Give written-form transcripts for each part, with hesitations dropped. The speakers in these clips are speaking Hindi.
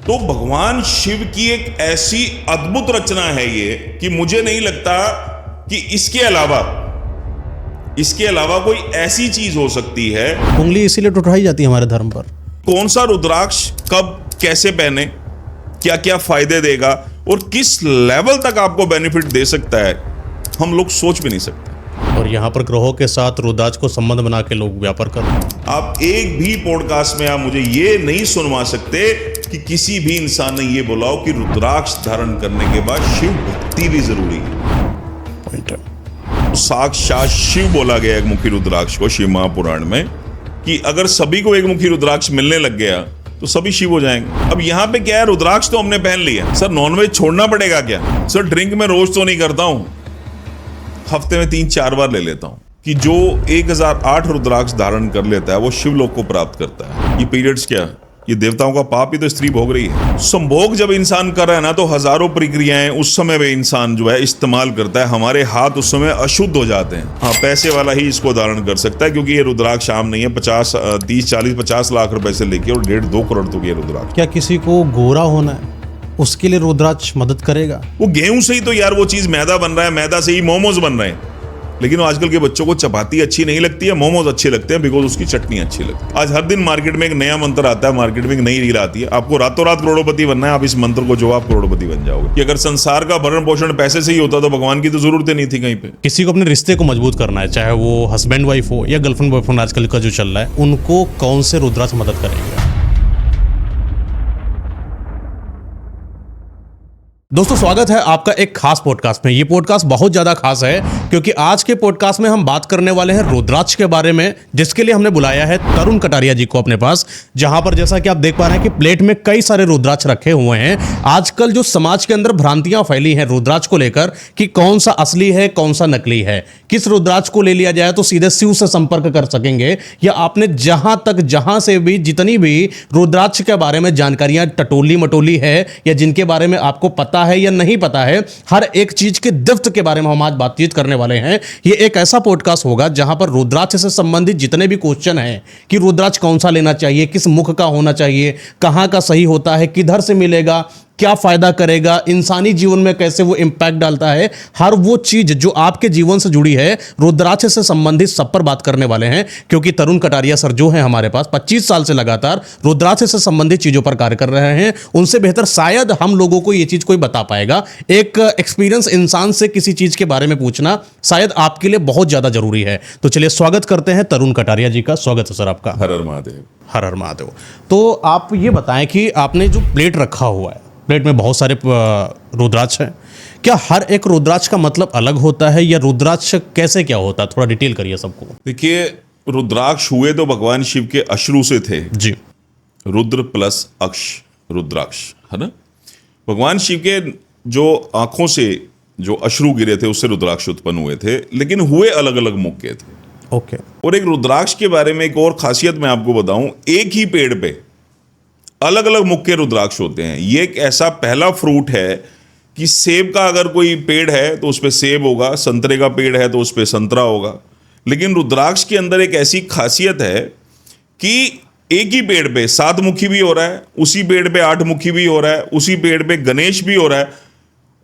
तो भगवान शिव की एक ऐसी अद्भुत रचना है ये कि मुझे नहीं लगता कि इसके अलावा कोई ऐसी चीज हो सकती है। उंगली इसीलिए उठाई जाती है हमारे धर्म पर। कौन सा रुद्राक्ष कब कैसे पहने, क्या क्या फायदे देगा और किस लेवल तक आपको बेनिफिट दे सकता है, हम लोग सोच भी नहीं सकते। और यहाँ पर ग्रहों के साथ रुद्राक्ष को संबंध बना के लोग व्यापार कर रहे हैं। आप एक भी पॉडकास्ट में आप मुझे ये नहीं सुनवा सकते कि किसी भी इंसान ने ये बोला हो कि रुद्राक्ष धारण करने के बाद शिव भक्ति भी जरूरी है। साक्षात शिव बोला गया एक मुखी रुद्राक्ष को शिव महापुराण में कि अगर सभी को एक मुखी रुद्राक्ष मिलने लग गया तो सभी शिव हो जाएंगे। अब यहाँ पे क्या है, रुद्राक्ष तो हमने पहन लिया, सर नॉनवेज छोड़ना पड़ेगा क्या? सर ड्रिंक में रोज तो नहीं करता हूँ, हफ्ते में 3-4 बार ले लेता हूं। कि जो 1008 रुद्राक्ष धारण कर लेता है वो शिवलोक को प्राप्त करता है। ये पीरियड्स क्या है? ये देवताओं का पाप ही तो स्त्री भोग रही है। संभोग जब इंसान कर रहा है ना तो हजारों प्रक्रियाएं उस समय में इंसान जो है इस्तेमाल करता है। हमारे हाथ उस समय अशुद्ध हो जाते हैं। हाँ, पैसे वाला ही इसको धारण कर सकता है क्योंकि ये रुद्राक्ष आम नहीं है। 30-40-50 लाख रुपए से लेके और 1.5-2 करोड़ तक ये रुद्राक्ष। क्या किसी को गोरा होना है उसके लिए रुद्राक्ष मदद करेगा? वो गेहूं से ही तो यार वो चीज मैदा बन रहा है, मैदा से ही मोमोज बन रहे हैं। लेकिन आजकल के बच्चों को चपाती अच्छी नहीं लगती है, मोमोज अच्छे लगते हैं बिकॉज उसकी चटनी अच्छी लगती है। आज हर दिन मार्केट में एक नया मंत्र आता है, मार्केट में एक नई रील आती है। आपको रातों रात करोड़पति बनना है, आप इस मंत्र को जो आप करोड़पति बन जाओगे। कि अगर संसार का भरण पोषण पैसे से ही होता तो भगवान की तो जरूरत ही नहीं थी कहीं पे। किसी को अपने रिश्ते को मजबूत करना है, चाहे वो हस्बैंड वाइफ हो या गर्लफ्रेंड बॉयफ्रेंड आजकल का जो चल रहा है, उनको कौन से रुद्राक्ष मदद करेंगे? दोस्तों स्वागत है आपका एक खास पॉडकास्ट में। ये पॉडकास्ट बहुत ज़्यादा खास है क्योंकि आज के पॉडकास्ट में हम बात करने वाले हैं रुद्राक्ष के बारे में, जिसके लिए हमने बुलाया है तरुण कटारिया जी को अपने पास। जहां पर जैसा कि आप देख पा रहे हैं कि प्लेट में कई सारे रुद्राक्ष रखे हुए हैं। आजकल जो समाज के अंदर भ्रांतियां फैली हैं रुद्राक्ष को लेकर कि कौन सा असली है कौन सा नकली है, किस रुद्राक्ष को ले लिया जाए तो सीधे शिव से संपर्क कर सकेंगे, या आपने जहां से भी जितनी भी रुद्राक्ष के बारे में जानकारियां टटोली मटोली है या जिनके बारे में आपको पता है या नहीं पता है, हर एक चीज के डेप्थ के बारे में हम आज बातचीत करने वाले हैं। ये एक ऐसा पॉडकास्ट होगा जहां पर रुद्राक्ष से संबंधित जितने भी क्वेश्चन हैं कि रुद्राक्ष कौन सा लेना चाहिए, किस मुख का होना चाहिए, कहां का सही होता है, किधर से मिलेगा, क्या फायदा करेगा, इंसानी जीवन में कैसे वो इंपैक्ट डालता है, हर वो चीज जो आपके जीवन से जुड़ी है रुद्राक्ष से संबंधित सब पर बात करने वाले हैं। क्योंकि तरुण कटारिया सर जो है हमारे पास 25 साल से लगातार रुद्राक्ष से संबंधित चीजों पर कार्य कर रहे हैं। उनसे बेहतर शायद हम लोगों को ये चीज कोई बता पाएगा। एक एक्सपीरियंस इंसान से किसी चीज के बारे में पूछना शायद आपके लिए बहुत ज्यादा जरूरी है। तो चलिए स्वागत करते हैं तरुण कटारिया जी का। स्वागत है सर आपका। हर हर महादेव। हर हर महादेव। तो आप ये बताएं कि आपने जो प्लेट रखा हुआ है, प्लेट में बहुत सारे रुद्राक्ष हैं, क्या हर एक रुद्राक्ष का मतलब अलग होता है या रुद्राक्ष कैसे क्या होता है? थोड़ा डिटेल करिए सबको। देखिए, रुद्राक्ष हुए तो भगवान शिव के अश्रु से थे जी। रुद्र प्लस अक्ष रुद्राक्ष है ना। भगवान शिव के जो आंखों से जो अश्रु गिरे थे उससे रुद्राक्ष उत्पन्न हुए थे, लेकिन हुए अलग अलग मुख के थे। ओके। और एक रुद्राक्ष के बारे में एक और खासियत मैं आपको बताऊं, एक ही पेड़ पे अलग अलग मुख के रुद्राक्ष होते हैं। ये एक ऐसा पहला फ्रूट है कि सेब का अगर कोई पेड़ है तो उस पे सेब होगा, संतरे का पेड़ है तो उस पे संतरा होगा। लेकिन रुद्राक्ष के अंदर एक ऐसी खासियत है कि एक ही पेड़ पे 7 मुखी भी हो रहा है, उसी पेड़ पे 8 मुखी भी हो रहा है, उसी पेड़ पे गणेश भी हो रहा है।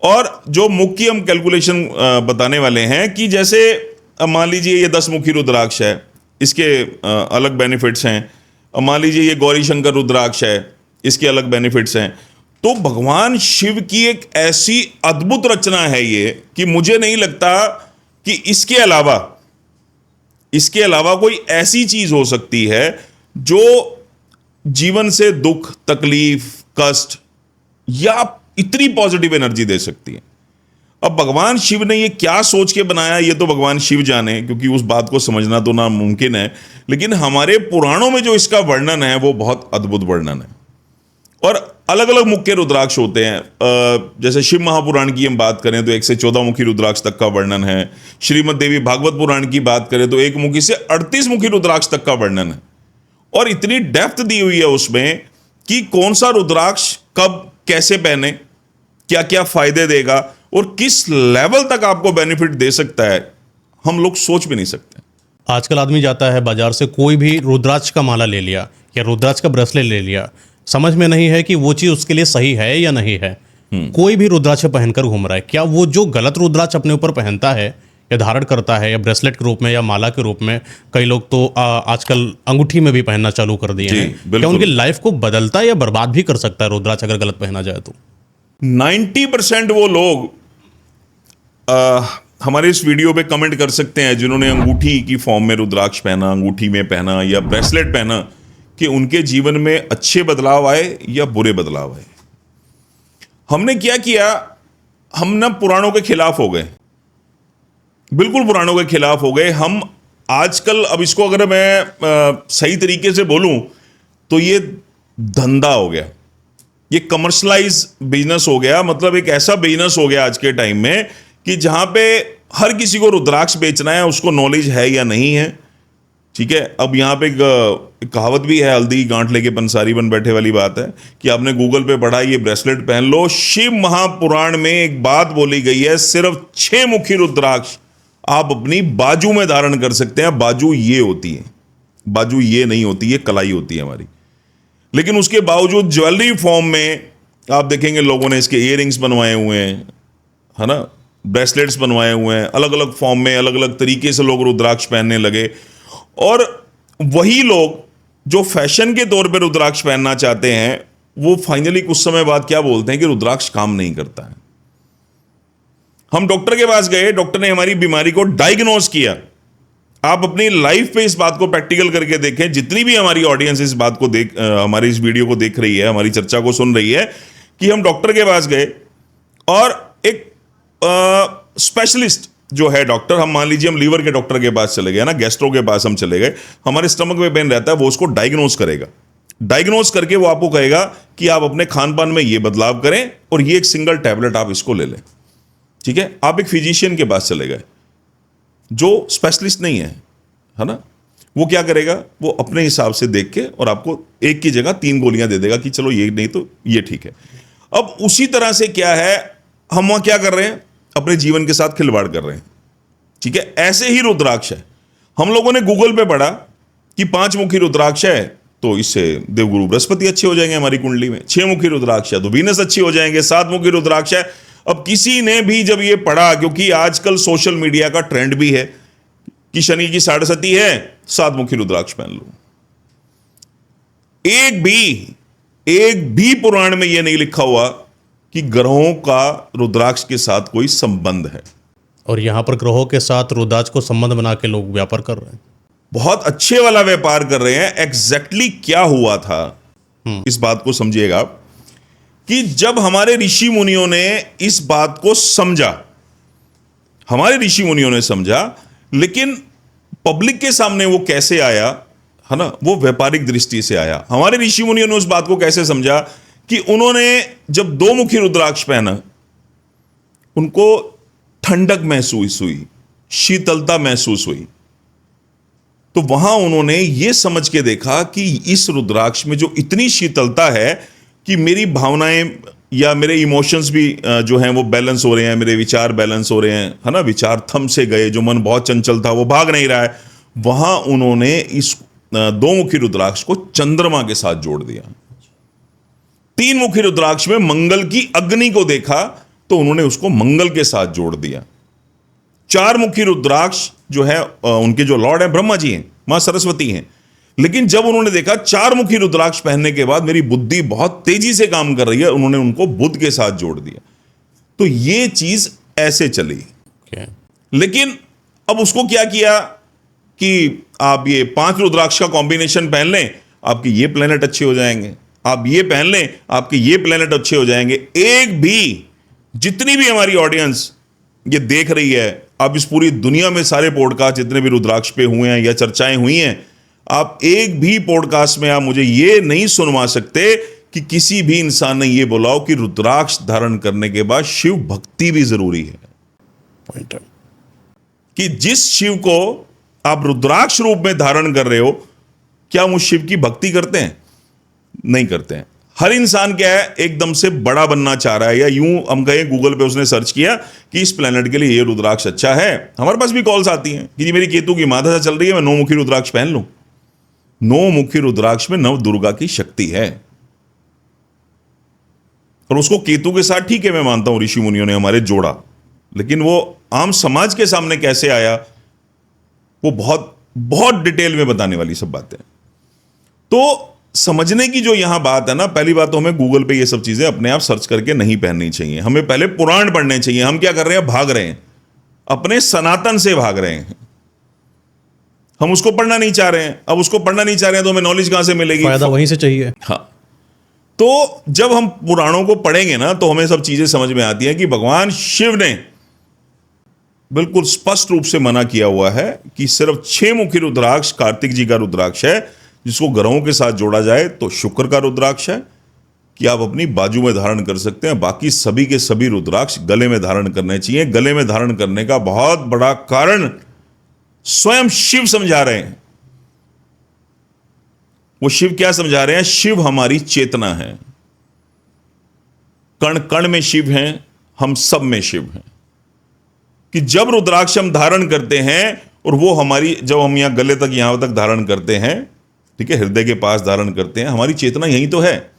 और जो मुख की हम कैलकुलेशन बताने वाले हैं कि जैसे मान लीजिए ये 10 मुखी रुद्राक्ष है, इसके अलग बेनिफिट्स हैं। मान लीजिए ये गौरी शंकर रुद्राक्ष है, इसके अलग बेनिफिट्स हैं। तो भगवान शिव की एक ऐसी अद्भुत रचना है ये कि मुझे नहीं लगता कि इसके अलावा कोई ऐसी चीज हो सकती है जो जीवन से दुख, तकलीफ, कष्ट या इतनी पॉजिटिव एनर्जी दे सकती है। अब भगवान शिव ने ये क्या सोच के बनाया ये तो भगवान शिव जाने, क्योंकि उस बात को समझना तो नामुमकिन है। लेकिन हमारे पुराणों में जो इसका वर्णन है वो बहुत अद्भुत वर्णन है। और अलग अलग मुख के रुद्राक्ष होते हैं। जैसे शिव महापुराण की हम बात करें तो 1 से 14 मुखी रुद्राक्ष तक का वर्णन है। श्रीमद् देवी भागवत पुराण की बात करें तो 1 मुखी से 38 मुखी रुद्राक्ष तक का वर्णन है। और इतनी डेप्थ दी हुई है उसमें कि कौन सा रुद्राक्ष कब कैसे पहने, क्या क्या फायदे देगा और किस लेवल तक आपको बेनिफिट दे सकता है, हम लोग सोच भी नहीं सकते। आजकल आदमी जाता है बाजार से, कोई भी रुद्राक्ष का माला ले लिया या रुद्राक्ष का ब्रेसलेट ले लिया, समझ में नहीं है कि वो चीज़ उसके लिए सही है या नहीं है। कोई भी रुद्राक्ष पहनकर घूम रहा है, क्या वो जो गलत रुद्राक्ष अपने ऊपर पहनता है या धारण करता है या ब्रेसलेट के रूप में या माला के रूप में, कई लोग तो आजकल अंगूठी में भी पहनना चालू कर दिए हैं, क्या उनकी लाइफ को बदलता है या बर्बाद भी कर सकता है रुद्राक्ष अगर गलत पहना जाए तो? 90% वो लोग हमारे इस वीडियो पे कमेंट कर सकते हैं जिन्होंने अंगूठी की फॉर्म में रुद्राक्ष पहना, अंगूठी में पहना या ब्रेसलेट पहना, कि उनके जीवन में अच्छे बदलाव आए या बुरे बदलाव आए। हमने क्या किया, हम ना पुराणों के खिलाफ हो गए, बिल्कुल पुराणों के खिलाफ हो गए हम। आजकल अब इसको अगर मैं सही तरीके से बोलूं तो ये धंधा हो गया, ये कमर्शलाइज बिजनेस हो गया। मतलब एक ऐसा बिजनेस हो गया आज के टाइम में कि जहां पे हर किसी को रुद्राक्ष बेचना है, उसको नॉलेज है या नहीं है, ठीक है। अब यहां पे एक कहावत भी है, हल्दी की गांठ लेके पंसारी बन बैठे वाली बात है कि आपने गूगल पे पढ़ा ये ब्रेसलेट पहन लो। शिव महापुराण में एक बात बोली गई है, सिर्फ 6 मुखी रुद्राक्ष आप अपनी बाजू में धारण कर सकते हैं। बाजू ये होती है, बाजू ये नहीं होती, ये कलाई होती है हमारी। लेकिन उसके बावजूद ज्वेलरी फॉर्म में आप देखेंगे लोगों ने इसके इयररिंग्स बनवाए हुए हैं, है ना, ब्रेसलेट्स बनवाए हुए हैं, अलग अलग फॉर्म में, अलग अलग तरीके से लोग रुद्राक्ष पहनने लगे। और वही लोग जो फैशन के तौर पे रुद्राक्ष पहनना चाहते हैं, वो फाइनली कुछ समय बाद क्या बोलते हैं कि रुद्राक्ष काम नहीं करता है। हम डॉक्टर के पास गए, डॉक्टर ने हमारी बीमारी को डायग्नोज किया। आप अपनी लाइफ पे इस बात को प्रैक्टिकल करके देखें, जितनी भी हमारी ऑडियंस इस बात को हमारी इस वीडियो को देख रही है, हमारी चर्चा को सुन रही है, कि हम डॉक्टर के पास गए और एक स्पेशलिस्ट जो है डॉक्टर, हम मान लीजिए हम लीवर के डॉक्टर के पास चले गए ना, गैस्ट्रो के पास हम चले गए, हमारे स्टमक में पेन रहता है, वो उसको डायग्नोज करेगा। डायग्नोज करके वो आपको कहेगा कि आप अपने खान पान में ये बदलाव करें और ये एक सिंगल टैबलेट आप इसको ले लें, ठीक है। आप एक फिजिशियन के पास चले गए जो स्पेशलिस्ट नहीं है ना, वो क्या करेगा, वो अपने हिसाब से देख के और आपको एक की जगह 3 गोलियां दे देगा कि चलो ये नहीं तो ये ठीक है। अब उसी तरह से क्या है, हम वहां क्या कर रहे हैं, अपने जीवन के साथ खिलवाड़ कर रहे हैं, ठीक है। ऐसे ही रुद्राक्ष है। हम लोगों ने गूगल पे पढ़ा कि 5 मुखी रुद्राक्ष है तो इससे देवगुरु बृहस्पति अच्छे हो जाएंगे हमारी कुंडली में, 6 मुखी रुद्राक्ष है तो वीनस अच्छी हो जाएंगे, 7 मुखी रुद्राक्ष है। अब किसी ने भी जब ये पढ़ा, क्योंकि आजकल सोशल मीडिया का ट्रेंड भी है कि शनि की 7.5 है, 7 मुखी रुद्राक्ष पहन लो। एक भी पुराण में यह नहीं लिखा हुआ कि ग्रहों का रुद्राक्ष के साथ कोई संबंध है। और यहां पर ग्रहों के साथ रुद्राक्ष को संबंध बना के लोग व्यापार कर रहे हैं, बहुत अच्छे वाला व्यापार कर रहे हैं। एग्जैक्टली क्या हुआ था, इस बात को समझिएगा आप, कि जब हमारे ऋषि मुनियों ने इस बात को समझा, हमारे ऋषि मुनियों ने समझा, लेकिन पब्लिक के सामने वो कैसे आया, है ना, वो व्यापारिक दृष्टि से आया। हमारे ऋषि मुनियों ने उस बात को कैसे समझा कि उन्होंने जब 2 मुखी रुद्राक्ष पहना, उनको ठंडक महसूस हुई, शीतलता महसूस हुई, तो वहां उन्होंने ये समझ के देखा कि इस रुद्राक्ष में जो इतनी शीतलता है कि मेरी भावनाएं या मेरे इमोशंस भी जो हैं वो बैलेंस हो रहे हैं, मेरे विचार बैलेंस हो रहे हैं, है ना, विचार थम से गए, जो मन बहुत चंचल था वो भाग नहीं रहा है। वहां उन्होंने इस 2 मुखी रुद्राक्ष को चंद्रमा के साथ जोड़ दिया। 3 मुखी रुद्राक्ष में मंगल की अग्नि को देखा तो उन्होंने उसको मंगल के साथ जोड़ दिया। 4 मुखी रुद्राक्ष जो है उनके जो लॉर्ड है ब्रह्मा जी हैं, मां सरस्वती हैं, लेकिन जब उन्होंने देखा 4 मुखी रुद्राक्ष पहनने के बाद मेरी बुद्धि बहुत तेजी से काम कर रही है, उन्होंने उनको बुध के साथ जोड़ दिया। तो ये चीज ऐसे चली। लेकिन अब उसको क्या किया कि आप ये 5 रुद्राक्ष का कॉम्बिनेशन पहन लें, आपके ये प्लेनेट अच्छे हो जाएंगे, आप ये पहन लें, आपके ये प्लेनेट अच्छे हो जाएंगे। एक भी, जितनी भी हमारी ऑडियंस ये देख रही है, आप इस पूरी दुनिया में सारे पॉडकास्ट जितने भी रुद्राक्ष पे हुए हैं या चर्चाएं हुई हैं, आप एक भी पॉडकास्ट में आप मुझे ये नहीं सुनवा सकते कि किसी भी इंसान ने ये बोला हो कि रुद्राक्ष धारण करने के बाद शिव भक्ति भी जरूरी है। पॉइंट है कि जिस शिव को आप रुद्राक्ष रूप में धारण कर रहे हो, क्या वो शिव की भक्ति करते हैं? नहीं करते हैं। हर इंसान क्या है, एकदम से बड़ा बनना चाह रहा है, या यूं हम कहें गूगल पे उसने सर्च किया कि इस प्लेनेट के लिए ये रुद्राक्ष अच्छा है। हमारे पास भी कॉल्स आती हैं कि जी मेरी केतु की माता चल रही है, मैं 9 मुखी रुद्राक्ष पहन लूं। 9 मुखी रुद्राक्ष में नव दुर्गा की शक्ति है। और उसको केतु के साथ ठीक है, मैं मानता हूं ऋषि मुनियों ने हमारे जोड़ा, लेकिन वो आम समाज के सामने कैसे आया, वो बहुत बहुत डिटेल में बताने वाली सब बातें। तो समझने की जो यहां बात है ना, पहली बात तो हमें गूगल पे ये सब चीजें अपने आप सर्च करके नहीं पहननी चाहिए, हमें पहले पुराण पढ़ने चाहिए। हम क्या कर रहे हैं, भाग रहे हैं, अपने सनातन से भाग रहे हैं, हम उसको पढ़ना नहीं चाह रहे हैं। अब उसको पढ़ना नहीं चाह रहे हैं तो हमें नॉलेज कहां से मिलेगी, फायदा वहीं से चाहिए। हाँ, तो जब हम पुराणों को पढ़ेंगे ना तो हमें सब चीजें समझ में आती हैं कि भगवान शिव ने बिल्कुल स्पष्ट रूप से मना किया हुआ है कि सिर्फ 6 मुखी रुद्राक्ष कार्तिक जी का रुद्राक्ष है, जिसको ग्रहों के साथ जोड़ा जाए तो शुक्र का रुद्राक्ष है कि आप अपनी बाजू में धारण कर सकते हैं। बाकी सभी के सभी रुद्राक्ष गले में धारण करने चाहिए। गले में धारण करने का बहुत बड़ा कारण स्वयं शिव समझा रहे हैं। वो शिव क्या समझा रहे हैं, शिव हमारी चेतना है, कण कण में शिव हैं, हम सब में शिव हैं। कि जब रुद्राक्ष हम धारण करते हैं और वो हमारी, जब हम यहां गले तक यहां तक धारण करते हैं, ठीक है, हृदय के पास धारण करते हैं, हमारी चेतना यही तो है।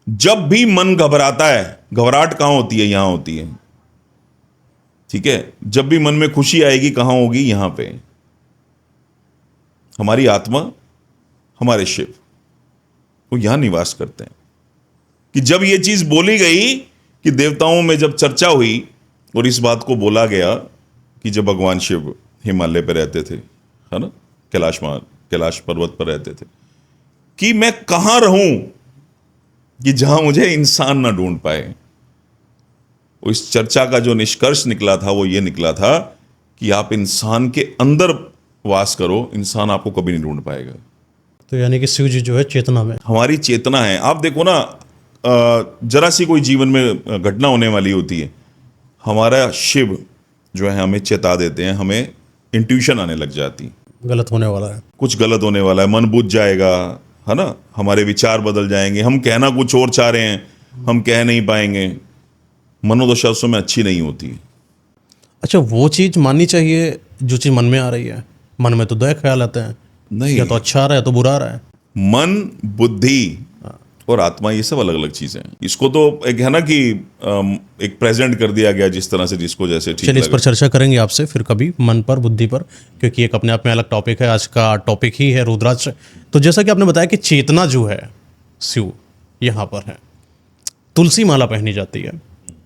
जब भी मन घबराता है, घबराहट कहां होती है, यहां होती है, ठीक है। जब भी मन में खुशी आएगी कहां होगी, यहां पे। हमारी आत्मा, हमारे शिव वो यहां निवास करते हैं। कि जब ये चीज बोली गई कि देवताओं में जब चर्चा हुई और इस बात को बोला गया कि जब भगवान शिव हिमालय पर रहते थे, है ना, कैलाश पर्वत पर रहते थे, कि मैं कहां रहूं कि जहां मुझे इंसान ना ढूंढ पाए। इस चर्चा का जो निष्कर्ष निकला था वो ये निकला था कि आप इंसान के अंदर वास करो, इंसान आपको कभी नहीं ढूंढ पाएगा। तो यानी कि शिव जी जो है चेतना में, हमारी चेतना है। आप देखो ना, जरा सी कोई जीवन में घटना होने वाली होती है, हमारा शिव जो है हमें चेता देते हैं, हमें इंट्यूशन आने लग जाती, गलत होने वाला है, कुछ गलत होने वाला है, मन बुझ जाएगा, है ना, हमारे विचार बदल जाएंगे, हम कहना कुछ और चाह रहे हैं, हम कह नहीं पाएंगे, मनोदशा उस समय अच्छी नहीं होती। अच्छा, वो चीज़ माननी चाहिए जो चीज़ मन में आ रही है। मन में तो दो ख्याल आते हैं, नहीं, या तो अच्छा आ रहा है तो बुरा आ रहा है। मन, बुद्धि और आत्मा ये सब अलग अलग चीजें हैं। इसको तो एक है ना कि एक प्रेजेंट कर दिया गया जिस तरह से, जिसको जैसे ठीक चलिए इस पर चर्चा करेंगे आपसे फिर कभी, मन पर, बुद्धि पर, क्योंकि एक अपने आप में अलग टॉपिक है। आज का टॉपिक ही है रुद्राक्ष। तो जैसा कि आपने बताया कि चेतना जो है शिव यहाँ पर है, तुलसी माला पहनी जाती है,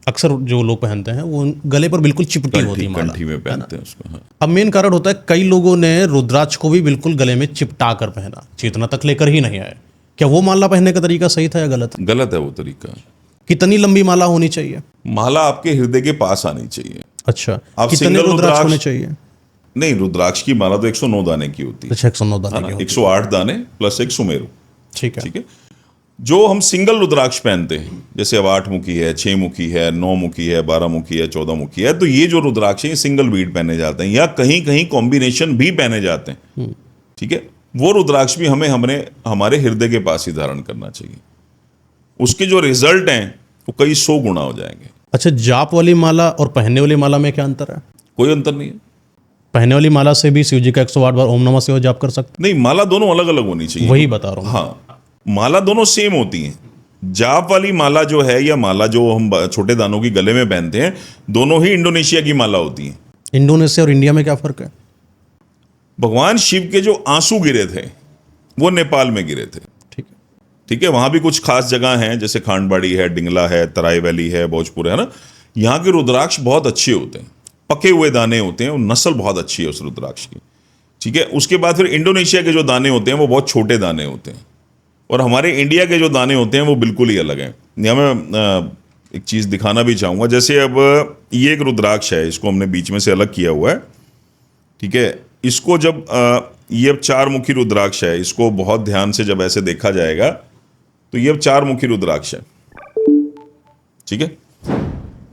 अक्सर जो लोग पहनते हैं वो गले पर बिल्कुल चिपटी होती है माला, कंठी में पहनते हैं उसको। हाँ। अब मेन कारण होता है कई लोगों ने रुद्राक्ष को भी बिल्कुल गले में चिपटा कर पहना, चेतना तक लेकर ही नहीं आए। क्या वो माला पहनने का तरीका सही था या गलत? गलत है वो तरीका। कितनी लंबी माला होनी चाहिए? माला आपके हृदय के पास आनी चाहिए। अच्छा, आप कितने सिंगल रुद्राक्ष होने रुद्राक्ष चाहिए? नहीं, रुद्राक्ष की माला तो 109 दाने की होती है। अच्छा, 109 दाने की होती है। 108 दाने प्लस एक सुमेरु। ठीक है। ठीक है। जो हम सिंगल रुद्राक्ष पहनते हैं, जैसे अब 8 मुखी है, 6 मुखी है, 9 मुखी है, 12 मुखी है, 14 मुखी है, तो ये जो रुद्राक्ष है ये सिंगल बीड पहने जाते हैं, या कहीं कहीं कॉम्बिनेशन भी पहने जाते हैं। ठीक है। वो रुद्राक्ष भी हमें हमारे हृदय के पास ही धारण करना चाहिए। उसके जो रिजल्ट हैं वो कई 100 गुना हो जाएंगे। अच्छा, जाप वाली माला और पहनने वाली माला में क्या अंतर है? कोई अंतर नहीं है। पहनने वाली माला से भी शिव जी का 108 बार ओम नमः शिवाय जाप कर सकते? नहीं, माला दोनों अलग अलग होनी चाहिए। वही बता रहा हूँ। हाँ, माला दोनों सेम होती हैं। जाप वाली माला जो है, या माला जो हम छोटे दानों की गले में पहनते हैं, दोनों ही इंडोनेशिया की माला होती हैं। इंडोनेशिया और इंडिया में क्या फर्क है? भगवान शिव के जो आंसू गिरे थे वो नेपाल में गिरे थे। ठीक है। ठीक है। वहां भी कुछ खास जगह हैं, जैसे खानबाड़ी है, डिंगला है, तराई वैली है, भोजपुर है ना। यहाँ के रुद्राक्ष बहुत अच्छे होते हैं, पके हुए दाने होते हैं, और नस्ल बहुत अच्छी है उस रुद्राक्ष की। ठीक है। उसके बाद फिर इंडोनेशिया के जो दाने होते हैं वो बहुत छोटे दाने होते हैं, और हमारे इंडिया के जो दाने होते हैं वो बिल्कुल ही अलग हैं। यहाँ मैं एक चीज़ दिखाना भी चाहूँगा। जैसे अब ये एक रुद्राक्ष है, इसको हमने बीच में से अलग किया हुआ है। ठीक है। इसको जब ये अब 4 मुखी रुद्राक्ष है, इसको बहुत ध्यान से जब ऐसे देखा जाएगा तो ये अब 4 मुखी रुद्राक्ष है। ठीक है।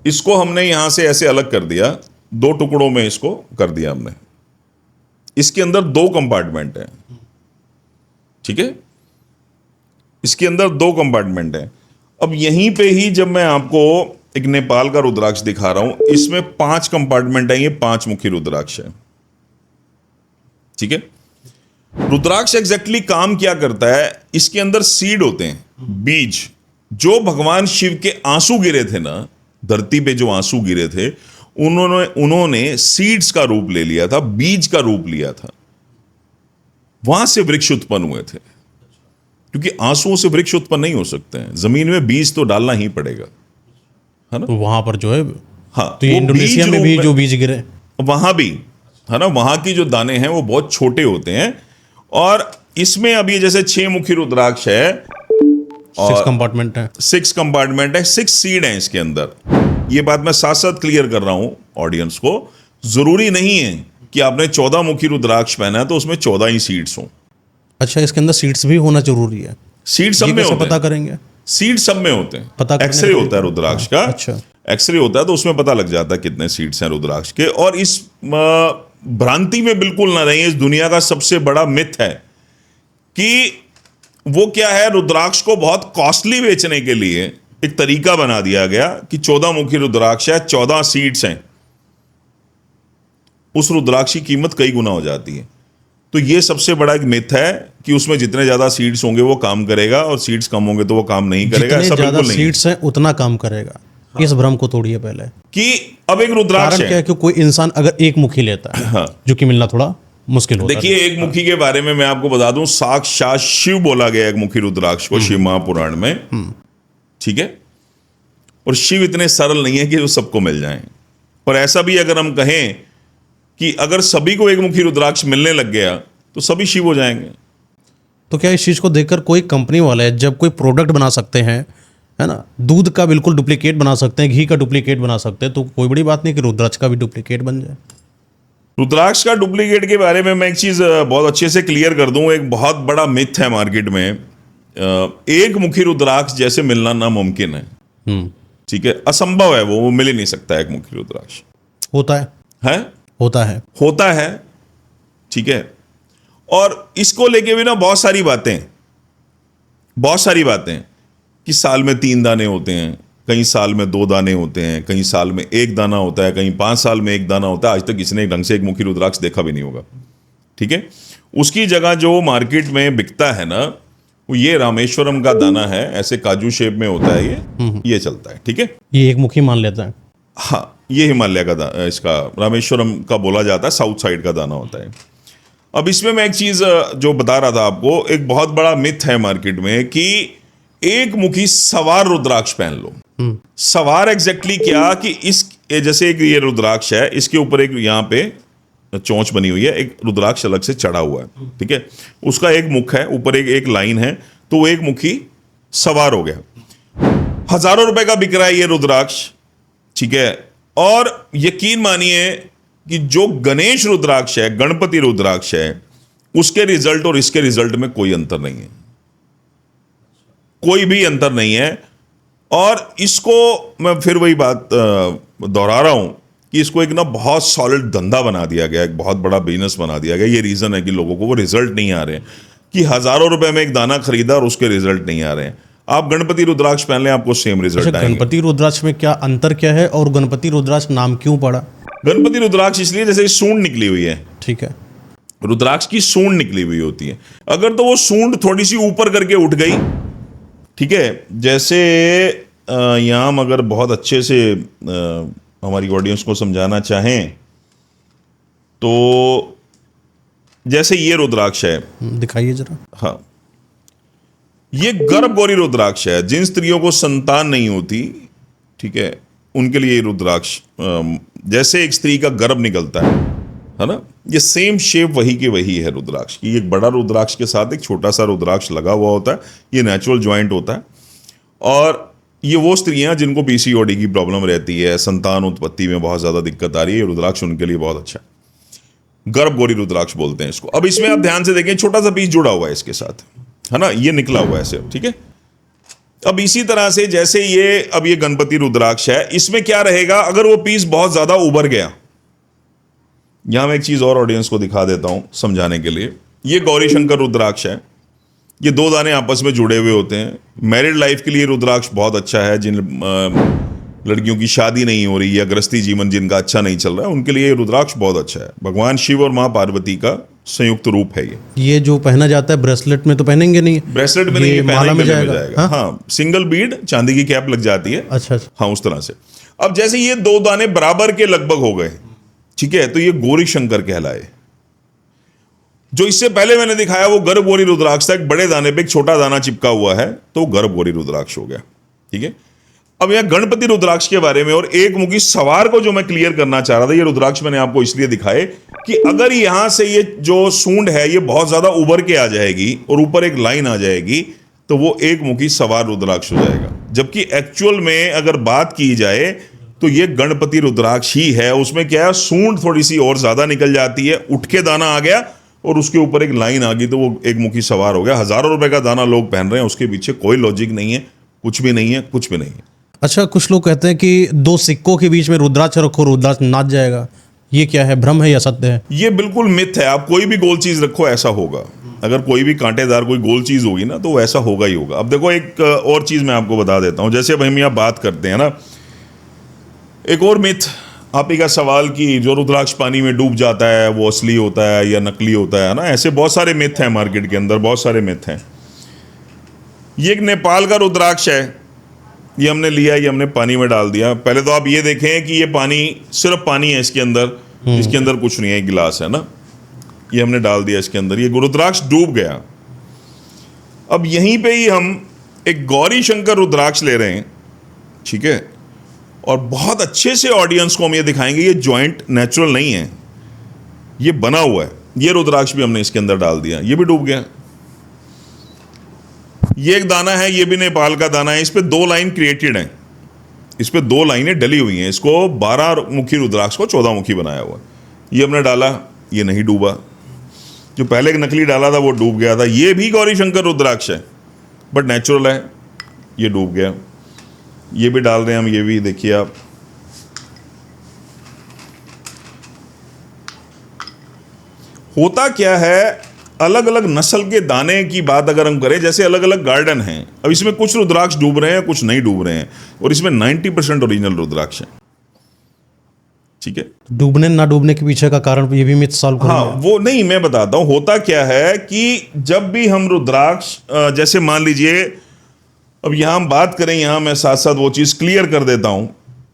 इसको हमने यहां से ऐसे अलग कर दिया, 2 टुकड़ों में इसको कर दिया हमने। इसके अंदर 2 कंपार्टमेंट है। ठीक है। इसके अंदर 2 कंपार्टमेंट है। अब यहीं पे ही जब मैं आपको एक नेपाल का रुद्राक्ष दिखा रहा हूं, इसमें 5 कंपार्टमेंट है, ये 5 मुखी रुद्राक्ष है। ठीक है। रुद्राक्ष एग्जैक्टली काम क्या करता है, इसके अंदर सीड होते हैं, बीज, जो भगवान शिव के आंसू गिरे थे ना, धरती पे जो आंसू गिरे थे, उन्होंने सीड्स का रूप ले लिया था, बीज का रूप लिया था। वहां से वृक्ष उत्पन्न हुए थे, क्योंकि आंसुओं से वृक्ष उत्पन्न नहीं हो सकते हैं, जमीन में बीज तो डालना ही पड़ेगा, है ना। तो वहां पर जो है, हाँ, तो ये वो इंडोनेशिया बीज में भी रूप जो बीज गिरे, वहां भी, है ना, वहां की जो दाने हैं वो बहुत छोटे होते हैं। और इसमें अब ये जैसे 6 मुखी रुद्राक्ष है, 6 कंपार्टमेंट है, 6 कंपार्टमेंट है, 6 सीड है इसके अंदर। ये बात मैं साथ साथ क्लियर कर रहा हूं ऑडियंस को। जरूरी नहीं है कि आपने 14 मुखी रुद्राक्ष पहना है तो उसमें 14 ही सीड्स हों। अच्छा, इसके अंदर सीड्स भी होना जरूरी है? सीड सब ये में कैसे होते पता हैं, करेंगे? सीड सब में होते हैं। पता करने एक्सरे का होता है रुद्राक्ष का। अच्छा, एक्सरे होता है तो उसमें पता लग जाता है कितने सीड्स हैं रुद्राक्ष के। और इस भ्रांति में बिल्कुल ना रहिए, इस दुनिया का सबसे बड़ा मिथ है कि वो क्या है, रुद्राक्ष को बहुत कॉस्टली बेचने के लिए एक तरीका बना दिया गया कि 14 मुखी रुद्राक्ष है, 14 सीड्स हैं, उस रुद्राक्ष की कीमत कई गुना हो जाती है। तो ये सबसे बड़ा एक मिथ है कि उसमें जितने ज्यादा सीड्स होंगे वो काम करेगा और सीड्स कम होंगे तो वो काम नहीं करेगा। जितने ऐसा ज्यादा बिल्कुल नहीं है। सीड्स हैं उतना काम करेगा। इस भ्रम को तोड़िए पहले। कि अब एक रुद्राक्ष कारण क्या है कि कोई इंसान अगर एक मुखी लेता है, हाँ, जो कि मिलना थोड़ा मुश्किल होता है। देखिए, एक मुखी के बारे में मैं आपको बता दूं, साक्षात शिव बोला गया एक मुखी रुद्राक्ष को शिव महापुराण में, ठीक है। और शिव इतने सरल नहीं है कि वो सबको मिल जाएं। और ऐसा भी अगर हम कहें कि अगर सभी को एक मुखी रुद्राक्ष मिलने लग गया तो सभी शिव हो जाएंगे। तो क्या इस चीज को देखकर कोई कंपनी वाले जब कोई प्रोडक्ट बना सकते हैं, है ना, दूध का बिल्कुल डुप्लीकेट बना सकते हैं, घी का डुप्लीकेट बना सकते हैं, तो कोई बड़ी बात नहीं कि रुद्राक्ष का भी डुप्लीकेट बन जाए? रुद्राक्ष का डुप्लीकेट के बारे में मैं एक चीज बहुत अच्छे से क्लियर कर दूं। एक बहुत बड़ा मिथ है मार्केट में, एक मुखी रुद्राक्ष जैसे मिलना नामुमकिन है। ठीक है, असंभव है, वो मिल ही नहीं सकता एक मुखी रुद्राक्ष। होता है? होता है, होता है, ठीक है। और इसको लेके भी ना बहुत सारी बातें कि साल में 3 दाने होते हैं, कई साल में 2 दाने होते हैं, कई साल में 1 दाना होता है, कहीं 5 साल में 1 दाना होता है। आज तक किसी ने ढंग से एक मुखी रुद्राक्ष देखा भी नहीं होगा, ठीक है। उसकी जगह जो मार्केट में बिकता है ना, वो ये रामेश्वरम का दाना है, ऐसे काजू शेप में होता है, ये चलता है, ठीक है। ये एक मुखी मान लेता है। हाँ, ये हिमालय का इसका रामेश्वरम का बोला जाता है, साउथ साइड का दाना होता है। अब इसमें मैं एक चीज जो बता रहा था आपको, एक बहुत बड़ा मिथ है मार्केट में कि एक मुखी सवार रुद्राक्ष पहन लो। सवार एग्जैक्टली क्या कि इस जैसे एक ये रुद्राक्ष है, इसके ऊपर एक यहाँ पे चोंच बनी हुई है, एक रुद्राक्ष अलग से चढ़ा हुआ है, ठीक है। उसका एक मुख है, ऊपर एक लाइन है, तो वो एक मुखी सवार हो गया। हजारों रुपए का बिक रहा है ये रुद्राक्ष, ठीक है। और यकीन मानिए कि जो गणेश रुद्राक्ष है, गणपति रुद्राक्ष है, उसके रिजल्ट और इसके रिजल्ट में कोई अंतर नहीं है, कोई भी अंतर नहीं है। और इसको मैं फिर वही बात दोहरा रहा हूं कि इसको एक ना बहुत सॉलिड धंधा बना दिया गया, एक बहुत बड़ा बिजनेस बना दिया गया। ये रीजन है कि लोगों को वो रिजल्ट नहीं आ रहे हैं, कि हजारों रुपए में एक दाना खरीदा और उसके रिजल्ट नहीं आ रहे हैं। आप गणपति रुद्राक्ष पहन लें, आपको सेम रिजल्ट आएंगे। गणपति रुद्राक्ष में क्या अंतर क्या है और गणपति रुद्राक्ष नाम क्यों पड़ा? गणपति रुद्राक्ष इसलिए जैसे सूंड निकली हुई है, ठीक है। रुद्राक्ष की सूंड निकली हुई होती है, अगर तो वो सूंड थोड़ी सी ऊपर करके उठ गई, ठीक है, जैसे यहां हम अगर बहुत अच्छे से हमारी ऑडियंस को समझाना चाहें तो जैसे ये रुद्राक्ष है, दिखाइए जरा। हाँ, ये गर्भगौरी रुद्राक्ष है। जिन स्त्रियों को संतान नहीं होती, ठीक है, उनके लिए ये रुद्राक्ष जैसे एक स्त्री का गर्भ निकलता है ना, ये सेम शेप वही के वही है रुद्राक्ष की। एक बड़ा रुद्राक्ष के साथ एक छोटा सा रुद्राक्ष लगा हुआ होता है, ये नेचुरल जॉइंट होता है। और ये वो स्त्रियां जिनको पीसीओडी की प्रॉब्लम रहती है, संतान उत्पत्ति में बहुत ज्यादा दिक्कत आ रही है, ये रुद्राक्ष उनके लिए बहुत अच्छा है। गर्भगौरी रुद्राक्ष बोलते हैं इसको। अब इसमें आप ध्यान से देखें, छोटा सा पीस जुड़ा हुआ है इसके साथ, है ना, ये निकला हुआ है ऐसे, ठीक है। अब इसी तरह से जैसे ये गणपति रुद्राक्ष है, इसमें क्या रहेगा, अगर वो पीस बहुत ज्यादा उभर गया, यहां मैं एक चीज और ऑडियंस को दिखा देता हूं समझाने के लिए। ये गौरी शंकर रुद्राक्ष है, ये 2 दाने आपस में जुड़े हुए होते हैं। मैरिड लाइफ के लिए रुद्राक्ष बहुत अच्छा है। जिन लड़कियों की शादी नहीं हो रही या गृहस्थी जीवन जिनका अच्छा नहीं चल रहा है, उनके लिए ये रुद्राक्ष बहुत अच्छा है। भगवान शिव और मां पार्वती का संयुक्त रूप है ये जो पहना जाता है ब्रेसलेट में तो पहनेंगे नहीं, ब्रेसलेट में नहीं, ये पहने माला में गले जाएगा। हाँ, सिंगल बीड चांदी की कैप लग जाती है। अच्छा अच्छा। हाँ, उस तरह से। अब जैसे ये दो दाने बराबर के लगभग हो गए, ठीक है, तो ये गौरी शंकर कहलाए। जो इससे पहले मैंने दिखाया वो गर्भ गौरी रुद्राक्ष था, एक बड़े दाने पे एक छोटा दाना चिपका हुआ है, तो गर्भ गौरी रुद्राक्ष हो गया। ठीक है, अब यहां गणपति रुद्राक्ष के बारे में और एक मुखी सवार को जो मैं क्लियर करना चाह रहा था, ये रुद्राक्ष मैंने आपको इसलिए दिखाए कि अगर यहां से ये जो सूंड है ये बहुत ज्यादा उभर के आ जाएगी और ऊपर एक लाइन आ जाएगी तो वो एक मुखी सवार रुद्राक्ष हो जाएगा। जबकि एक्चुअल में अगर बात की जाए तो ये गणपति रुद्राक्ष ही है। उसमें क्या है, सूंड थोड़ी सी और ज्यादा निकल जाती है, उठ के दाना आ गया और उसके ऊपर एक लाइन आ गई तो वो एक मुखी सवार हो गया। हजारों रुपए का दाना लोग पहन रहे हैं, उसके पीछे कोई लॉजिक नहीं है, कुछ भी नहीं है, कुछ भी नहीं है। अच्छा, कुछ लोग कहते हैं कि दो सिक्कों के बीच में रुद्राक्ष रखो, रुद्राक्ष नाच जाएगा, ये क्या है, भ्रम है या सत्य है? ये बिल्कुल मिथ है। आप कोई भी गोल चीज रखो ऐसा होगा। अगर कोई भी कांटेदार कोई गोल चीज होगी ना तो ऐसा होगा ही होगा। अब देखो एक और चीज मैं आपको बता देता हूं। जैसे अब हम यहाँ बात करते हैं ना, एक और मिथ आप ही का सवाल कि जो रुद्राक्ष पानी में डूब जाता है वो असली होता है या नकली होता है ना, ऐसे बहुत सारे मिथ हैं मार्केट के अंदर, बहुत सारे मिथ हैं। ये एक नेपाल का रुद्राक्ष है, ये हमने लिया, ये हमने पानी में डाल दिया। पहले तो आप ये देखें कि ये पानी सिर्फ पानी है इसके अंदर कुछ नहीं है, एक गिलास है ना, ये हमने डाल दिया इसके अंदर, ये रुद्राक्ष डूब गया। अब यहीं पे ही हम एक गौरी शंकर रुद्राक्ष ले रहे हैं, ठीक है, और बहुत अच्छे से ऑडियंस को हम ये दिखाएंगे ये जॉइंट नेचुरल नहीं है, ये बना हुआ है। ये रुद्राक्ष भी हमने इसके अंदर डाल दिया, ये भी डूब गया। ये एक दाना है, ये भी नेपाल का दाना है, इस पे 2 लाइन क्रिएटेड हैं, इस पे 2 लाइनें डली हुई हैं। इसको 12 मुखी रुद्राक्ष को 14 मुखी बनाया हुआ। ये हमने डाला, ये नहीं डूबा। जो पहले एक नकली डाला था वो डूब गया था। ये भी गौरी शंकर रुद्राक्ष है बट नेचुरल है, ये डूब गया। ये भी डाल रहे हैं हम, ये भी देखिए आप, होता क्या है, अलग अलग नस्ल के दाने की बात अगर हम करें, जैसे अलग अलग गार्डन हैं, अब इसमें कुछ रुद्राक्ष डूब रहे हैं, कुछ नहीं डूब रहे हैं, और इसमें 90% ओरिजिनल रुद्राक्ष है। ठीक है, डूबने ना डूबने के पीछे का कारण ये भी मिथ सॉल्व करना है। हाँ, वो नहीं, मैं बताता हूं। होता क्या है कि जब भी हम रुद्राक्ष, जैसे मान लीजिए, अब यहां हम बात करें, यहां मैं साथ साथ वो चीज क्लियर कर देता हूं,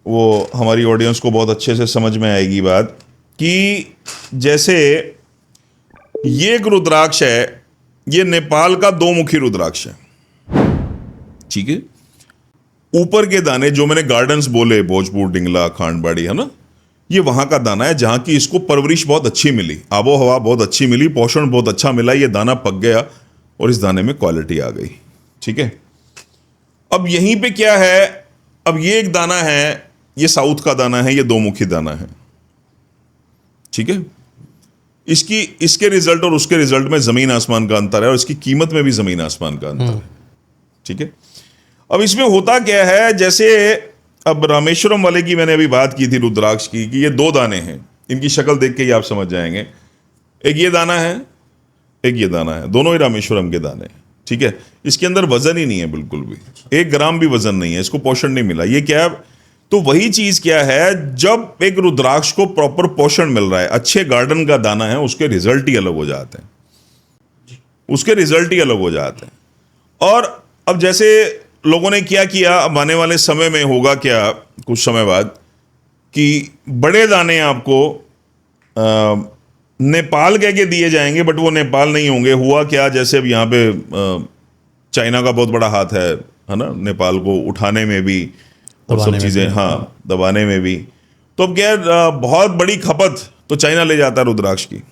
वो हमारी ऑडियंस को बहुत अच्छे से समझ में आएगी बात, कि जैसे ये एक रुद्राक्ष है, ये नेपाल का 2 मुखी रुद्राक्ष है, ठीक है। ऊपर के दाने जो मैंने गार्डन्स बोले, भोजपुर, डिंगला, खांडबाड़ी, है ना, ये वहां का दाना है जहां की इसको परवरिश बहुत अच्छी मिली, आबो हवा बहुत अच्छी मिली, पोषण बहुत अच्छा मिला, ये दाना पक गया और इस दाने में क्वालिटी आ गई। ठीक है, अब यहीं पे क्या है, अब ये एक दाना है, ये साउथ का दाना है, ये 2 मुखी दाना है, ठीक है। इसके रिजल्ट और उसके रिजल्ट में जमीन आसमान का अंतर है, और इसकी कीमत में भी जमीन आसमान का अंतर है। ठीक है, अब इसमें होता क्या है, जैसे अब रामेश्वरम वाले की मैंने अभी बात की थी रुद्राक्ष की, कि ये 2 दाने हैं, इनकी शक्ल देख के ही आप समझ जाएंगे। एक ये दाना है, एक ये दाना है, दोनों ही रामेश्वरम के दाने हैं। ठीक है, इसके अंदर वजन ही नहीं है, बिल्कुल भी 1 ग्राम भी वजन नहीं है, इसको पोषण नहीं मिला। ये क्या है, तो वही चीज क्या है, जब एक रुद्राक्ष को प्रॉपर पोषण मिल रहा है, अच्छे गार्डन का दाना है, उसके रिजल्ट ही अलग हो जाते हैं, उसके रिजल्ट ही अलग हो जाते हैं। और अब जैसे लोगों ने क्या किया, अब आने वाले समय में होगा क्या, कुछ समय बाद, कि बड़े दाने आपको नेपाल कह के दिए जाएंगे, बट वो नेपाल नहीं होंगे। हुआ क्या, जैसे अब यहाँ पे चाइना का बहुत बड़ा हाथ है ना, नेपाल को उठाने में भी और सब चीज़ें, हाँ, दबाने में भी। तो अब क्या है, बहुत बड़ी खपत तो चाइना ले जाता है रुद्राक्ष की।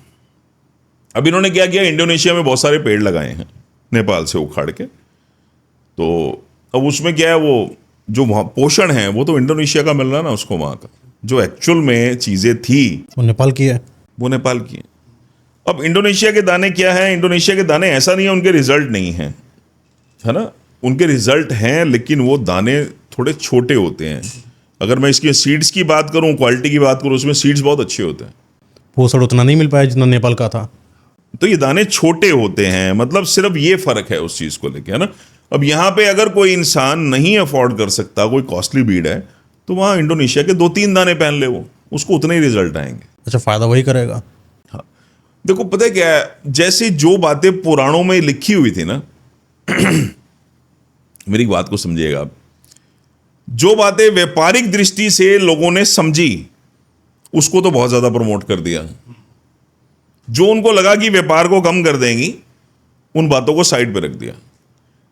अब इन्होंने क्या किया, इंडोनेशिया में बहुत सारे पेड़ लगाए हैं नेपाल से उखाड़ के। तो अब उसमें क्या है, वो जो वहाँ पोषण है वो तो इंडोनेशिया का मिल रहा है ना उसको, वहाँ का जो एक्चुअल में चीज़ें थी वो नेपाल की है, वो नेपाल की है। अब इंडोनेशिया के दाने क्या है, इंडोनेशिया के दाने ऐसा नहीं है उनके रिजल्ट नहीं है, है ना, उनके रिजल्ट हैं, लेकिन वो दाने थोड़े छोटे होते हैं। अगर मैं इसकी सीड्स की बात करूं, क्वालिटी की बात करूं, उसमें सीड्स बहुत अच्छे होते हैं, पोषण उतना नहीं मिल पाया जितना नेपाल का था। तो ये दाने छोटे होते हैं, मतलब सिर्फ ये फर्क है उस चीज को लेके, है ना। अब यहाँ पे अगर कोई इंसान नहीं अफोर्ड कर सकता, कोई कॉस्टली बीड है, तो वहाँ इंडोनेशिया के 2-3 दाने पहन ले, वो उसको उतने ही रिजल्ट आएंगे। अच्छा, फायदा वही करेगा। हाँ, देखो पता है क्या है, जैसे जो बातें पुराणों में लिखी हुई थी ना मेरी बात को समझिएगा आप, जो बातें व्यापारिक दृष्टि से लोगों ने समझी उसको तो बहुत ज्यादा प्रमोट कर दिया। जो उनको लगा कि व्यापार को कम कर देंगी उन बातों को साइड पे रख दिया।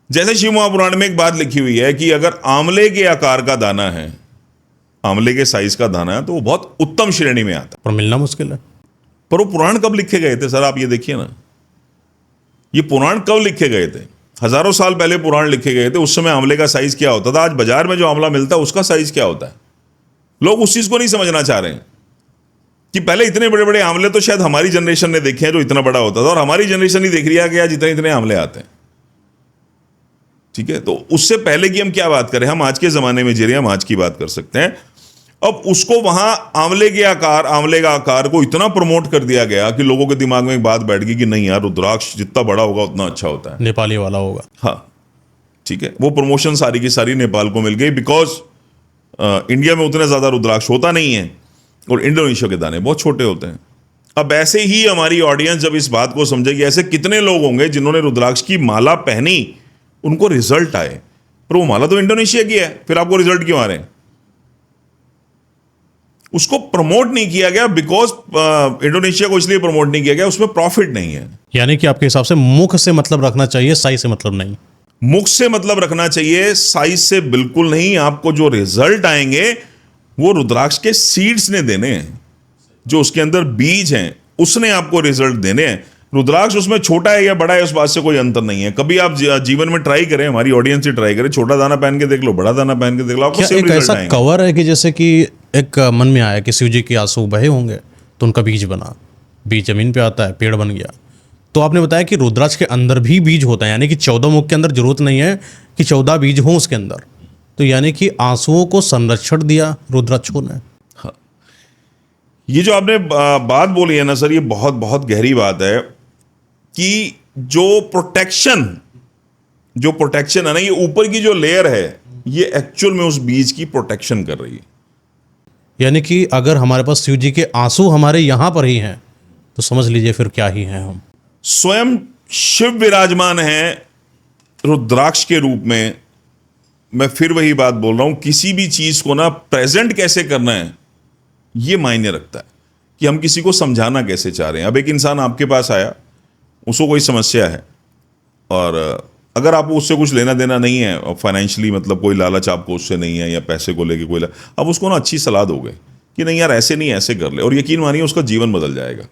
जैसे शिव महापुराण में एक बात लिखी हुई है कि अगर आंवले के आकार का दाना है, आंवले के साइज का दाना है, तो वो बहुत उत्तम श्रेणी में आता है, पर मिलना मुश्किल है। पर वो पुराण कब लिखे गए थे सर? आप ये देखिए ना, ये पुराण कब लिखे गए थे? हजारों साल पहले पुराण लिखे गए थे। उस समय आंवले का साइज क्या होता था, आज बाजार में जो आंवला मिलता है उसका साइज क्या होता है? लोग उस चीज को नहीं समझना चाह रहे हैं कि पहले इतने बड़े बड़े आंवले तो शायद हमारी जनरेशन ने देखे हैं जो इतना बड़ा होता था, और हमारी जनरेशन ही देख रही है कि आज इतने इतने आंवले आते हैं। ठीक है, तो उससे पहले की हम क्या बात करें, हम आज के जमाने में जी रहे हैं, हम आज की बात कर सकते हैं। अब उसको वहां आंवले का आकार को इतना प्रमोट कर दिया गया कि लोगों के दिमाग में एक बात बैठ गई कि नहीं यार, रुद्राक्ष जितना बड़ा होगा उतना अच्छा होता है, नेपाली वाला होगा। हाँ ठीक है, वो प्रमोशन सारी की सारी नेपाल को मिल गई, बिकॉज इंडिया में उतना ज्यादा रुद्राक्ष होता नहीं है और इंडोनेशिया के दाने बहुत छोटे होते हैं। अब ऐसे ही हमारी ऑडियंस जब इस बात को समझेगी, ऐसे कितने लोग होंगे जिन्होंने रुद्राक्ष की माला पहनी, उनको रिजल्ट आए, पर वो माला तो इंडोनेशिया की है, फिर आपको रिजल्ट क्यों आ रहे हैं? उसको प्रमोट नहीं किया गया बिकॉज इंडोनेशिया को इसलिए प्रमोट नहीं किया गया, उसमें प्रॉफिट नहीं है। यानी कि आपके हिसाब से मुख से मतलब रखना चाहिए, साइज से मतलब नहीं। मुख से मतलब रखना चाहिए, साइज से बिल्कुल नहीं। आपको जो रिजल्ट आएंगे वो रुद्राक्ष के सीड्स ने देने हैं, जो उसके अंदर बीज हैं उसने आपको रिजल्ट देने हैं। रुद्राक्ष उसमें छोटा है या बड़ा है उस बात से कोई अंतर नहीं है। कभी आप जीवन में ट्राई करें, हमारी ऑडियंस से ट्राई करें, छोटा दाना पहन के देख लो, बड़ा दाना पहन के देख लो, आपको क्या सेम एक रिजल्ट ऐसा आएंगे। कवर है कि जैसे कि एक मन में आया कि शिव जी के आंसू बहे होंगे तो उनका बीज बना, बीज जमीन पे आता है, पेड़ बन गया। तो आपने बताया कि रुद्राक्ष के अंदर भी बीज होता है, यानी कि 14 मुख के अंदर जरूरत नहीं है कि 14 बीज हों उसके अंदर। तो यानी कि आंसुओं को संरक्षण दिया रुद्राक्षों ने। ये जो आपने बात बोली है ना सर, ये बहुत बहुत गहरी बात है कि जो प्रोटेक्शन है ना, ये ऊपर की जो लेयर है, ये एक्चुअल में उस बीज की प्रोटेक्शन कर रही है। यानी कि अगर हमारे पास शिव जी के आंसू हमारे यहाँ पर ही हैं तो समझ लीजिए फिर क्या ही हैं हम। स्वयं शिव विराजमान है रुद्राक्ष के रूप में। मैं फिर वही बात बोल रहा हूं, किसी भी चीज को ना प्रेजेंट कैसे करना है ये मायने रखता है कि हम किसी को समझाना कैसे चाह रहे हैं। अब एक इंसान आपके पास आया, उसको कोई समस्या है, और अगर आपको उससे कुछ लेना देना नहीं है और फाइनेंशियली मतलब कोई लालच आपको उससे नहीं है, या पैसे को लेके कोई अब उसको ना अच्छी सलाह दोगे कि नहीं यार ऐसे नहीं ऐसे कर ले, और यकीन मानिए उसका जीवन बदल जाएगा।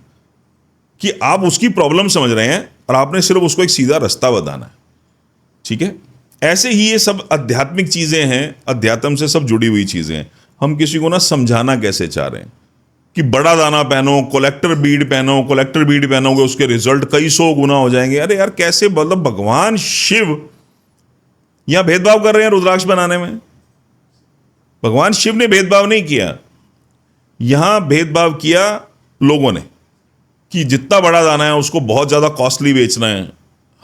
कि आप उसकी प्रॉब्लम समझ रहे हैं और आपने सिर्फ उसको एक सीधा रास्ता बताना है। ठीक है, ऐसे ही ये सब आध्यात्मिक चीजें हैं, अध्यात्म से सब जुड़ी हुई चीजें हैं। हम किसी को ना समझाना कैसे चाह रहे हैं कि बड़ा दाना पहनो, कलेक्टर बीड पहनोगे उसके रिजल्ट कई 100 गुना हो जाएंगे। अरे यार कैसे, मतलब भगवान शिव यहां भेदभाव कर रहे हैं रुद्राक्ष बनाने में। भगवान शिव ने भेदभाव नहीं किया, यहां भेदभाव किया लोगों ने कि जितना बड़ा दाना है उसको बहुत ज्यादा कॉस्टली बेचना है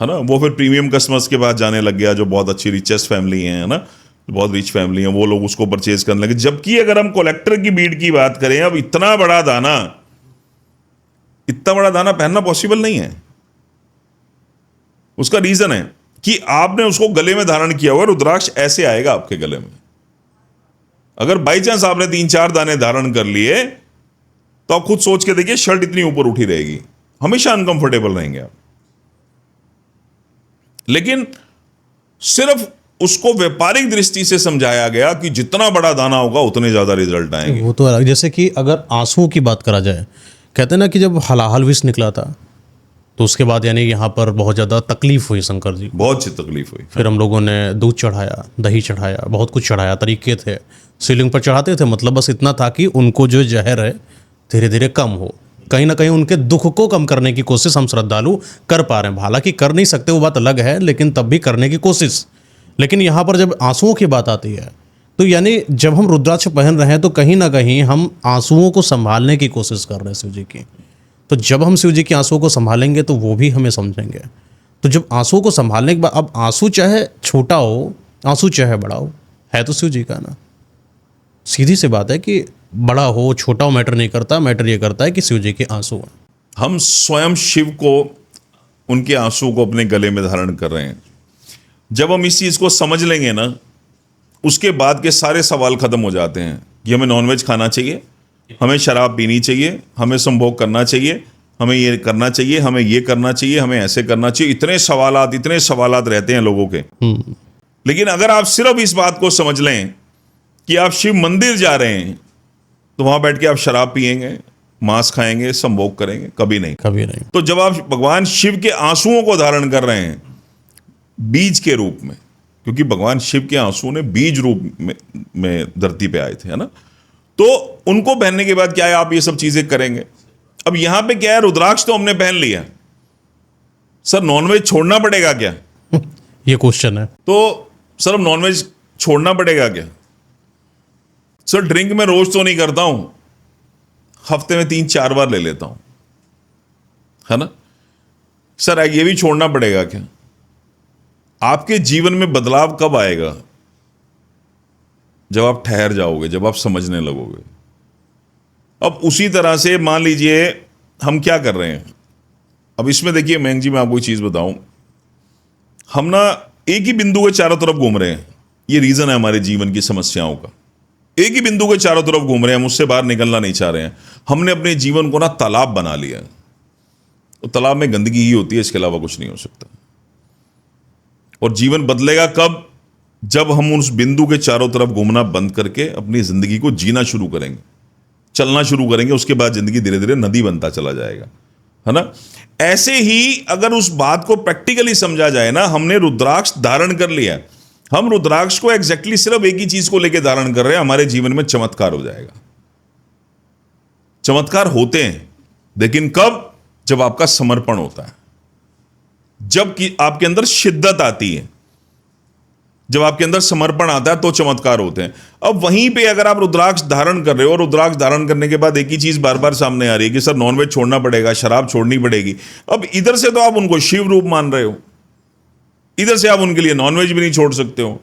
ना। वो फिर प्रीमियम कस्टमर्स के पास जाने लग गया, जो बहुत अच्छी रिचेस्ट फैमिली है ना, बहुत रिच फैमिली है, वो लोग उसको परचेज करने लगे। जबकि अगर हम कलेक्टर की बीड की बात करें, अब इतना बड़ा दाना पहनना पॉसिबल नहीं है। उसका रीजन है कि आपने उसको गले में धारण किया हुआ, रुद्राक्ष ऐसे आएगा आपके गले में। अगर बाई चांस आपने 3-4 दाने धारण कर लिए तो आप खुद सोच के देखिए, शर्ट इतनी ऊपर उठी रहेगी, हमेशा अनकंफर्टेबल रहेंगे आप। लेकिन सिर्फ उसको व्यापारिक दृष्टि से समझाया गया कि जितना बड़ा दाना होगा उतने ज्यादा रिजल्ट आएंगे। वो तो अलग, जैसे कि अगर आंसुओं की बात करा जाए, कहते हैं ना कि जब हलाहल विष निकला था तो उसके बाद यानी यहाँ पर बहुत ज़्यादा तकलीफ हुई शंकर जी, बहुत अच्छी तकलीफ हुई। फिर हम लोगों ने दूध चढ़ाया, दही चढ़ाया, बहुत कुछ चढ़ाया, तरीके थे, शिवलिंग पर चढ़ाते थे। मतलब बस इतना था कि उनको जो जहर है धीरे धीरे कम हो, कहीं ना कहीं उनके दुख को कम करने की कोशिश हम श्रद्धालु कर पा रहे हैं। हालांकि कर नहीं सकते वो बात अलग है, लेकिन तब भी करने की कोशिश। लेकिन यहाँ पर जब आंसुओं की बात आती है तो यानी जब हम रुद्राक्ष पहन रहे हैं तो कहीं ना कहीं हम आंसुओं को संभालने की कोशिश कर रहे हैं शिव जी की। तो जब हम शिव जी के आंसुओं को संभालेंगे तो वो भी हमें समझेंगे। तो जब आंसुओं को संभालने के बाद, अब आंसू चाहे छोटा हो, आंसू चाहे बड़ा हो, है तो शिव जी का ना। सीधी सी बात है कि बड़ा हो छोटा हो मैटर नहीं करता, मैटर ये करता है कि शिव जी के आंसू हैं। हम स्वयं शिव को, उनके आंसू को अपने गले में धारण कर रहे हैं। जब हम इस चीज़ को समझ लेंगे ना, उसके बाद के सारे सवाल खत्म हो जाते हैं कि हमें नॉनवेज खाना चाहिए, हमें शराब पीनी चाहिए, हमें संभोग करना चाहिए, हमें ये करना चाहिए, हमें ये करना चाहिए, हमें ऐसे करना चाहिए। इतने सवालात रहते हैं लोगों के। लेकिन अगर आप सिर्फ इस बात को समझ लें कि आप शिव मंदिर जा रहे हैं, तो वहां बैठ के आप शराब पिएंगे, मांस खाएंगे, संभोग करेंगे? कभी नहीं, कभी नहीं। तो जब आप भगवान शिव के आंसुओं को धारण कर रहे हैं बीज के रूप में, क्योंकि भगवान शिव के आंसू ने बीज रूप में धरती पे आए थे, है ना, तो उनको पहनने के बाद क्या है, आप ये सब चीजें करेंगे। अब यहां पे क्या है, रुद्राक्ष तो हमने पहन लिया, सर नॉनवेज छोड़ना पड़ेगा क्या? ये क्वेश्चन है। तो सर अब नॉनवेज छोड़ना पड़ेगा क्या? सर ड्रिंक मैं रोज तो नहीं करता हूं, हफ्ते में 3-4 बार ले लेता हूं, है ना। सर ये भी छोड़ना पड़ेगा क्या? आपके जीवन में बदलाव कब आएगा? जब आप ठहर जाओगे, जब आप समझने लगोगे। अब उसी तरह से मान लीजिए हम क्या कर रहे हैं, अब इसमें देखिए मयंक जी, मैं आपको एक चीज बताऊं, हम ना एक ही बिंदु के चारों तरफ घूम रहे हैं। ये रीजन है हमारे जीवन की समस्याओं का। एक ही बिंदु के चारों तरफ घूम रहे हैं, हम उससे बाहर निकलना नहीं चाह रहे हैं। हमने अपने जीवन को ना तालाब बना लिया। तो तालाब में गंदगी ही होती है, इसके अलावा कुछ नहीं हो सकता। और जीवन बदलेगा कब? जब हम उस बिंदु के चारों तरफ घूमना बंद करके अपनी जिंदगी को जीना शुरू करेंगे, चलना शुरू करेंगे। उसके बाद जिंदगी धीरे धीरे नदी बनता चला जाएगा, है ना। ऐसे ही अगर उस बात को प्रैक्टिकली समझा जाए ना, हमने रुद्राक्ष धारण कर लिया, हम रुद्राक्ष को एग्जैक्टली सिर्फ एक ही चीज को लेकर धारण कर रहे हैं, हमारे जीवन में चमत्कार हो जाएगा। चमत्कार होते हैं, लेकिन कब? जब आपका समर्पण होता है, जब कि आपके अंदर शिद्दत आती है, जब आपके अंदर समर्पण आता है, तो चमत्कार होते हैं। अब वहीं पे अगर आप रुद्राक्ष धारण कर रहे हो, रुद्राक्ष धारण करने के बाद एक ही चीज बार बार सामने आ रही है कि सर नॉनवेज छोड़ना पड़ेगा, शराब छोड़नी पड़ेगी। अब इधर से तो आप उनको शिव रूप मान रहे हो, इधर से आप उनके लिए नॉनवेज भी नहीं छोड़ सकते हो।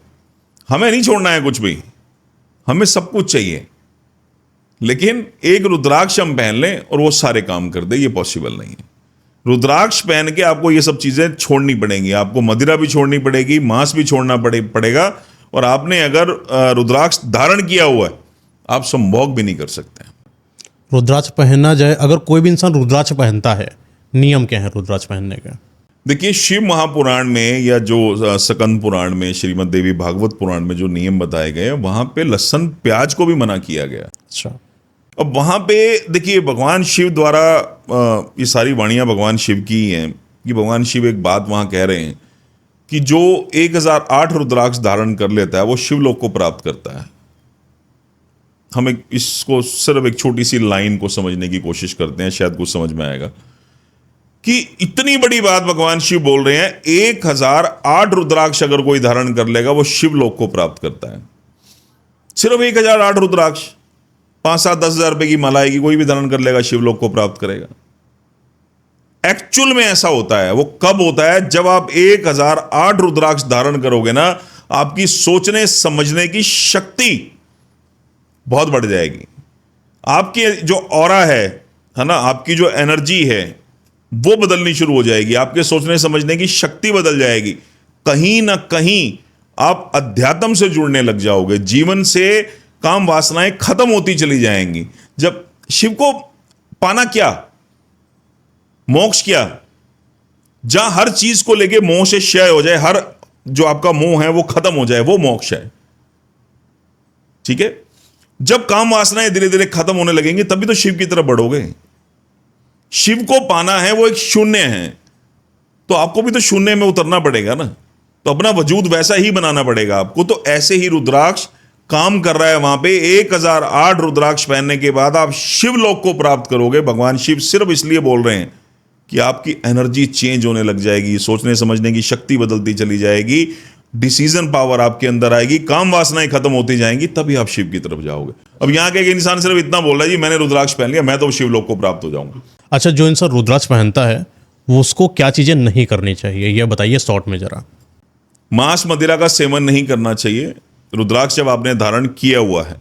हमें नहीं छोड़ना है कुछ भी, हमें सब कुछ चाहिए, लेकिन एक रुद्राक्ष हम पहन लें और वो सारे काम कर दे, ये पॉसिबल नहीं है। रुद्राक्ष पहन के आपको ये सब चीजें छोड़नी पड़ेंगी। आपको मदिरा भी छोड़नी पड़ेगी, मांस भी छोड़ना पड़ेगा, और आपने अगर रुद्राक्ष धारण किया हुआ है, आप संभोग भी नहीं कर सकते। रुद्राक्ष पहनना जाए, अगर कोई भी इंसान रुद्राक्ष पहनता है, नियम क्या है रुद्राक्ष पहनने का? देखिए, शिव महापुराण में या जो सकंद पुराण में, श्रीमद् देवी भागवत पुराण में जो नियम बताए गए, वहां पे लहसुन प्याज को भी मना किया गया। अच्छा। अब वहां पे देखिए, भगवान शिव द्वारा ये सारी वाणियां भगवान शिव की ही हैं कि भगवान शिव एक बात वहां कह रहे हैं कि जो 1008 रुद्राक्ष धारण कर लेता है, वो शिवलोक को प्राप्त करता है। हम इसको सिर्फ एक छोटी सी लाइन को समझने की कोशिश करते हैं, शायद कुछ समझ में आएगा कि इतनी बड़ी बात भगवान शिव बोल रहे हैं। 1008 रुद्राक्ष अगर कोई धारण कर लेगा, वो शिवलोक को प्राप्त करता है। सिर्फ 1008 रुद्राक्ष, 5-7-10 हज़ार रुपए की माला आएगी, कोई भी धारण कर लेगा, शिवलोक को प्राप्त करेगा। एक्चुअल में ऐसा होता है। वो कब होता है? जब आप 1008 रुद्राक्ष धारण करोगे ना, आपकी सोचने समझने की शक्ति बहुत बढ़ जाएगी। आपकी जो ऑरा है ना, आपकी जो एनर्जी है, वो बदलनी शुरू हो जाएगी। आपके सोचने समझने की शक्ति बदल जाएगी। कहीं ना कहीं आप अध्यात्म से जुड़ने लग जाओगे। जीवन से काम वासनाएं खत्म होती चली जाएंगी। जब शिव को पाना क्या? मोक्ष क्या? जहां हर चीज को लेके मोह से क्षय हो जाए, हर जो आपका मोह है वो खत्म हो जाए, वो मोक्ष है। ठीक है? जब काम वासनाएं धीरे धीरे खत्म होने लगेंगी, तभी तो शिव की तरफ बढ़ोगे। शिव को पाना है, वो एक शून्य है, तो आपको भी तो शून्य में उतरना पड़ेगा ना। तो अपना वजूद वैसा ही बनाना पड़ेगा आपको। तो ऐसे ही रुद्राक्ष काम कर रहा है वहां पे। 1008 रुद्राक्ष पहनने के बाद आप शिवलोक को प्राप्त करोगे। भगवान शिव सिर्फ इसलिए बोल रहे हैं कि आपकी एनर्जी चेंज होने लग जाएगी, सोचने समझने की शक्ति बदलती चली जाएगी, डिसीजन पावर आपके अंदर आएगी, काम वासनाएं खत्म होती जाएंगी, तभी आप शिव की तरफ जाओगे। अब यहां के एक इंसान सिर्फ इतना बोल रहा है, जी मैंने रुद्राक्ष पहन लिया, मैं तो शिवलोक को प्राप्त हो जाऊंगा। अच्छा, जो इंसान रुद्राक्ष पहनता है, वो उसको क्या चीजें नहीं करनी चाहिए, यह बताइए शॉर्ट में जरा। मांस मदिरा का सेवन नहीं करना चाहिए रुद्राक्ष जब आपने धारण किया हुआ है।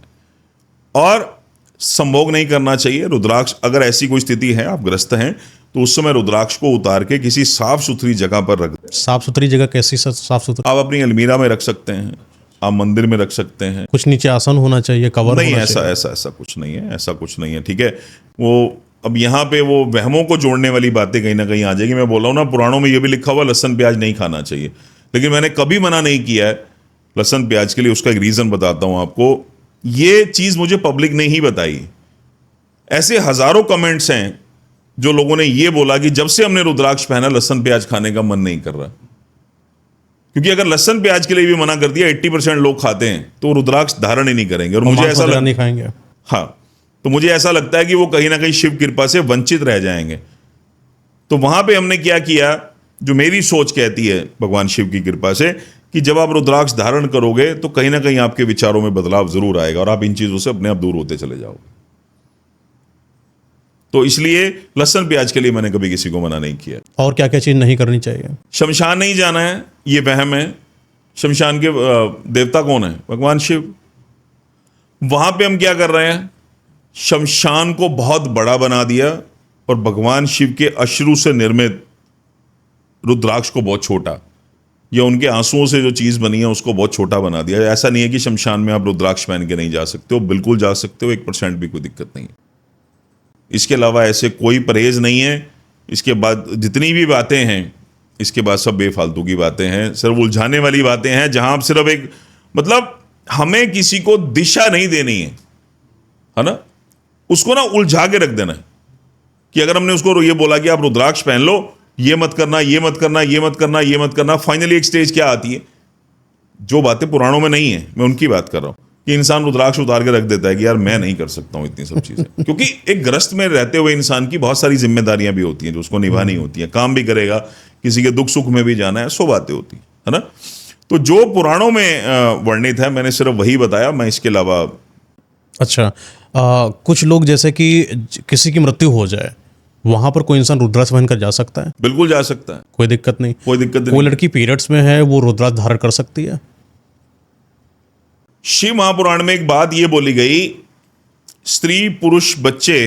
और संभोग नहीं करना चाहिए। रुद्राक्ष, अगर ऐसी कोई स्थिति है, आप ग्रस्त हैं, तो उस समय रुद्राक्ष को उतार के किसी साफ सुथरी जगह पर रख दें। साफ सुथरी जगह कैसी साफ सुथरी? आप अपनी अलमीरा में रख सकते हैं, आप मंदिर में रख सकते हैं। कुछ नीचे आसन होना चाहिए, कवर नहीं, होना ऐसा चाहिए? ऐसा ऐसा कुछ नहीं है, ऐसा कुछ नहीं है, ठीक है। वो अब यहाँ पे वो वहमों को जोड़ने वाली बातें कहीं ना कहीं आ जाएगी। मैं बोल रहा हूँ ना, पुराणों में ये भी लिखा हुआ लहसुन प्याज नहीं खाना चाहिए, लेकिन मैंने कभी मना नहीं किया है लहसुन प्याज के लिए। उसका एक रीजन बताता हूं आपको। ये चीज मुझे पब्लिक ने ही बताई। ऐसे हजारों कमेंट्स हैं जो लोगों ने ये बोला कि जब से हमने रुद्राक्ष पहना लहसुन प्याज खाने का मन नहीं कर रहा। क्योंकि अगर लहसुन प्याज के लिए भी मना कर दिया, 80% लोग खाते हैं, तो रुद्राक्ष धारण ही नहीं करेंगे। और मुझे ऐसा नहीं खाएंगे। हाँ, तो मुझे ऐसा लगता है कि वो कहीं ना कहीं शिव कृपा से वंचित रह जाएंगे। तो वहां पे हमने क्या किया, जो मेरी सोच कहती है भगवान शिव की कृपा से, कि जब आप रुद्राक्ष धारण करोगे तो कहीं ना कहीं आपके विचारों में बदलाव जरूर आएगा और आप इन चीजों से अपने आप दूर होते चले जाओगे। तो इसलिए लहसुन प्याज के लिए मैंने कभी किसी को मना नहीं किया। और क्या क्या चीज नहीं करनी चाहिए? शमशान नहीं जाना है, ये वहम है। शमशान के देवता कौन है? भगवान शिव। वहां पे हम क्या कर रहे हैं, शमशान को बहुत बड़ा बना दिया और भगवान शिव के अश्रु से निर्मित रुद्राक्ष को बहुत छोटा, या उनके आंसुओं से जो चीज बनी है उसको बहुत छोटा बना दिया। ऐसा नहीं है कि शमशान में आप रुद्राक्ष पहन के नहीं जा सकते हो, बिल्कुल जा सकते हो, 1% भी कोई दिक्कत नहीं है। इसके अलावा ऐसे कोई परहेज नहीं है। इसके बाद जितनी भी बातें हैं, इसके बाद सब बेफालतू की बातें हैं, सिर्फ उलझाने वाली बातें हैं, जहां आप सिर्फ एक, मतलब हमें किसी को दिशा नहीं देनी है ना, उसको ना उलझा के रख देना है। कि अगर हमने उसको ये बोला कि आप रुद्राक्ष पहन लो, ये मत करना, ये मत करना, ये मत करना, ये मत करना, फाइनली एक स्टेज क्या आती है, जो बातें पुराणों में नहीं है, मैं उनकी बात कर रहा हूं, कि इंसान रुद्राक्ष उतार के रख देता है कि यार मैं नहीं कर सकता हूं इतनी सब चीजें। क्योंकि एक ग्रस्त में रहते हुए इंसान की बहुत सारी जिम्मेदारियां भी होती हैं जो उसको निभानी होती हैं। काम भी करेगा, किसी के दुख सुख में भी जाना है, सो बातें होती है ना। तो जो पुराणों में वर्णित है मैंने सिर्फ वही बताया, मैं इसके अलावा। अच्छा, कुछ लोग जैसे कि किसी की मृत्यु हो जाए, वहां पर कोई इंसान रुद्राक्ष पहनकर जा सकता है? बिल्कुल जा सकता है, कोई दिक्कत नहीं। कोई दिक्कत नहीं। कोई लड़की पीरियड्स में है, वो रुद्राक्ष धारण कर सकती है? शिव महापुराण में एक बात यह बोली गई, स्त्री पुरुष बच्चे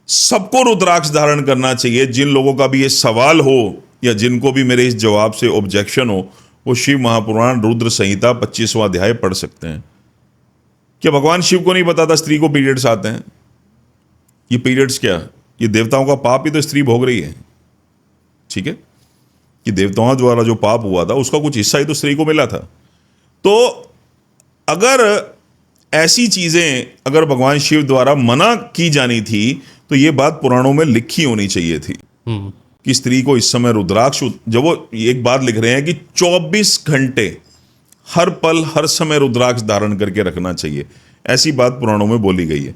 सबको रुद्राक्ष धारण करना चाहिए। जिन लोगों का भी ये सवाल हो या जिनको भी मेरे इस जवाब से ऑब्जेक्शन हो, वो शिव महापुराण रुद्र संहिता 25वां अध्याय पढ़ सकते हैं। क्या भगवान शिव को नहीं पता था स्त्री को पीरियड्स आते हैं? ये पीरियड्स क्या, ये देवताओं का पाप ही तो स्त्री भोग रही है, ठीक है। कि देवताओं द्वारा जो पाप हुआ था उसका कुछ हिस्सा ही तो स्त्री को मिला था। तो अगर ऐसी चीजें अगर भगवान शिव द्वारा मना की जानी थी, तो ये बात पुराणों में लिखी होनी चाहिए थी कि स्त्री को इस समय रुद्राक्ष, जब वो एक बात लिख रहे हैं कि 24 घंटे हर पल हर समय रुद्राक्ष धारण करके रखना चाहिए, ऐसी बात पुराणों में बोली गई है।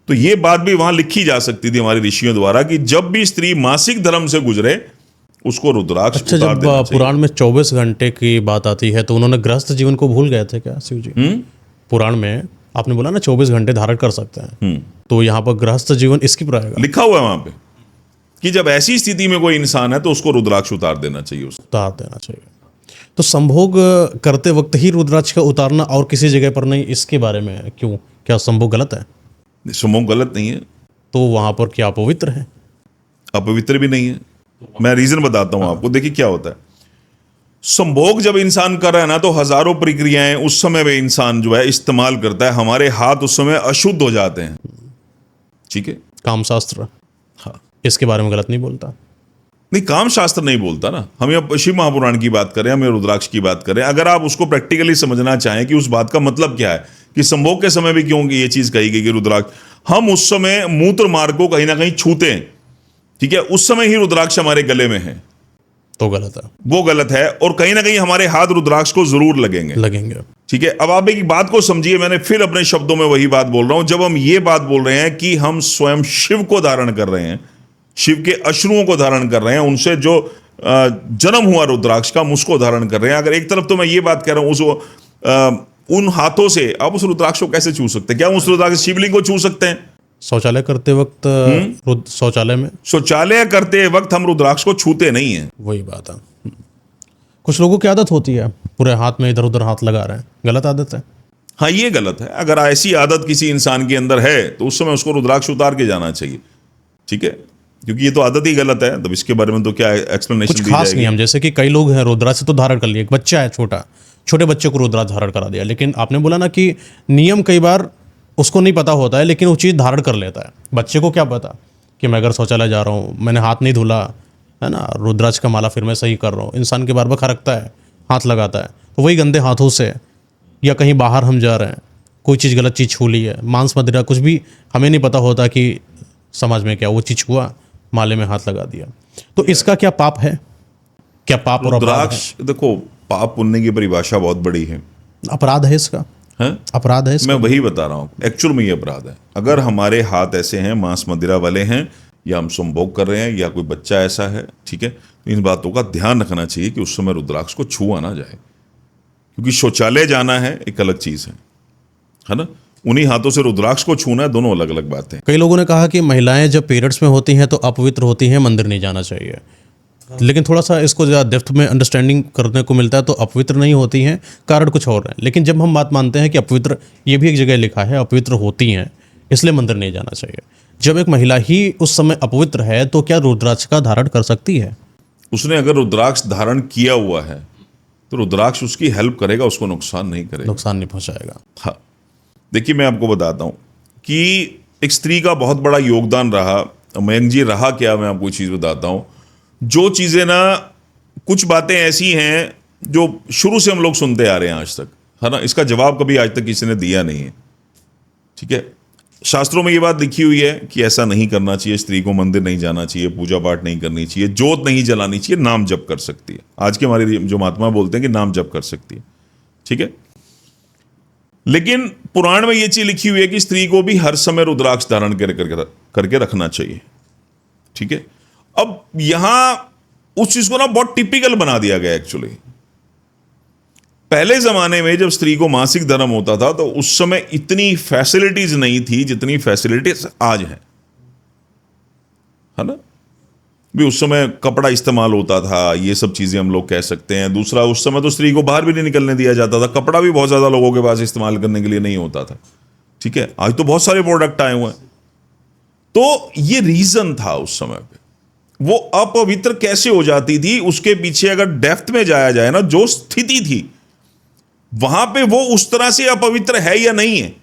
तो ये बात भी वहां लिखी जा सकती थी हमारे ऋषियों द्वारा कि जब भी स्त्री मासिक धर्म से गुजरे उसको रुद्राक्ष अच्छा, उतार जब देना चाहिए। पुराण में 24 घंटे की बात आती है तो उन्होंने गृहस्थ जीवन को भूल गए थे क्या शिव जी? पुराण में आपने बोला ना 24 घंटे धारण कर सकते हैं, तो यहाँ पर गृहस्थ जीवन इसकी प्रायः लिखा हुआ है वहां पे कि जब ऐसी स्थिति में कोई इंसान है तो उसको रुद्राक्ष उतार देना चाहिए, उसको उतार देना चाहिए। तो संभोग करते वक्त ही रुद्राक्ष का उतारना और किसी जगह पर नहीं, इसके बारे में क्यों, क्या संभोग गलत है? संभोग गलत नहीं है। तो वहां पर क्या अपवित्र है? अपवित्र भी नहीं है। मैं रीजन बताता हूं आपको। देखिए क्या होता है, संभोग जब इंसान कर रहा है ना, तो हजारों प्रक्रियाएं उस समय में इंसान जो है इस्तेमाल करता है, हमारे हाथ उस समय अशुद्ध हो जाते हैं, ठीक है। कामशास्त्र, हाँ, इसके बारे में गलत नहीं बोलता? नहीं, काम शास्त्र नहीं बोलता ना। हम अब शिव महापुराण की बात करें, हम रुद्राक्ष की बात करें। अगर आप उसको प्रैक्टिकली समझना चाहें कि उस बात का मतलब क्या है, कि संभोग के समय भी क्यों ये चीज कही गई कि रुद्राक्ष, हम उस समय मूत्र मार्ग को कहीं ना कहीं छूते हैं, ठीक है, उस समय ही रुद्राक्ष हमारे गले में है, तो गलत है, वो गलत है। और कहीं ना कहीं हमारे हाथ रुद्राक्ष को जरूर लगेंगे, ठीक है। अब आप एक बात को समझिए, मैंने फिर अपने शब्दों में वही बात बोल रहा हूं। जब हम ये बात बोल रहे हैं कि हम स्वयं शिव को धारण कर रहे हैं, शिव के अश्रुओं को धारण कर रहे हैं, उनसे जो जन्म हुआ रुद्राक्ष का, हम उसको धारण कर रहे हैं। अगर एक तरफ तो मैं ये बात कह रहा हूं, उन हाथों से आप उस रुद्राक्ष को कैसे छू सकते हैं? क्या उस रुद्राक्ष शिवलिंग को छू सकते हैं? शौचालय करते वक्त शौचालय करते वक्त हम रुद्राक्ष को छूते नहीं हैं। वही बात है। कुछ लोगों की आदत होती है पूरे हाथ में इधर उधर हाथ लगा रहे हैं, गलत आदत है। हाँ, ये गलत है। अगर ऐसी आदत किसी इंसान के अंदर है तो उस समय उसको रुद्राक्ष उतार के जाना चाहिए, ठीक है, क्योंकि ये तो आदत ही गलत है। तब इसके बारे में तो क्या एक्सप्लेनेशन कुछ दी खास जाएगी? नियम, जैसे कि कई लोग हैं रुद्राक्ष तो धारण कर लिए, एक बच्चा है छोटे बच्चे को रुद्राक्ष धारण करा दिया, लेकिन आपने बोला ना कि नियम कई बार उसको नहीं पता होता है, लेकिन वो चीज़ धारण कर लेता है। बच्चे को क्या पता कि मैं अगर शौचालय जा रहा हूँ, मैंने हाथ नहीं धुला है ना, रुद्राक्ष का माला फिर मैं सही कर रहा हूँ। इंसान के बार बार खरकता है, हाथ लगाता है, तो वही गंदे हाथों से, या कहीं बाहर हम जा रहे हैं, कोई चीज़ गलत चीज़ छू ली है, मांस मदिरा कुछ भी, हमें नहीं पता होता कि समाज में क्या वो चीज़ हुआ, माले में हाथ लगा दिया। तो इसका क्या पाप है? क्या पाप और अपराध है? रुद्राक्ष, देखो, पाप पुण्य की परिभाषा बहुत बड़ी है। अपराध है इसका? हैं? अपराध है इसका? मैं वही बता रहा हूँ, एक्चुअल में ये अपराध है। अगर हमारे हाथ ऐसे हैं, मांस मदिरा वाले हैं, या हम संभोग कर रहे हैं, या कोई बच्चा ऐसा है, ठीक है, तो इन बातों का ध्यान रखना चाहिए कि उस समय रुद्राक्ष को छुआ ना जाए, क्योंकि शौचालय जाना है एक अलग चीज है ना, उन्हीं हाथों से रुद्राक्ष को छूना है, दोनों अलग अलग बातें। कई लोगों ने कहा कि महिलाएं जब पीरियड्स में होती हैं तो अपवित्र होती हैं, मंदिर नहीं जाना चाहिए, लेकिन थोड़ा सा इसको ज़्यादा डेप्थ में अंडरस्टैंडिंग करने को मिलता है तो अपवित्र नहीं होती हैं, कारण कुछ और है। लेकिन जब हम बात मानते हैं कि अपवित्र, ये भी एक जगह लिखा है अपवित्र होती हैं इसलिए मंदिर नहीं जाना चाहिए, जब एक महिला ही उस समय अपवित्र है तो क्या रुद्राक्ष का धारण कर सकती है? उसने अगर रुद्राक्ष धारण किया हुआ है तो रुद्राक्ष उसकी हेल्प करेगा, उसको नुकसान नहीं करेगा, नुकसान नहीं पहुंचाएगा। हाँ, देखिए, मैं आपको बताता हूँ कि एक स्त्री का बहुत बड़ा योगदान रहा। मयंक जी, रहा क्या, मैं आपको एक चीज़ बताता हूँ। जो चीज़ें ना, कुछ बातें ऐसी हैं जो शुरू से हम लोग सुनते आ रहे हैं आज तक, है ना, इसका जवाब कभी आज तक किसी ने दिया नहीं है, ठीक है। शास्त्रों में ये बात लिखी हुई है कि ऐसा नहीं करना चाहिए, स्त्री को मंदिर नहीं जाना चाहिए, पूजा पाठ नहीं करनी चाहिए, जोत नहीं जलानी चाहिए, नाम जप कर सकती है। आज के हमारे जो महात्मा बोलते हैं कि नाम जप कर सकती है, ठीक है। लेकिन पुराण में ये चीज लिखी हुई है कि स्त्री को भी हर समय रुद्राक्ष धारण करके रखना चाहिए, ठीक है। अब यहां उस चीज को ना बहुत टिपिकल बना दिया गया एक्चुअली। पहले जमाने में जब स्त्री को मासिक धर्म होता था तो उस समय इतनी फैसिलिटीज नहीं थी जितनी फैसिलिटीज आज है ना। भी उस समय कपड़ा इस्तेमाल होता था, ये सब चीजें हम लोग कह सकते हैं। दूसरा, उस समय तो स्त्री को बाहर भी नहीं निकलने दिया जाता था, कपड़ा भी बहुत ज्यादा लोगों के पास इस्तेमाल करने के लिए नहीं होता था, ठीक है। आज तो बहुत सारे प्रोडक्ट आए हुए हैं। तो ये रीजन था उस समय पे। वो अपवित्र कैसे हो जाती थी, उसके पीछे अगर डेप्थ में जाया जाए ना, जो स्थिति थी वहां पे वो उस तरह से अपवित्र है या नहीं है,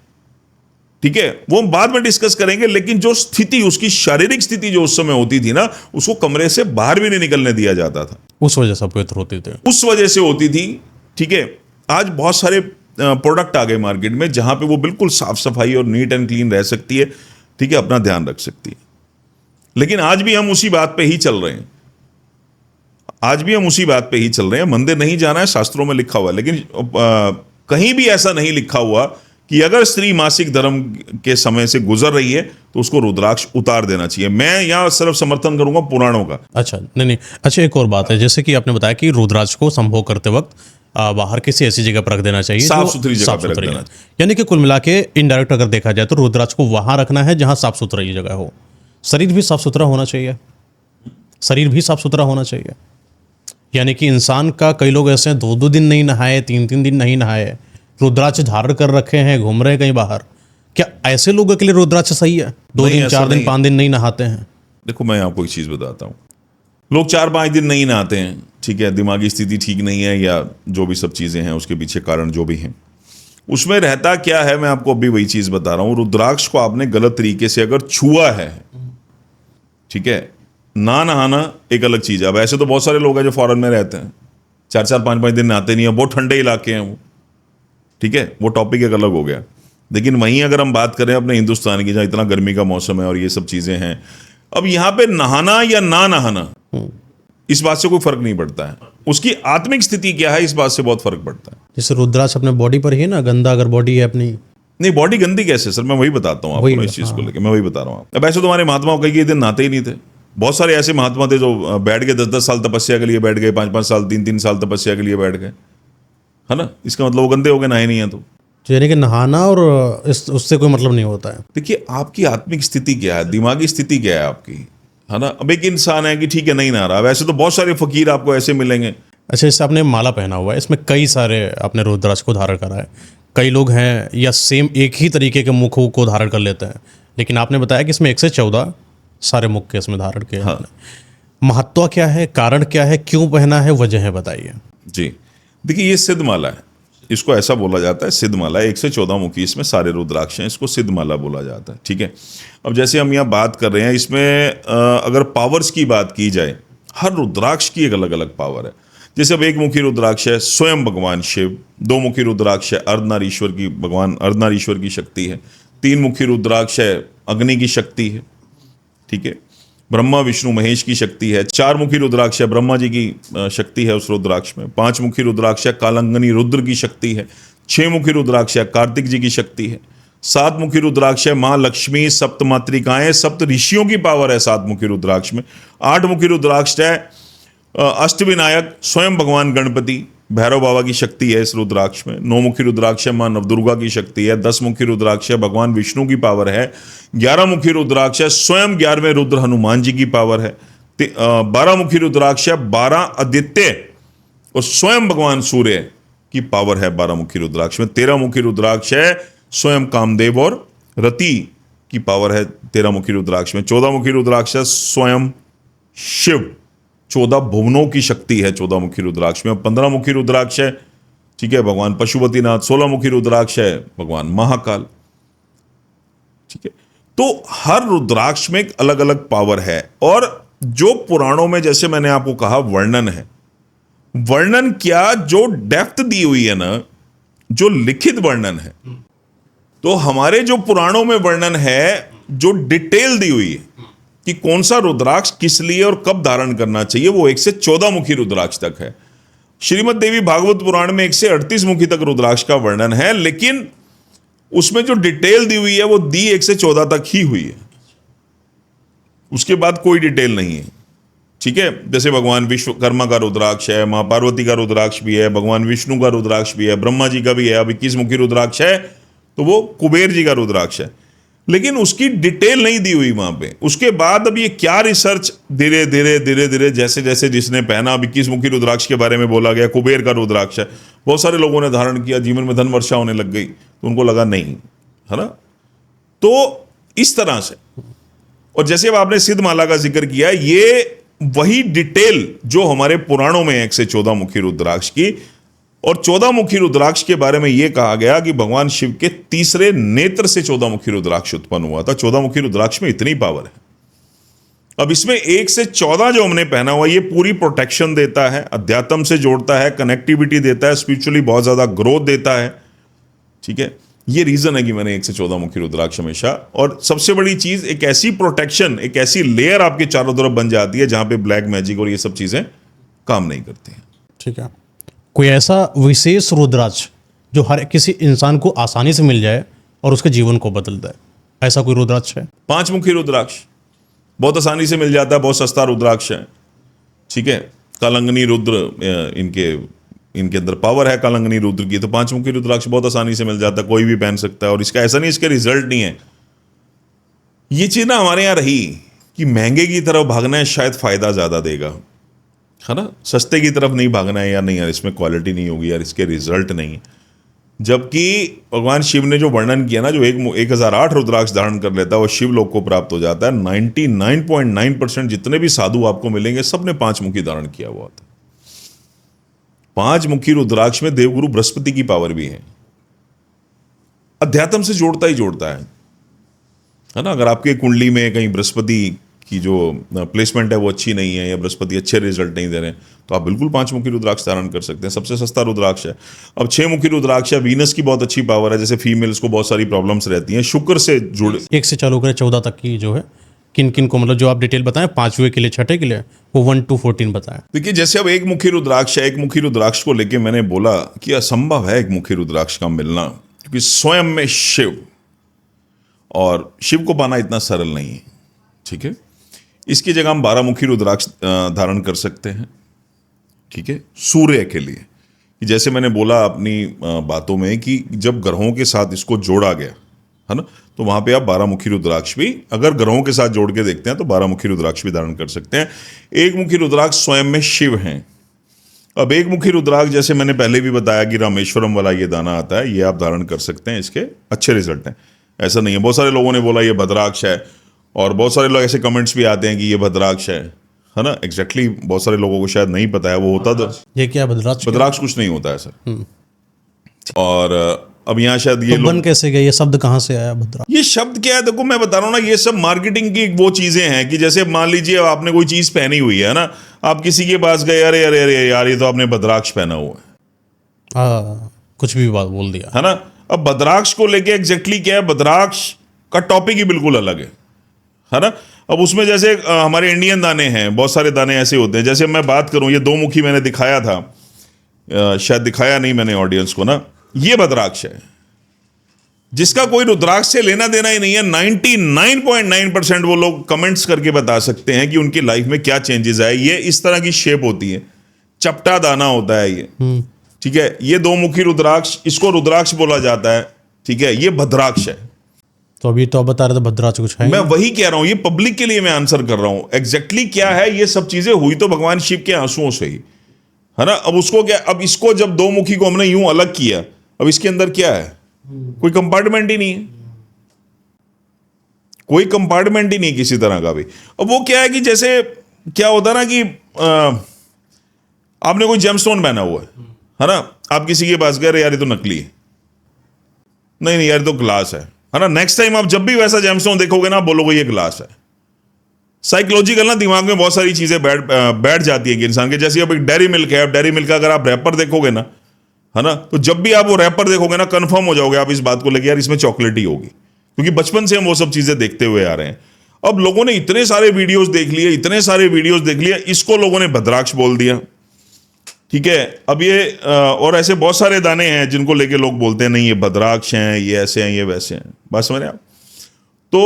ठीक है, वो हम बाद में डिस्कस करेंगे। लेकिन जो स्थिति, उसकी शारीरिक स्थिति जो उस समय होती थी ना, उसको कमरे से बाहर भी नहीं निकलने दिया जाता था, उस वजह से अपवित्र होते थे, उस वजह से होती थी, ठीक है। आज बहुत सारे प्रोडक्ट आ गए मार्केट में जहां पे वो बिल्कुल साफ सफाई और नीट एंड क्लीन रह सकती है, ठीक है, अपना ध्यान रख सकती है। लेकिन आज भी हम उसी बात पे ही चल रहे हैं, आज भी हम उसी बात पे ही चल रहे हैं। मंदिर नहीं जाना है, शास्त्रों में लिखा हुआ है, लेकिन कहीं भी ऐसा नहीं लिखा हुआ कि अगर स्त्री मासिक धर्म के समय से गुजर रही है तो उसको रुद्राक्ष उतार देना चाहिए। मैं यहां सिर्फ समर्थन करूंगा पुराणों का। अच्छा, नहीं, अच्छा, एक और बात है, जैसे कि आपने बताया कि रुद्राक्ष को संभोग करते वक्त बाहर किसी ऐसी जगह पर रख देना चाहिए, साफ सुथरी जगह पे रख देना है। यानी कि कुल मिला के इनडायरेक्ट अगर देखा जाए तो रुद्राक्ष को वहां रखना है जहां साफ सुथरी जगह हो। शरीर भी साफ सुथरा होना चाहिए, शरीर भी साफ सुथरा होना चाहिए। यानी कि इंसान का, कई लोग ऐसे हैं 2-2 दिन नहीं नहाए, 3-3 दिन नहीं नहाए, रुद्राक्ष धारण कर रखे हैं, घूम रहे हैं कहीं बाहर। क्या ऐसे लोगों के लिए रुद्राक्ष सही है? 2 दिन, 4 दिन, 5 दिन नहीं नहाते हैं? देखो, मैं आपको एक चीज बताता हूं। लोग 4-5 दिन नहीं नहाते हैं, ठीक है, दिमागी स्थिति ठीक नहीं है या जो भी सब चीजें हैं उसके पीछे कारण जो भी हैं, उसमें रहता क्या है, मैं आपको अभी वही चीज बता रहा हूं। रुद्राक्ष को आपने गलत तरीके से अगर छुआ है, ठीक है, ना नहाना एक अलग चीज है। अब ऐसे तो बहुत सारे लोग हैं जो फॉरेन में रहते हैं, 4-4, 5-5 दिन नहाते नहीं है, बहुत ठंडे इलाके हैं वो, ठीक है, वो टॉपिक एक अलग हो गया। लेकिन वहीं अगर हम बात करें अपने हिंदुस्तान की, जहाँ इतना गर्मी का मौसम है और ये सब चीजें हैं, अब यहाँ पे नहाना या ना नहाना, इस बात से कोई फर्क नहीं पड़ता है। उसकी आत्मिक स्थिति क्या है, इस बात से बहुत फर्क पड़ता है। जैसे रुद्राक्ष अपने बॉडी पर ही है ना, गंदा अगर बॉडी है अपनी, नहीं, बॉडी गंदी कैसे सर, मैं वही बताता हूँ आपको, इस चीज को लेकर मैं वही बता रहा हूँ। अब ऐसे तुम्हारे महात्माओं कई दिन नहाते ही नहीं थे। बहुत सारे ऐसे महात्मा थे जो बैठ गए 10-10 साल तपस्या के लिए बैठ गए, 5-5 साल, 3-3 साल तपस्या के लिए बैठ गए, है ना। इसका मतलब वो गंदे हो गए, नहाए नहीं है तो। यानी कि नहाना और उससे कोई मतलब नहीं होता है। देखिए, आपकी आत्मिक स्थिति क्या है, दिमागी स्थिति क्या है आपकी, है ना। अब एक इंसान है कि ठीक है नहीं नहा रहा, वैसे तो बहुत सारे फकीर आपको ऐसे मिलेंगे। अच्छा, जैसे आपने माला पहना हुआ है, इसमें कई सारे आपने रुद्राक्ष को धारण करा है, कई लोग हैं या सेम एक ही तरीके के मुखों को धारण कर लेते हैं, लेकिन आपने बताया कि इसमें 1 से 14 सारे मुख के इसमें धारण किए हैं। हाँ। महत्व क्या है, कारण क्या है, क्यों पहना है, वजह बताइए। जी, देखिए ये सिद्ध माला है, इसको ऐसा बोला जाता है सिद्ध माला। 1 से 14 मुखी इसमें सारे रुद्राक्ष हैं, इसको सिद्ध माला बोला जाता है। ठीक है, अब जैसे हम यहाँ बात कर रहे हैं, इसमें अगर पावर्स की बात की जाए, हर रुद्राक्ष की एक अलग अलग पावर है। जैसे अब 1 मुखी रुद्राक्ष है स्वयं भगवान शिव, 2 मुखी रुद्राक्ष है अर्धनारीश्वर की, भगवान अर्धनारीश्वर की शक्ति है, 3 मुखी रुद्राक्ष है अग्नि की शक्ति है। ठीक है, ब्रह्मा विष्णु महेश की शक्ति है। 4 मुखी रुद्राक्ष है ब्रह्मा जी की शक्ति है उस रुद्राक्ष में। 5 मुखी रुद्राक्ष है कालंगनी रुद्र की शक्ति है। 6 मुखी रुद्राक्ष है कार्तिक जी की शक्ति है। 7 मुखी रुद्राक्ष है माँ लक्ष्मी, सप्त मातृकाएं, सप्त ऋषियों की पावर है 7 मुखी रुद्राक्ष में। 8 मुखी रुद्राक्ष है अष्टविनायक स्वयं भगवान गणपति भैरव बाबा की शक्ति है इस रुद्राक्ष में। 9 मुखी रुद्राक्ष है माँ नवदुर्गा की शक्ति है। 10 मुखी रुद्राक्ष है भगवान विष्णु की पावर है। 11 मुखी रुद्राक्ष है स्वयं 11वें रुद्र हनुमान जी की पावर है। 12 मुखी रुद्राक्ष है 12 आदित्य और स्वयं भगवान सूर्य की पावर है 12 मुखी रुद्राक्ष में। 13 मुखी रुद्राक्ष है स्वयं कामदेव और रति की पावर है 13 मुखी रुद्राक्ष में। 14 मुखी रुद्राक्ष है स्वयं शिव, 14 भुवनों की शक्ति है 14 मुखी रुद्राक्ष में। 15 मुखी रुद्राक्ष है, ठीक है, भगवान पशुपतिनाथ। 16 मुखी रुद्राक्ष है भगवान महाकाल। ठीक है, तो हर रुद्राक्ष में एक अलग अलग पावर है। और जो पुराणों में, जैसे मैंने आपको कहा, वर्णन है, वर्णन क्या, जो डेप्थ दी हुई है ना, जो लिखित वर्णन है, तो हमारे जो पुराणों में वर्णन है, जो डिटेल दी हुई है कि कौन सा रुद्राक्ष किस लिए और कब धारण करना चाहिए, वो 1 से 14 मुखी रुद्राक्ष तक है। श्रीमद् देवी भागवत पुराण में 1 से 38 मुखी तक रुद्राक्ष का वर्णन है, लेकिन उसमें जो डिटेल दी हुई है वो दी 1 से 14 तक ही हुई है, उसके बाद कोई डिटेल नहीं है। ठीक है, जैसे भगवान विश्वकर्मा का रुद्राक्ष है, मां पार्वती का रुद्राक्ष भी है, भगवान विष्णु का रुद्राक्ष भी है, ब्रह्मा जी का भी है। अब 21 मुखी रुद्राक्ष है तो वो कुबेर जी का रुद्राक्ष है, लेकिन उसकी डिटेल नहीं दी हुई वहां पे। उसके बाद अब ये क्या रिसर्च धीरे धीरे धीरे धीरे जैसे जैसे जिसने पहना, अब 21 मुखी रुद्राक्ष के बारे में बोला गया, कुबेर का रुद्राक्ष है, बहुत सारे लोगों ने धारण किया, जीवन में धन वर्षा होने लग गई, तो उनको लगा नहीं, है ना। तो इस तरह से, और जैसे अब आपने सिद्ध माला का जिक्र किया, ये वही डिटेल जो हमारे पुराणों में 1 से 14 मुखी रुद्राक्ष की, और 14 मुखी रुद्राक्ष के बारे में यह कहा गया कि भगवान शिव के तीसरे नेत्र से 14 मुखी रुद्राक्ष उत्पन्न हुआ था। 14 मुखी रुद्राक्ष में इतनी पावर है। अब इसमें 1 से 14 जो हमने पहना हुआ, ये पूरी प्रोटेक्शन देता है, अध्यात्म से जोड़ता है, कनेक्टिविटी देता है, स्पिरिचुअली बहुत ज्यादा ग्रोथ देता है। ठीक है, ये रीजन है कि मैंने 1 से 14 मुखी रुद्राक्ष हमेशा। और सबसे बड़ी चीज, एक ऐसी प्रोटेक्शन, एक ऐसी लेयर आपके चारों तरफ बन जाती है जहां पे ब्लैक मैजिक और ये सब चीजें काम नहीं करती हैं। ठीक है, कोई ऐसा विशेष रुद्राक्ष जो हर किसी इंसान को आसानी से मिल जाए और उसके जीवन को बदल दे, ऐसा कोई रुद्राक्ष है? 5 मुखी रुद्राक्ष बहुत आसानी से मिल जाता है, बहुत सस्ता रुद्राक्ष है। ठीक है, कालंगनी रुद्र, इनके अंदर पावर है कालंगनी रुद्र की, तो 5 मुखी रुद्राक्ष बहुत आसानी से मिल जाता है, कोई भी पहन सकता है। और इसका ऐसा नहीं इसके रिजल्ट नहीं है। ये चीज ना हमारे यहाँ रही कि महंगे की तरफ भागना है शायद फायदा ज्यादा देगा, है ना, सस्ते की तरफ नहीं भागना है, यार नहीं यार इसमें क्वालिटी नहीं होगी, यार इसके रिजल्ट नहीं। जबकि भगवान शिव ने जो वर्णन किया ना, जो 1008 रुद्राक्ष धारण कर लेता है वो शिव लोक को प्राप्त हो जाता है। 99.9% जितने भी साधु आपको मिलेंगे सब ने 5 मुखी धारण किया हुआ था। 5 मुखी रुद्राक्ष में देवगुरु बृहस्पति की पावर भी है, अध्यात्म से जोड़ता ही जोड़ता है ना। अगर आपके कुंडली में कहीं बृहस्पति की जो प्लेसमेंट है वो अच्छी नहीं है, या बृहस्पति अच्छे रिजल्ट नहीं दे रहे हैं, तो आप बिल्कुल 5 मुखी रुद्राक्ष धारण कर सकते हैं। सबसे सस्ता रुद्राक्ष है। अब 6 मुखी रुद्राक्ष है, वीनस की बहुत अच्छी पावर है, जैसे फीमेल्स को बहुत सारी प्रॉब्लम्स रहती हैं, शुक्र से जुड़े। 1 से चालू करें 14 तक की जो है, किन किन को, मतलब जो आप डिटेल बताएं, 5वें के लिए, 6ठे के लिए, वो 1 to 14 बताएं। देखिए, जैसे अब 1 मुखी रुद्राक्ष है, 1 मुखी रुद्राक्ष को लेके मैंने बोला कि असंभव है 1 मुखी रुद्राक्ष का मिलना, क्योंकि स्वयं में शिव, और शिव को पाना इतना सरल नहीं है। ठीक है, इसकी जगह हम 12 मुखी रुद्राक्ष धारण कर सकते हैं। ठीक है, सूर्य के लिए, जैसे मैंने बोला अपनी बातों में कि जब ग्रहों के साथ इसको जोड़ा गया, है ना, तो वहां पे आप 12 मुखी रुद्राक्ष भी, अगर ग्रहों के साथ जोड़ के देखते हैं तो 12 मुखी रुद्राक्ष भी धारण कर सकते हैं। 1 मुखी रुद्राक्ष स्वयं में शिव हैं, अब एक मुखी रुद्राक्ष, जैसे मैंने पहले भी बताया कि रामेश्वरम वाला ये दाना आता है, ये आप धारण कर सकते हैं, इसके अच्छे रिजल्ट हैं। ऐसा नहीं है, बहुत सारे लोगों ने बोला ये भद्राक्ष है, और बहुत सारे लोग ऐसे कमेंट्स भी आते हैं कि ये भद्राक्ष है ना। एग्जैक्टली बहुत सारे लोगों को शायद नहीं पता है वो होता। तो ये क्या भद्राक्ष? भद्राक्ष कुछ नहीं होता है सर। और अब यहाँ शायद ये तो बन कैसे गया, ये शब्द कहाँ से आया भद्राक्ष? ये शब्द क्या है, देखो मैं बता रहा हूँ ना, ये सब मार्केटिंग की वो चीजें हैं कि जैसे मान लीजिए आपने कोई चीज पहनी हुई है ना, आप किसी के पास गए, अरे अरे अरे यार ये तो आपने भद्राक्ष पहना हुआ है, कुछ भी बात बोल दिया है ना। अब भद्राक्ष को लेके एग्जैक्टली क्या है, भद्राक्ष का टॉपिक ही बिल्कुल अलग है ना। अब उसमें जैसे हमारे इंडियन दाने हैं, बहुत सारे दाने ऐसे होते हैं। जैसे मैं बात करूं, ये दो मुखी मैंने दिखाया था, शायद दिखाया नहीं मैंने ऑडियंस को ना, ये भद्राक्ष है जिसका कोई रुद्राक्ष से लेना देना ही नहीं है। 99.9% वो लोग कमेंट्स करके बता सकते हैं कि उनकी लाइफ में क्या चेंजेस आए। ये इस तरह की शेप होती है, चपटा दाना होता है ये, ठीक है। ये दो मुखी रुद्राक्ष, इसको रुद्राक्ष बोला जाता है, ठीक है। ये भद्राक्ष है। तो अभी तो आप बता रहे थे भद्राक्ष कुछ है, मैं वही कह रहा हूं, ये पब्लिक के लिए मैं आंसर कर रहा हूं। एग्जैक्टली क्या है, ये सब चीजें हुई तो भगवान शिव के आंसुओं से ही, है ना। अब उसको क्या, अब इसको जब दो मुखी को हमने यूं अलग किया, अब इसके अंदर क्या है, कोई कंपार्टमेंट ही नहीं है, कोई कंपार्टमेंट ही नहीं किसी तरह का भी। अब वो क्या है कि जैसे क्या होता है ना कि आपने कोई जेमस्टोन पहना हुआ है ना, आप किसी के पास गए, यार ये तो नकली है, नहीं नहीं यार ये तो ग्लास है ना। नेक्स्ट टाइम आप जब भी वैसा जेमस्टोन देखोगे ना, आप बोलोगे ये ग्लास है। साइकोलॉजिकल ना दिमाग में बहुत सारी चीजें बैठ जाती है कि इंसान के। जैसे अब एक डेयरी मिल्क है, अब डेयरी मिल्क का अगर आप रैपर देखोगे ना, है ना, तो जब भी आप वो रैपर देखोगे ना, कंफर्म हो जाओगे आप इस बात को लेकर, यार इसमें चॉकलेट ही होगी, क्योंकि बचपन से हम वो सब चीजें देखते हुए आ रहे हैं। अब लोगों ने इतने सारे वीडियोस देख लिए, इतने सारे वीडियोस देख लिए, इसको लोगों ने भद्राक्ष बोल दिया, ठीक है। अब ये और ऐसे बहुत सारे दाने हैं जिनको लेके लोग बोलते हैं नहीं ये भद्राक्ष हैं, ये ऐसे हैं, ये वैसे हैं। बस समझ रहे आप। तो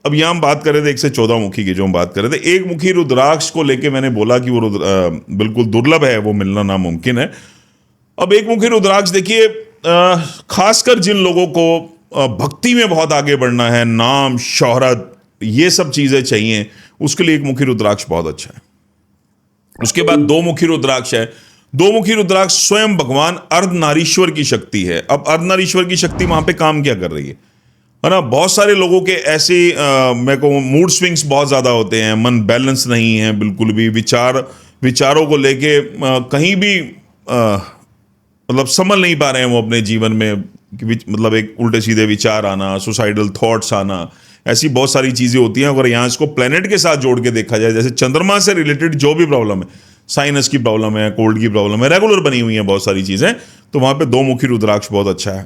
अब यहां हम बात कर रहे थे 114 मुखी की, जो हम बात कर रहे थे, एक मुखी रुद्राक्ष को लेके मैंने बोला कि वो बिल्कुल दुर्लभ है, वो मिलना नामुमकिन है। अब एक मुखी रुद्राक्ष देखिए, खासकर जिन लोगों को भक्ति में बहुत आगे बढ़ना है, नाम शोहरत ये सब चीजें चाहिए, उसके लिए एक मुखी रुद्राक्ष बहुत अच्छा है। उसके बाद दो मुखी रुद्राक्ष है। दो मुखी रुद्राक्ष स्वयं भगवान अर्धनारीश्वर की शक्ति है। अब अर्धनारीश्वर की शक्ति वहां पे काम क्या कर रही है ना। बहुत सारे लोगों के ऐसे मैं कहूँ मूड स्विंग्स बहुत ज्यादा होते हैं, मन बैलेंस नहीं है बिल्कुल भी, विचारों को लेके कहीं भी मतलब संभल नहीं पा रहे हैं वो अपने जीवन में, मतलब एक उल्टे सीधे विचार आना, सुसाइडल थॉट्स आना, ऐसी बहुत सारी चीजें होती हैं। अगर यहाँ इसको प्लेनेट के साथ जोड़ के देखा जाए, जैसे चंद्रमा से रिलेटेड जो भी प्रॉब्लम है, साइनस की प्रॉब्लम है, कोल्ड की प्रॉब्लम है, रेगुलर बनी हुई है बहुत सारी चीजें, तो वहां पे दो मुखी रुद्राक्ष बहुत अच्छा है।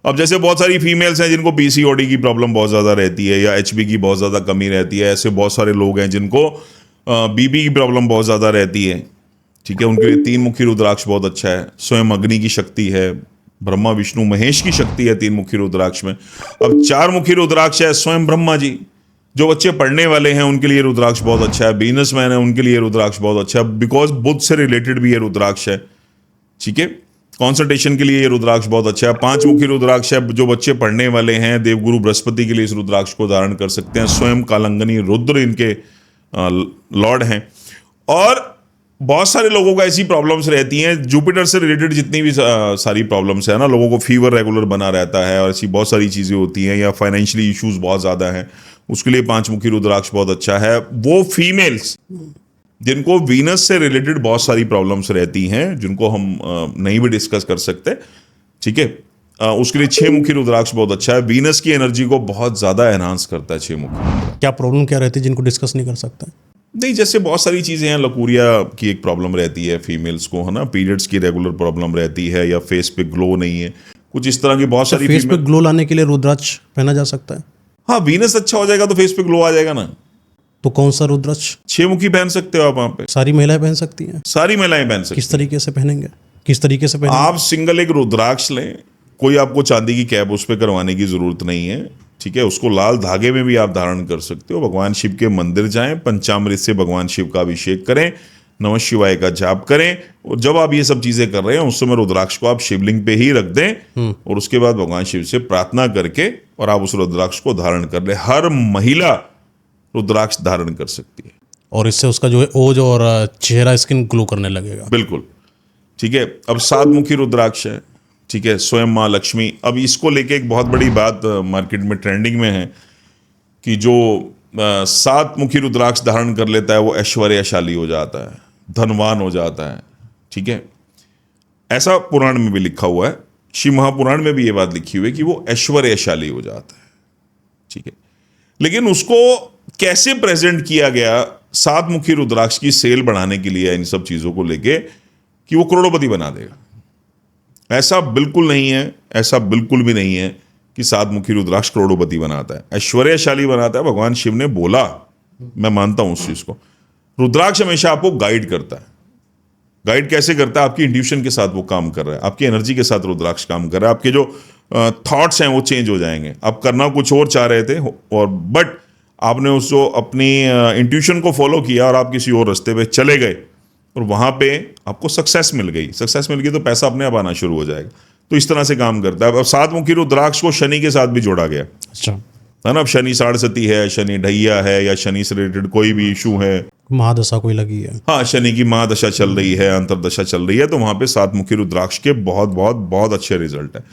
अब जैसे बहुत सारी फीमेल्स हैं जिनको पीसीओडी की प्रॉब्लम बहुत ज्यादा रहती है, या एचबी की बहुत ज्यादा कमी रहती है, ऐसे बहुत सारे लोग हैं जिनको बीपी की प्रॉब्लम बहुत ज्यादा रहती है, ठीक है, उनके लिए तीन मुखी रुद्राक्ष बहुत अच्छा है। स्वयं अग्नि की शक्ति है, ब्रह्मा विष्णु महेश की शक्ति है तीन मुखी रुद्राक्ष में। अब चार मुखी रुद्राक्ष है स्वयं ब्रह्मा जी, जो बच्चे पढ़ने वाले हैं उनके लिए रुद्राक्ष बहुत अच्छा है, बिजनेसमैन है उनके लिए रुद्राक्ष बहुत अच्छा है, बिकॉज बुद्ध से रिलेटेड भी ये रुद्राक्ष है, ठीक है। कॉन्सल्टेशन के लिए ये रुद्राक्ष बहुत अच्छा है। पांच मुखी रुद्राक्ष है, जो बच्चे पढ़ने वाले हैं, देवगुरु बृहस्पति के लिए इस रुद्राक्ष को धारण कर सकते हैं। स्वयं कालंगनी रुद्र इनके लॉर्ड हैं। और बहुत सारे लोगों को ऐसी प्रॉब्लम्स रहती हैं, जुपिटर से रिलेटेड जितनी भी सारी प्रॉब्लम्स है ना, लोगों को फीवर रेगुलर बना रहता है और ऐसी बहुत सारी चीज़ें होती हैं, या फाइनेंशियली इश्यूज बहुत ज़्यादा हैं, उसके लिए पांच मुखी रुद्राक्ष बहुत अच्छा है। वो फीमेल्स जिनको वीनस से रिलेटेड बहुत सारी प्रॉब्लम्स रहती हैं, जिनको हम नहीं भी डिस्कस कर सकते, ठीक है, उसके लिए छह मुखी रुद्राक्ष बहुत अच्छा है। वीनस की एनर्जी को बहुत ज़्यादा एनहांस करता है छह मुखी। क्या प्रॉब्लम क्या रहती है जिनको डिस्कस नहीं कर सकते? नहीं, जैसे बहुत सारी चीज़ें हैं, लकूरिया की एक प्रॉब्लम रहती है फीमेल्स को, है ना, पीरियड्स की रेगुलर प्रॉब्लम रहती है, या फेस पे ग्लो नहीं है, कुछ इस तरह की बहुत सारी। फेस पे ग्लो लाने के लिए रुद्राक्ष पहना जा सकता है? हाँ, वीनस अच्छा हो जाएगा तो फेस पे ग्लो आ जाएगा ना। तो कौन सा रुद्राक्ष? छह मुखी पहन सकते हो आप वहां पे। सारी महिलाएं पहन सकती हैं? सारी महिलाएं पहन सकती। किस तरीके से पहनेंगे, किस तरीके से पहनेंगे? आप सिंगल एक रुद्राक्ष लें, कोई आपको चांदी की कैप उस पर करवाने की जरूरत नहीं है, ठीक है। उसको लाल धागे में भी आप धारण कर सकते हो। भगवान शिव के मंदिर जाएं, पंचामृत से भगवान शिव का अभिषेक करें, नमः शिवाय का जाप करें, और जब आप ये सब चीजें कर रहे हैं उस समय रुद्राक्ष को आप शिवलिंग पे ही रख दें, और उसके बाद भगवान शिव से प्रार्थना करके और आप उस रुद्राक्ष को धारण कर ले। हर महिला रुद्राक्ष धारण कर सकती है, और इससे उसका जो है ओज और चेहरा, स्किन ग्लो करने लगेगा। बिल्कुल। ठीक है। अब 7 मुखी रुद्राक्ष है, ठीक है, स्वयं माँ लक्ष्मी। अब इसको लेके एक बहुत बड़ी बात मार्केट में ट्रेंडिंग में है कि जो 7 मुखी रुद्राक्ष धारण कर लेता है वो ऐश्वर्यशाली हो जाता है, धनवान हो जाता है, ठीक है। ऐसा पुराण में भी लिखा हुआ है, शिव महापुराण में भी ये बात लिखी हुई है कि वो ऐश्वर्यशाली हो जाता है, ठीक है। लेकिन उसको कैसे प्रेजेंट किया गया 7 मुखी रुद्राक्ष की सेल बढ़ाने के लिए, इन सब चीजों को लेके, कि वो करोड़पति बना देगा। ऐसा बिल्कुल नहीं है, ऐसा बिल्कुल भी नहीं है कि 7 मुखी रुद्राक्ष करोड़पति बनाता है, ऐश्वर्यशाली बनाता है। भगवान शिव ने बोला, मैं मानता हूं उस चीज को। रुद्राक्ष हमेशा आपको गाइड करता है। गाइड कैसे करता है? आपकी इंट्यूशन के साथ वो काम कर रहा है, आपकी एनर्जी के साथ रुद्राक्ष काम कर रहा है। आपके जो थॉट्स हैं वो चेंज हो जाएंगे। आप करना कुछ और चाह रहे थे और बट आपने उसको अपनी इंट्यूशन को फॉलो किया और आप किसी और रास्ते पे चले गए और वहां पे आपको सक्सेस मिल गई। सक्सेस मिल गई तो पैसा अपने आप आना शुरू हो जाएगा। तो इस तरह से काम करता है। अब 7 मुखी रुद्राक्ष को शनि के साथ भी जोड़ा गया, अच्छा है ना। अब शनि साढ़सती है, शनि ढैया है, या शनि से रिलेटेड कोई भी इशू है, महादशा कोई लगी है, हाँ, शनि की महादशा चल रही है, अंतरदशा चल रही है, तो वहां पे 7 मुखी रुद्राक्ष के बहुत बहुत बहुत अच्छे रिजल्ट है।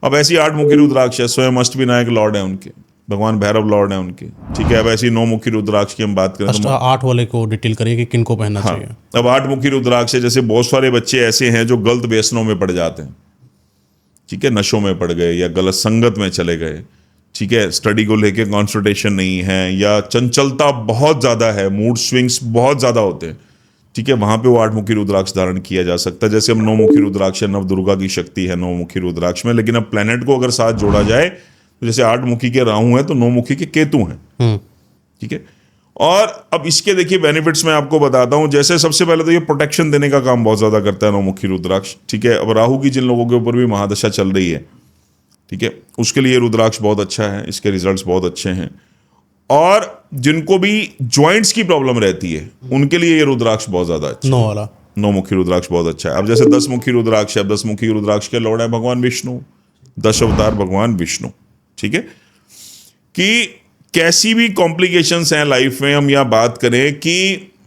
अब ऐसी 8 मुखी रुद्राक्ष है, स्वयं अष्टविनायक लॉर्ड है उनके, भगवान भैरव लॉर्ड है उनके, ठीक है। अब ऐसी 9 मुखी रुद्राक्ष की हम बात करें तो 8 वाले को डिटेल करिए कि किन को पहनना चाहिए। अब 8 मुखी रुद्राक्ष है, जैसे बहुत सारे बच्चे ऐसे हैं जो गलत व्यसनों में पड़ जाते हैं, ठीक है, नशों में पड़ गए या गलत संगत में चले गए, ठीक है, स्टडी को लेके कॉन्सेंट्रेशन नहीं है, या चंचलता बहुत ज़्यादा है, मूड स्विंग्स बहुत ज़्यादा होते हैं, ठीक है, वहाँ पे वो 8 मुखी रुद्राक्ष धारण किया जा सकता है। जैसे हम 9 मुखी रुद्राक्ष है, नव दुर्गा की शक्ति है 9 मुखी रुद्राक्ष में, लेकिन अब प्लेनेट को अगर साथ जोड़ा जाए तो जैसे 8 मुखी के राहु हैं तो 9 मुखी के केतु हैं, ठीक है। और अब इसके देखिए बेनिफिट्स मैं आपको बताता हूं। जैसे सबसे पहले तो ये प्रोटेक्शन देने का काम बहुत ज़्यादा करता है 9 मुखी रुद्राक्ष, ठीक है। अब राहु की जिन लोगों के ऊपर भी महादशा चल रही है, ठीक है, उसके लिए रुद्राक्ष बहुत अच्छा है, इसके रिजल्ट्स बहुत अच्छे हैं। और जिनको भी जॉइंट्स की प्रॉब्लम रहती है उनके लिए ये रुद्राक्ष बहुत ज्यादा अच्छा है। 9 वाला 9 मुखी रुद्राक्ष बहुत अच्छा है। अब जैसे 10 मुखी रुद्राक्ष है, 10 मुखी रुद्राक्ष के लॉर्ड है भगवान विष्णु, 10 अवतार भगवान विष्णु, ठीक है। कि कैसी भी कॉम्प्लिकेशंस हैं लाइफ में, हम यहाँ बात करें कि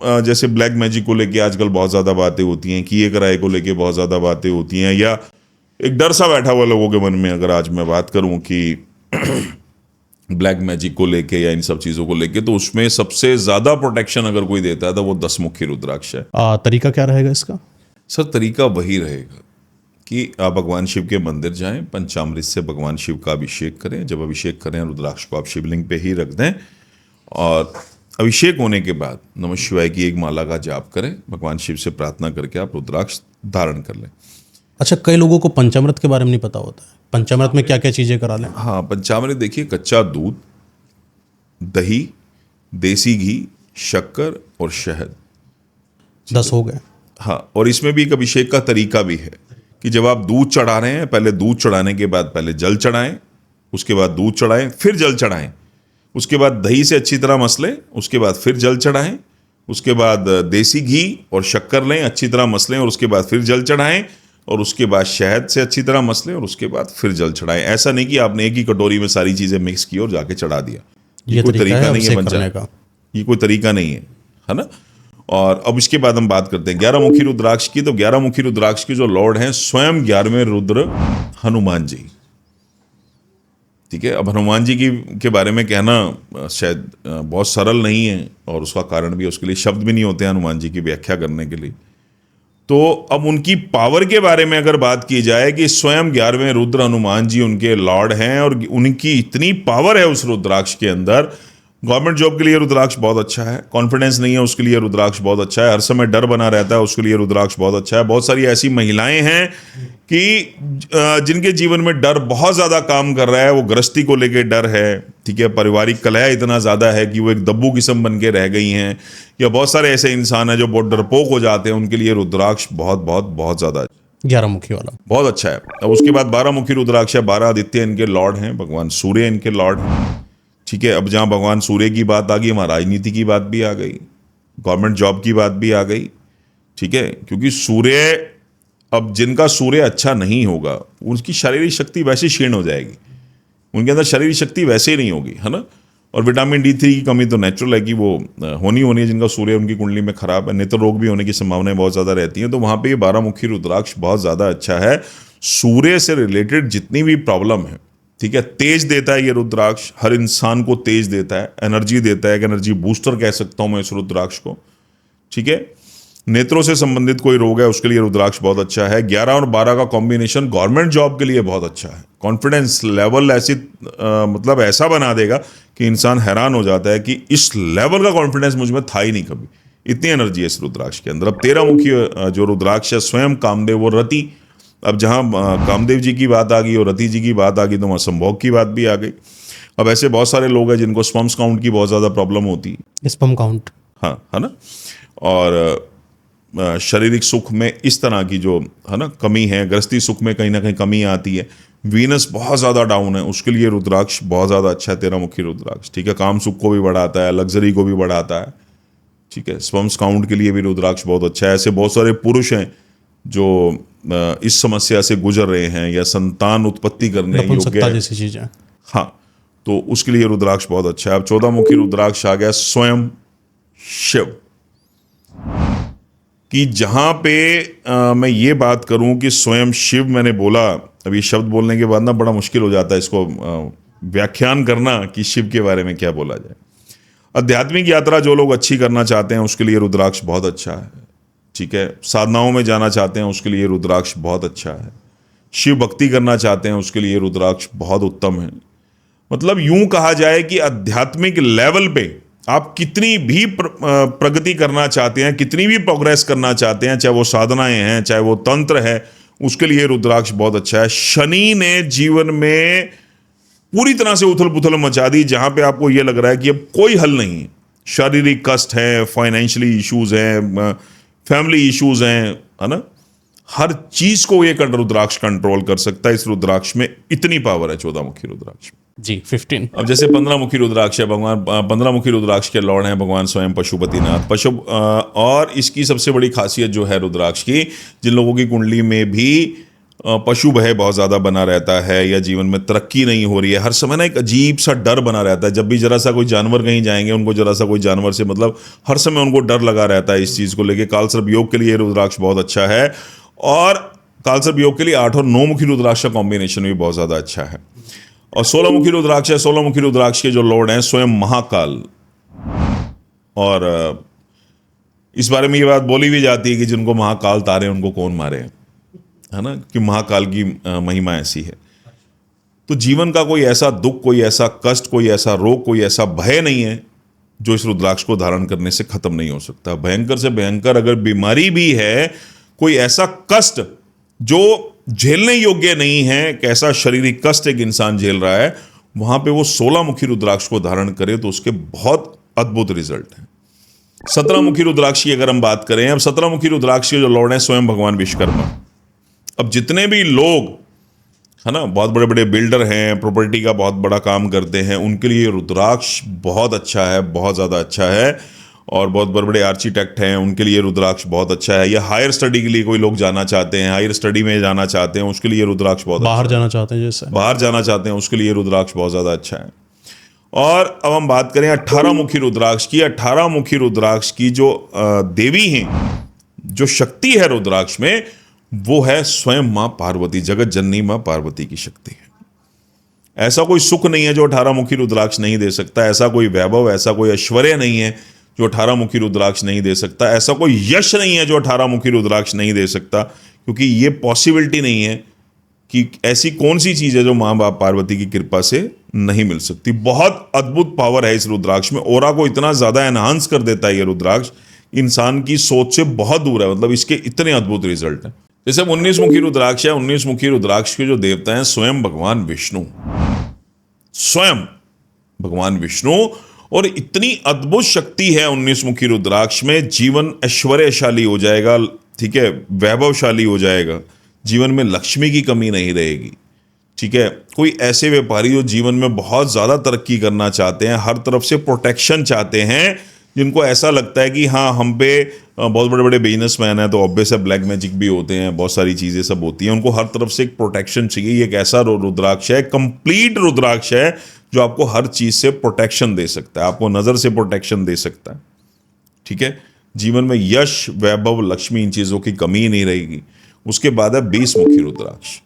जैसे ब्लैक मैजिक को लेके आजकल बहुत ज्यादा बातें होती हैं, किए कराए को लेके बहुत ज्यादा बातें होती हैं, या एक डर सा बैठा हुआ लोगों के मन में, अगर आज मैं बात करूं कि ब्लैक मैजिक को लेके या इन सब चीजों को लेके, तो उसमें सबसे ज्यादा प्रोटेक्शन अगर कोई देता है तो वो 10 मुखी रुद्राक्ष है। तरीका क्या रहेगा इसका? सर तरीका वही रहेगा कि आप भगवान शिव के मंदिर जाएं, पंचामृत से भगवान शिव का अभिषेक करें। जब अभिषेक करें रुद्राक्ष को आप शिवलिंग पे ही रख दें, और अभिषेक होने के बाद नमः शिवाय की एक माला का जाप करें, भगवान शिव से प्रार्थना करके आप रुद्राक्ष धारण कर लें। अच्छा, कई लोगों को पंचामृत के बारे में नहीं पता होता है, पंचामृत में क्या क्या चीज़ें करा लें? हाँ, पंचामृत देखिए, कच्चा दूध, दही, देसी घी, शक्कर और शहद, 10 हो गए। हाँ, और इसमें भी एक अभिषेक का तरीका भी है कि जब आप दूध चढ़ा रहे हैं, पहले दूध चढ़ाने के बाद पहले जल चढ़ाएं, उसके बाद दूध चढ़ाएं, फिर जल चढ़ाएं, उसके बाद दही से अच्छी तरह मसलें, उसके बाद फिर जल चढ़ाएं, उसके बाद देसी घी और शक्कर लें, अच्छी तरह मसलें, और उसके बाद फिर जल चढ़ाएं, और उसके बाद शहद से अच्छी तरह मसलें, और उसके बाद फिर जल चढ़ाएं। ऐसा नहीं कि आपने एक ही कटोरी में सारी चीज़ें मिक्स की और जाके चढ़ा दिया। ये कोई तरीका नहीं है पंचामृत का, ये कोई तरीका नहीं है ना। और अब इसके बाद हम बात करते हैं 11 मुखी रुद्राक्ष की। तो 11 मुखी रुद्राक्ष की जो लॉर्ड हैं स्वयं 11वें रुद्र हनुमान जी, ठीक है। अब हनुमान जी के बारे में कहना शायद बहुत सरल नहीं है, और उसका कारण भी, उसके लिए शब्द भी नहीं होते हैं हनुमान जी की व्याख्या करने के लिए। तो अब उनकी पावर के बारे में अगर बात की जाए कि स्वयं 11वें रुद्र हनुमान जी उनके लॉर्ड हैं, और उनकी इतनी पावर है उस रुद्राक्ष के अंदर। गवर्नमेंट जॉब के लिए रुद्राक्ष बहुत अच्छा है, कॉन्फिडेंस नहीं है उसके लिए रुद्राक्ष बहुत अच्छा है, हर समय डर बना रहता है उसके लिए रुद्राक्ष बहुत अच्छा है। बहुत सारी ऐसी महिलाएं हैं कि जिनके जीवन में डर बहुत ज़्यादा काम कर रहा है, वो गृहस्थी को लेके डर है, ठीक है, पारिवारिक कलह इतना ज़्यादा है कि वो एक दब्बू किस्म बन के रह गई हैं, या बहुत सारे ऐसे इंसान हैं जो बहुत डरपोक हो जाते हैं, उनके लिए रुद्राक्ष बहुत बहुत बहुत ज़्यादा 11 मुखी वाला बहुत अच्छा है। अब उसके बाद 12 मुखी रुद्राक्ष है, 12 आदित्य इनके लॉर्ड हैं, भगवान सूर्य इनके लॉर्ड हैं, ठीक है। अब जहाँ भगवान सूर्य की बात आ गई, वहाँ राजनीति की बात भी आ गई, गवर्नमेंट जॉब की बात भी आ गई, ठीक है। क्योंकि सूर्य, अब जिनका सूर्य अच्छा नहीं होगा उनकी शारीरिक शक्ति वैसे क्षीण हो जाएगी, उनके अंदर शारीरिक शक्ति वैसे ही नहीं होगी, है ना। और विटामिन D3 की कमी तो नेचुरल है कि वो होनी है, जिनका सूर्य उनकी कुंडली में खराब है, नेत्र रोग भी होने की संभावनाएं बहुत ज़्यादा रहती हैं। तो वहाँ पे ये 12 मुखी रुद्राक्ष बहुत ज़्यादा अच्छा है। सूर्य से रिलेटेड जितनी भी प्रॉब्लम है, ठीक है, तेज देता है ये रुद्राक्ष, हर इंसान को तेज देता है, एनर्जी देता है, एक एनर्जी बूस्टर कह सकता हूँ मैं इस रुद्राक्ष को, ठीक है। नेत्रों से संबंधित कोई रोग है उसके लिए रुद्राक्ष बहुत अच्छा है। 11 और 12 का कॉम्बिनेशन गवर्नमेंट जॉब के लिए बहुत अच्छा है। कॉन्फिडेंस लेवल ऐसी मतलब ऐसा बना देगा कि इंसान हैरान हो जाता है कि इस लेवल का कॉन्फिडेंस मुझ में था ही नहीं कभी, इतनी एनर्जी है इस रुद्राक्ष के अंदर। अब 13 मुखी जो रुद्राक्ष है स्वयं कामदेव और रति, अब जहाँ कामदेव जी की बात आ गई और रति जी की बात आ गई तो वहाँ संभोग की बात भी आ गई। अब ऐसे बहुत सारे लोग हैं जिनको स्पर्म्स काउंट की बहुत ज़्यादा प्रॉब्लम होती है, स्पर्म काउंट, हाँ, है ना, और शारीरिक सुख में इस तरह की जो है ना कमी है, गृहस्थी सुख में कहीं ना कहीं कमी आती है, वीनस बहुत ज़्यादा डाउन है, उसके लिए रुद्राक्ष बहुत ज़्यादा अच्छा है 13 मुखी रुद्राक्ष, ठीक है। काम सुख को भी बढ़ाता है, लग्जरी को भी बढ़ाता है, ठीक है। स्पर्म्स काउंट के लिए भी रुद्राक्ष बहुत अच्छा है। ऐसे बहुत सारे पुरुष हैं जो इस समस्या से गुजर रहे हैं या संतान उत्पत्ति करने योग्य है, जैसी चीजें, हाँ, तो उसके लिए रुद्राक्ष बहुत अच्छा है। अब 14 मुखी रुद्राक्ष आ गया स्वयं शिव कि जहाँ पे मैं ये बात करूँ कि स्वयं शिव मैंने बोला, अब ये शब्द बोलने के बाद ना बड़ा मुश्किल हो जाता है इसको व्याख्यान करना कि शिव के बारे में क्या बोला जाए। आध्यात्मिक यात्रा जो लोग अच्छी करना चाहते हैं उसके लिए रुद्राक्ष बहुत अच्छा है, ठीक है। साधनाओं में जाना चाहते हैं उसके लिए रुद्राक्ष बहुत अच्छा है। शिव भक्ति करना चाहते हैं उसके लिए रुद्राक्ष बहुत उत्तम है। मतलब यूं कहा जाए कि आध्यात्मिक लेवल पे आप कितनी भी प्रगति करना चाहते हैं, कितनी भी प्रोग्रेस करना चाहते हैं, चाहे वो साधनाएं हैं, चाहे वो तंत्र है, उसके लिए रुद्राक्ष बहुत अच्छा है। शनि ने जीवन में पूरी तरह से उथल पुथल मचा दी, जहां पे आपको ये लग रहा है कि अब कोई हल नहीं है, शारीरिक कष्ट है, फाइनेंशियली इश्यूज हैं, फैमिली इश्यूज हैं, है ना, हर चीज को ये रुद्राक्ष कंट्रोल कर सकता है। इस रुद्राक्ष में इतनी पावर है 14 मुखी रुद्राक्ष जी। 15 अब जैसे 15 मुखी रुद्राक्ष है, भगवान 15 मुखी रुद्राक्ष के लॉर्ड हैं भगवान स्वयं पशुपतिनाथ और इसकी सबसे बड़ी खासियत जो है रुद्राक्ष की, जिन लोगों की कुंडली में भी पशु भय बहुत ज़्यादा बना रहता है या जीवन में तरक्की नहीं हो रही है, हर समय ना एक अजीब सा डर बना रहता है। जब भी जरा सा कोई जानवर कहीं जाएंगे उनको जरा सा कोई जानवर से मतलब हर समय उनको डर लगा रहता है इस चीज़ को लेके। कालसर्प योग के लिए रुद्राक्ष बहुत अच्छा है और कालसर्प योग के लिए 8 और 9 मुखी रुद्राक्ष का कॉम्बिनेशन भी बहुत ज़्यादा अच्छा है। और 16 मुखी रुद्राक्ष है, 16 मुखी रुद्राक्ष के जो लॉर्ड हैं स्वयं महाकाल, और इस बारे में ये बात बोली भी जाती है कि जिनको महाकाल तारे उनको कौन मारे, है ना, कि महाकाल की महिमा ऐसी है। तो जीवन का कोई ऐसा दुख, कोई ऐसा कष्ट, कोई ऐसा रोग, कोई ऐसा भय नहीं है जो इस रुद्राक्ष को धारण करने से खत्म नहीं हो सकता। भयंकर से भयंकर अगर बीमारी भी है, कोई ऐसा कष्ट जो झेलने योग्य नहीं है, कैसा शारीरिक कष्ट एक इंसान झेल रहा है, वहां पे वो 16 मुखी रुद्राक्ष को धारण करे तो उसके बहुत अद्भुत रिजल्ट हैं। 17 मुखी रुद्राक्ष की अगर हम बात करें, अब 17 मुखी रुद्राक्ष के जो लॉर्ड हैं स्वयं भगवान विश्वकर्मा। अब जितने भी लोग, है ना, बहुत बड़े बड़े बिल्डर हैं, प्रॉपर्टी का बहुत बड़ा काम करते हैं, उनके लिए रुद्राक्ष बहुत अच्छा है, बहुत ज़्यादा अच्छा है। और बहुत बड़े बड़े आर्किटेक्ट हैं उनके लिए रुद्राक्ष बहुत अच्छा है। या हायर स्टडी के लिए कोई लोग जाना चाहते हैं, हायर स्टडी में जाना चाहते हैं, उसके लिए रुद्राक्ष बहुत बाहर जाना चाहते हैं, जैसे बाहर जाना चाहते हैं उसके लिए रुद्राक्ष बहुत ज़्यादा अच्छा है। और अब हम बात करें 18 मुखी रुद्राक्ष की। 18 मुखी रुद्राक्ष की जो देवी हैं, जो शक्ति है रुद्राक्ष में, वो है स्वयं माँ पार्वती, जगत जननी माँ पार्वती की शक्ति है। ऐसा कोई सुख नहीं है जो 18 मुखी रुद्राक्ष नहीं दे सकता, ऐसा कोई वैभव, ऐसा कोई ऐश्वर्य नहीं है जो 18 मुखी रुद्राक्ष नहीं दे सकता, ऐसा कोई यश नहीं है जो 18 मुखी रुद्राक्ष नहीं दे सकता, क्योंकि ये पॉसिबिलिटी नहीं है कि ऐसी कौन सी चीज़ है जो माँ बाप पार्वती की कृपा से नहीं मिल सकती। बहुत अद्भुत पावर है इस रुद्राक्ष में, ऑरा को इतना ज़्यादा एनहांस कर देता है ये रुद्राक्ष, इंसान की सोच से बहुत दूर है, मतलब इसके इतने अद्भुत रिजल्ट हैं। जैसे 19 मुखी रुद्राक्ष है, 19 मुखी रुद्राक्ष के जो देवता हैं स्वयं भगवान विष्णु, स्वयं भगवान विष्णु, और इतनी अद्भुत शक्ति है 19 मुखी रुद्राक्ष में, जीवन ऐश्वर्यशाली हो जाएगा, ठीक है, वैभवशाली हो जाएगा, जीवन में लक्ष्मी की कमी नहीं रहेगी, ठीक है। कोई ऐसे व्यापारी जो जीवन में बहुत ज़्यादा तरक्की करना चाहते हैं, हर तरफ से प्रोटेक्शन चाहते हैं, जिनको ऐसा लगता है कि हाँ हम पे बहुत बड़े बड़े बिजनेसमैन हैं तो ऑब्वियस है ब्लैक मैजिक भी होते हैं, बहुत सारी चीज़ें सब होती हैं, उनको हर तरफ से एक प्रोटेक्शन चाहिए। ये एक ऐसा रुद्राक्ष है, कंप्लीट रुद्राक्ष है जो आपको हर चीज़ से प्रोटेक्शन दे सकता है, आपको नज़र से प्रोटेक्शन दे सकता है। ठीक है, जीवन में यश, वैभव, लक्ष्मी, इन चीज़ों की कमी नहीं रहेगी। उसके बाद है 20 मुखी रुद्राक्ष।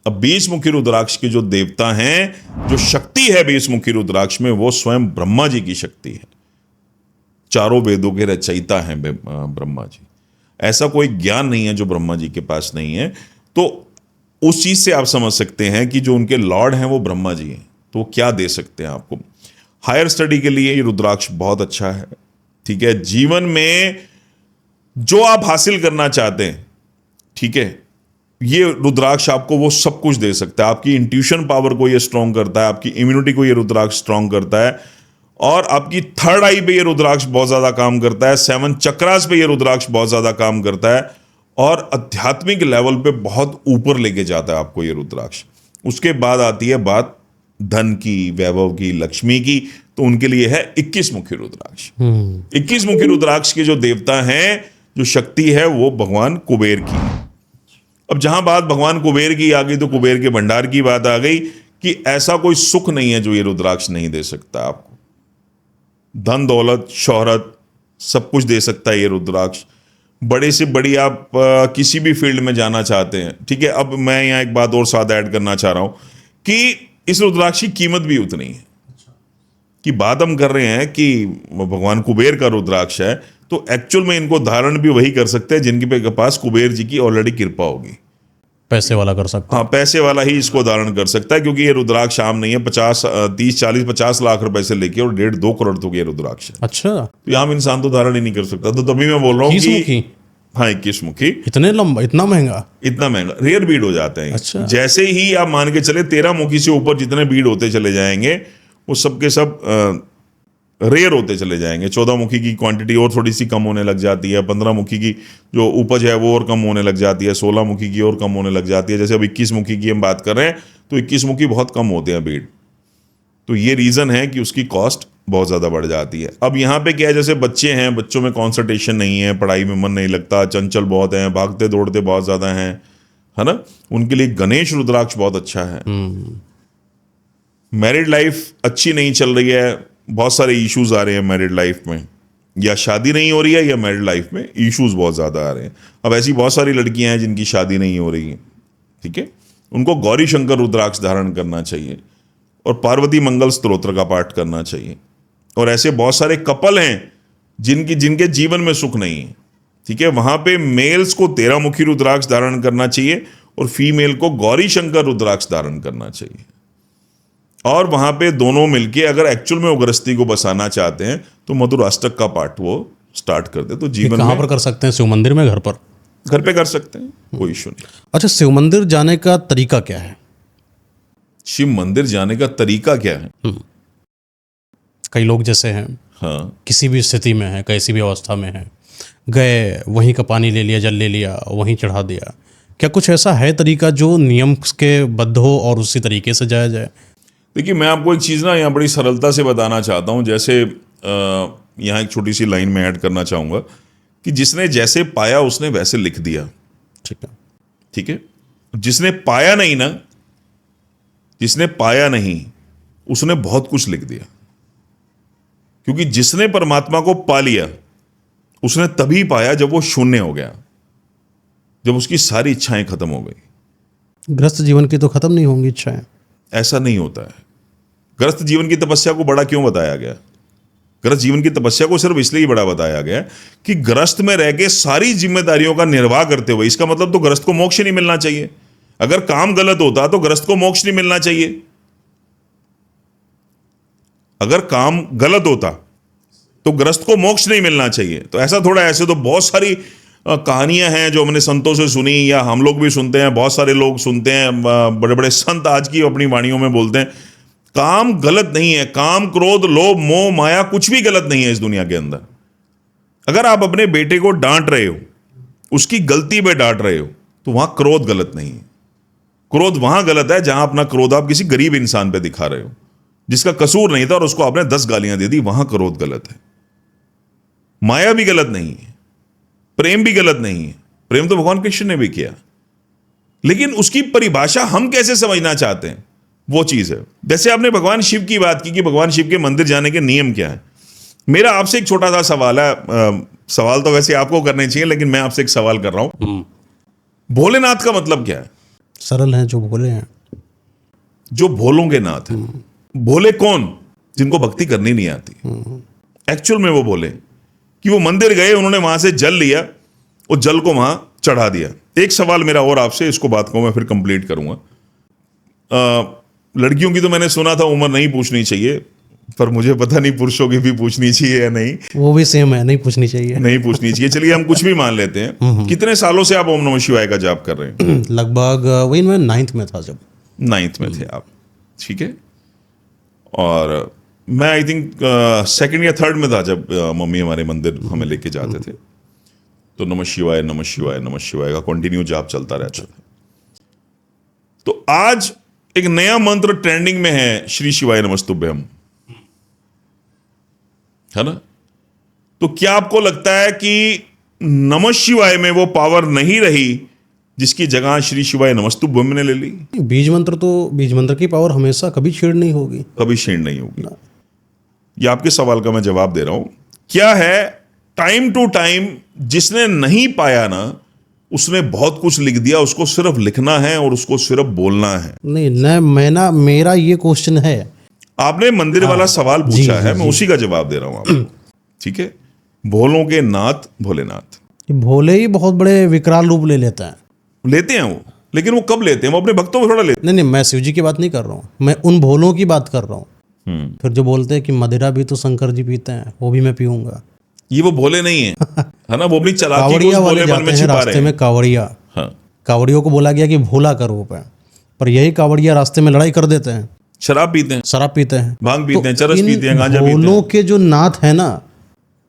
अब 20 मुखी रुद्राक्ष के जो देवता हैं, जो शक्ति है 20 मुखी रुद्राक्ष में, वो स्वयं ब्रह्मा जी की शक्ति है। चारों वेदों के रचयिता हैं ब्रह्मा जी। ऐसा कोई ज्ञान नहीं है जो ब्रह्मा जी के पास नहीं है। तो उस चीज से आप समझ सकते हैं कि जो उनके लॉर्ड हैं वो ब्रह्मा जी हैं, तो वो क्या दे सकते हैं आपको। हायर स्टडी के लिए ये रुद्राक्ष बहुत अच्छा है। ठीक है, जीवन में जो आप हासिल करना चाहते हैं, ठीक है, ये रुद्राक्ष आपको वो सब कुछ दे सकता है। आपकी इंट्यूशन पावर को ये स्ट्रॉन्ग करता है, आपकी इम्यूनिटी को ये रुद्राक्ष स्ट्रॉन्ग करता है, और आपकी थर्ड आई पे ये रुद्राक्ष बहुत ज्यादा काम करता है, 7 चक्रास पे ये रुद्राक्ष बहुत ज्यादा काम करता है, और आध्यात्मिक लेवल पे बहुत ऊपर लेके जाता है आपको ये रुद्राक्ष। उसके बाद आती है बात धन की, वैभव की, लक्ष्मी की, तो उनके लिए है 21 मुखी रुद्राक्ष। 21 मुखी रुद्राक्ष के जो देवता हैं, जो शक्ति है, वो भगवान कुबेर की। अब जहां बात भगवान कुबेर की आ गई तो कुबेर के भंडार की बात आ गई कि ऐसा कोई सुख नहीं है जो ये रुद्राक्ष नहीं दे सकता आपको। धन, दौलत, शोहरत, सब कुछ दे सकता है ये रुद्राक्ष। बड़े से बड़ी आप किसी भी फील्ड में जाना चाहते हैं, ठीक है। अब मैं यहाँ एक बात और साथ ऐड करना चाह रहा हूं कि इस रुद्राक्ष की कीमत भी उतनी है। कि बात हम कर रहे हैं कि भगवान कुबेर का रुद्राक्ष है, तो एक्चुअल में इनको धारण भी वही कर सकते हैं जिनके पास कुबेर जी की ऑलरेडी कृपा होगी। पैसे वाला कर सकता है। हाँ, पैसे वाला ही इसको धारण कर सकता है, क्योंकि ये रुद्राक्ष आम नहीं है। 30, 40, 50 लाख रुपए से लेके और 1.5-2 करोड़ तक ये रुद्राक्ष है। अच्छा, तो आम इंसान तो धारण ही नहीं कर सकता। तो तभी मैं बोल रहा हूँ कि हाँ, 21 मुखी, इतने लंबा, इतना महंगा, रेयर बीड हो जाते हैं। अच्छा। जैसे ही आप मान के चले 13 मुखी से ऊपर जितने बीड होते चले जाएंगे, वो सब के सब रेयर होते चले जाएंगे। 14 मुखी की क्वांटिटी और थोड़ी सी कम होने लग जाती है, 15 मुखी की जो उपज है वो और कम होने लग जाती है, 16 मुखी की और कम होने लग जाती है। जैसे अब 21 मुखी की हम बात कर रहे हैं, तो 21 मुखी बहुत कम होते हैं बीड। तो ये रीज़न है कि उसकी कॉस्ट बहुत ज़्यादा बढ़ जाती है। अब यहाँ पे क्या है, जैसे बच्चे हैं, बच्चों में कॉन्संट्रेशन नहीं है, पढ़ाई में मन नहीं लगता, चंचल बहुत हैं, भागते दौड़ते बहुत ज़्यादा हैं, है ना, उनके लिए गणेश रुद्राक्ष बहुत अच्छा है। मैरिड लाइफ अच्छी नहीं चल रही है, बहुत सारे इश्यूज आ रहे हैं मैरिड लाइफ में, या शादी नहीं हो रही है या मैरिड लाइफ में इश्यूज बहुत ज़्यादा आ रहे हैं। अब ऐसी बहुत सारी लड़कियां हैं जिनकी शादी नहीं हो रही है, ठीक है, उनको गौरी शंकर रुद्राक्ष धारण करना चाहिए और पार्वती मंगल स्तोत्र का पाठ करना चाहिए। और ऐसे बहुत सारे कपल हैं जिनके जीवन में सुख नहीं है, ठीक है, वहां पे मेल्स को 13 मुखी रुद्राक्ष धारण करना चाहिए और फीमेल को गौरी शंकर रुद्राक्ष धारण करना चाहिए। और वहां पे दोनों मिलके अगर एक्चुअल में वो गृहस्थी को बसाना चाहते हैं तो मधुर अष्टक का पाठ वो स्टार्ट कर दे, तो जीवन कहाँ पर कर सकते हैं? शिव मंदिर में? घर पर? घर पे कर सकते हैं, कोई इशू नहीं। अच्छा, शिव मंदिर जाने का तरीका क्या है? शिव मंदिर जाने का तरीका क्या है? कई लोग जैसे हैं, हाँ, किसी भी स्थिति में है, कैसी भी अवस्था में है, गए, वहीं का पानी ले लिया, जल ले लिया, वहीं चढ़ा दिया। क्या कुछ ऐसा है तरीका जो नियम के बद्ध हो और उसी तरीके से जाया जाए? देखिए, मैं आपको एक चीज़ ना यहाँ बड़ी सरलता से बताना चाहता हूँ। जैसे यहाँ एक छोटी सी लाइन में ऐड करना चाहूँगा कि जिसने जैसे पाया उसने वैसे लिख दिया। ठीक है, ठीक है, जिसने पाया नहीं ना, जिसने पाया नहीं उसने बहुत कुछ लिख दिया, क्योंकि जिसने परमात्मा को पा लिया उसने तभी पाया जब वो शून्य हो गया, जब उसकी सारी इच्छाएं खत्म हो गई। गृहस्थ जीवन की तो खत्म नहीं होंगी इच्छाएं। ऐसा नहीं होता है। गृहस्थ जीवन की तपस्या को बड़ा क्यों बताया गया? गृहस्थ जीवन की तपस्या को सिर्फ इसलिए बड़ा बताया गया कि गृहस्थ में रह के सारी जिम्मेदारियों का निर्वाह करते हुए, इसका मतलब तो गृहस्थ को मोक्ष नहीं मिलना चाहिए। अगर काम गलत होता तो गृहस्थ को मोक्ष नहीं मिलना चाहिए। अगर काम गलत होता तो गृहस्थ को मोक्ष नहीं मिलना चाहिए। तो ऐसा थोड़ा, ऐसे तो बहुत सारी कहानियां हैं जो हमने संतों से सुनी, या हम लोग भी सुनते हैं, बहुत सारे लोग सुनते हैं, बड़े बड़े संत आज की अपनी वाणियों में बोलते हैं, काम गलत नहीं है। काम, क्रोध, लोभ, मोह, माया कुछ भी गलत नहीं है इस दुनिया के अंदर। अगर आप अपने बेटे को डांट रहे हो, उसकी गलती पे डांट रहे हो, तो वहां क्रोध गलत नहीं है। क्रोध वहां गलत है जहां अपना क्रोध आप किसी गरीब इंसान पे दिखा रहे हो जिसका कसूर नहीं था और उसको आपने 10 गालियां दे दी, वहां क्रोध गलत है। माया भी गलत नहीं है, प्रेम भी गलत नहीं है, प्रेम तो भगवान कृष्ण ने भी किया, लेकिन उसकी परिभाषा हम कैसे समझना चाहते हैं वो चीज है। जैसे आपने भगवान शिव की बात की कि भगवान शिव के मंदिर जाने के नियम क्या है। मेरा आपसे एक छोटा सा सवाल है, सवाल तो वैसे आपको करने चाहिए, लेकिन मैं आपसे एक सवाल कर रहा हूं। भोलेनाथ का मतलब क्या है? सरल हैं जो भोले हैं। जो भोलों के नाथ हैं। भोले कौन? जिनको भक्ति करनी नहीं आती। एक्चुअल में वो भोले कि वो मंदिर गए, उन्होंने वहां से जल लिया और जल को वहां चढ़ा दिया। एक सवाल मेरा और आपसे, इसको बात को मैं फिर कंप्लीट करूंगा। लड़कियों की तो मैंने सुना था उम्र नहीं पूछनी चाहिए, पर मुझे पता नहीं पुरुषों की भी पूछनी चाहिए या नहीं। वो भी सेम है, नहीं पूछनी चाहिए। नहीं पूछनी चाहिए, चलिए हम कुछ भी मान लेते हैं। कितने सालों से आप ओम नमः शिवाय का जाप कर रहे हैं? लगभग वही मैं 9th में था जब। 9th में थे आप, ठीक है। और मैं आई थिंक 2nd या 3rd में था जब मम्मी हमारे मंदिर हमें लेके जाते थे, तो नमः शिवाय नमः शिवाय नमः शिवाय का कंटिन्यू जाप चलता रहता था। तो आज एक नया मंत्र ट्रेंडिंग में है, श्री शिवाय नमस्तुभ्यम, है ना। तो क्या आपको लगता है कि नमः शिवाय में वो पावर नहीं रही जिसकी जगह श्री शिवाय नमस्तुभ्यम ने ले ली? बीज मंत्र की पावर हमेशा कभी छीड़ नहीं होगी, कभी क्षीण नहीं होगी। ये आपके सवाल का मैं जवाब दे रहा हूं। क्या है, टाइम टू टाइम जिसने नहीं पाया ना, उसने बहुत कुछ लिख दिया, उसको सिर्फ लिखना है और उसको सिर्फ बोलना है। नहीं, मेरा ये क्वेश्चन है। आपने मंदिर वाला सवाल पूछा है, मैं उसी का जवाब दे रहा हूं आपको, ठीक है। भोलों के नाथ भोलेनाथ, भोले ही बहुत बड़े विकराल रूप ले लेते हैं वो, लेकिन वो कब लेते हैं? वो अपने भक्तों को थोड़ा लेते नहीं, मैं शिव जी की बात नहीं कर रहा हूँ, मैं उन भोलों की बात कर रहा हूँ। फिर जो बोलते हैं कि मदिरा भी तो शंकर जी पीते हैं, वो भी मैं पीऊंगा। ये वो भोले नहीं है, है ना। वो अपनी चालाकी को कावड़िया उस वाले भोलेपन जाते में हैं छिपा रहे रास्ते हैं। में, कावड़िया। हाँ, कावड़ियों को बोला गया कि भोला का रूप है, पर यही कावड़िया रास्ते में लड़ाई कर देते हैं, शराब पीते हैं, शराब पीते हैं, भांग पीते हैं, चरस इन पीते हैं, गांजा पीते भोलों हैं। के जो नाथ है ना,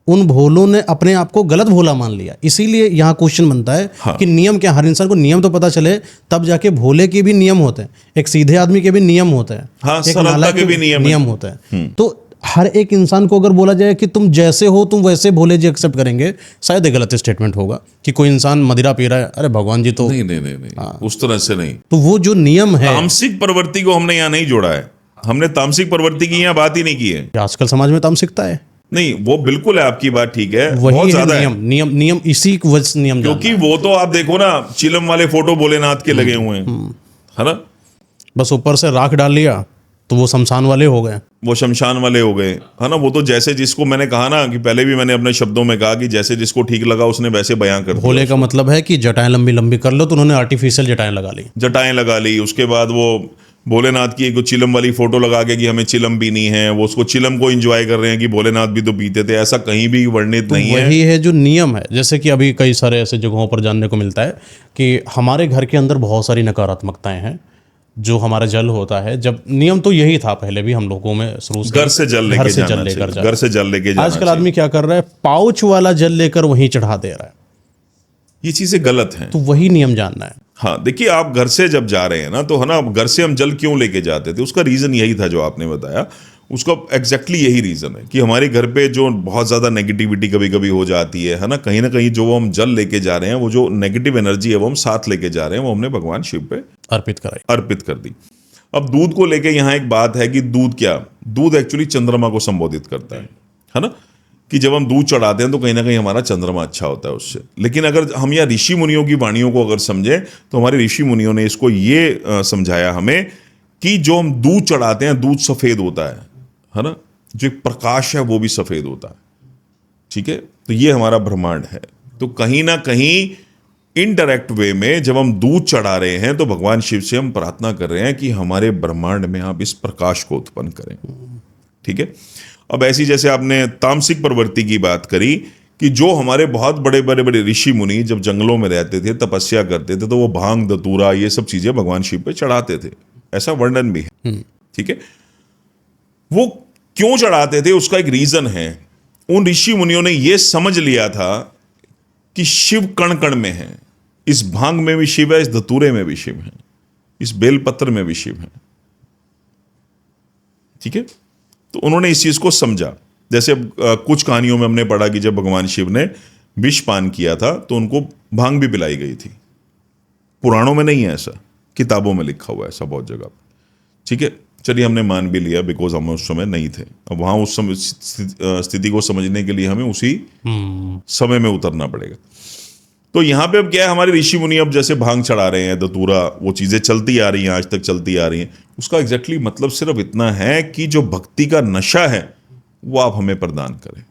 उन भोलों ने अपने आप को गलत भोला मान लिया। इसीलिए यहाँ क्वेश्चन बनता है कि नियम क्या। हर इंसान को नियम तो पता चले, तब जाके भोले के भी नियम होते हैं, एक सीधे आदमी के भी नियम होते हैं, हाँ, एक सरलता नालायक के भी नियम होते हैं। तो हर एक इंसान को अगर बोला जाए कि तुम जैसे हो तुम वैसे भोले जी एक्सेप्ट करेंगे, शायद एक गलत स्टेटमेंट होगा कि कोई इंसान मदिरा पी रहा है, अरे भगवान जी तो नहीं, उस तरह से नहीं। तो वो जो नियम है, तामसिक प्रवृत्ति को हमने यहाँ नहीं जोड़ा है, हमने तामसिक प्रवृत्ति की यहाँ बात ही नहीं की है। आजकल समाज में तामसिकता है। नहीं, वो बिल्कुल है, आपकी बात ठीक है, वही बहुत है ज्यादा है। नियम इसी वजह से नियम, क्योंकि वो तो आप देखो ना, चिलम वाले फोटो भोलेनाथ के लगे हुए हैं, है ना। बस ऊपर से राख डाल लिया तो वो शमशान वाले हो गए, वो शमशान वाले हो गए, है ना। वो तो जैसे जिसको मैंने कहा ना कि पहले भी मैंने अपने शब्दों में कहा कि जैसे जिसको ठीक लगा उसने वैसे बयां कर दिया। भोले का मतलब है कि जटाएं लंबी लंबी कर लो, तो उन्होंने आर्टिफिशियल जटाएं लगा ली, जटाएं लगा ली। उसके बाद वो भोलेनाथ की एक चिलम वाली फोटो लगा के कि हमें चिलम पीनी है, वो उसको चिलम को एंजॉय कर रहे हैं कि भोलेनाथ भी तो पीते थे। ऐसा कहीं भी वर्णित नहीं है। वही है जो नियम है। जैसे कि अभी कई सारे ऐसे जगहों पर जानने को मिलता है कि हमारे घर के अंदर बहुत सारी नकारात्मकताएं हैं। जो हमारा जल होता है, जब नियम तो यही था पहले भी हम लोगों में शुरू से, घर से जल लेके जाना चाहिए, घर से जल लेके जाना। आजकल आदमी क्या कर रहा है, पाउच वाला जल लेकर वहीं चढ़ा दे रहा है। ये चीजें गलत हैं। तो वही नियम जानना है। हाँ, देखिए, आप घर से जब जा रहे हैं ना, तो है ना, घर से हम जल क्यों लेके जाते थे, उसका रीजन यही था जो आपने बताया। उसका एग्जैक्टली यही रीजन है कि हमारे घर पे जो बहुत ज्यादा नेगेटिविटी कभी कभी हो जाती है ना, कहीं ना कहीं जो वो हम जल लेके जा रहे हैं, वो जो नेगेटिव एनर्जी है वो हम साथ लेके जा रहे हैं, वो हमने भगवान शिव पे अर्पित कर दी। अब दूध को लेके यहाँ एक बात है कि दूध क्या, दूध एक्चुअली चंद्रमा को संबोधित करता है ना, कि जब हम दूध चढ़ाते हैं तो कहीं ना कहीं हमारा चंद्रमा अच्छा होता है उससे। लेकिन अगर हम या ऋषि मुनियों की वाणियों को अगर समझें, तो हमारे ऋषि मुनियों ने इसको ये समझाया हमें कि जो हम दूध चढ़ाते हैं, दूध सफेद होता है ना, जो एक प्रकाश है वो भी सफेद होता है, ठीक है। तो ये हमारा ब्रह्मांड है। तो कहीं ना कहीं इनडायरेक्ट वे में जब हम दूध चढ़ा रहे हैं, तो भगवान शिव से हम प्रार्थना कर रहे हैं कि हमारे ब्रह्मांड में आप इस प्रकाश को उत्पन्न करें, ठीक है। अब ऐसी जैसे आपने तामसिक प्रवृत्ति की बात करी कि जो हमारे बहुत बड़े बड़े बड़े ऋषि मुनि जब जंगलों में रहते थे, तपस्या करते थे, तो वो भांग धतूरा ये सब चीजें भगवान शिव पे चढ़ाते थे, ऐसा वर्णन भी है, ठीक है। वो क्यों चढ़ाते थे उसका एक रीजन है। उन ऋषि मुनियों ने ये समझ लिया था कि शिव कण कण में है, इस भांग में भी शिव है, इस धतूरे में भी शिव है, इस बेलपत्र में भी शिव है, ठीक है। तो उन्होंने इस चीज को समझा। जैसे कुछ कहानियों में हमने पढ़ा कि जब भगवान शिव ने विष पान किया था तो उनको भांग भी पिलाई गई थी। पुराणों में नहीं है ऐसा, किताबों में लिखा हुआ है ऐसा बहुत जगह। ठीक है, चलिए हमने मान भी लिया बिकॉज हम उस समय नहीं थे। अब वहाँ उस समय स्थिति को समझने के लिए हमें उसी समय में उतरना पड़ेगा। तो यहाँ पे अब क्या है, हमारे ऋषि मुनि अब जैसे भांग चढ़ा रहे हैं, धतूरा, वो चीज़ें चलती आ रही हैं, आज तक चलती आ रही हैं। उसका एग्जैक्टली मतलब सिर्फ इतना है कि जो भक्ति का नशा है वो आप हमें प्रदान करें।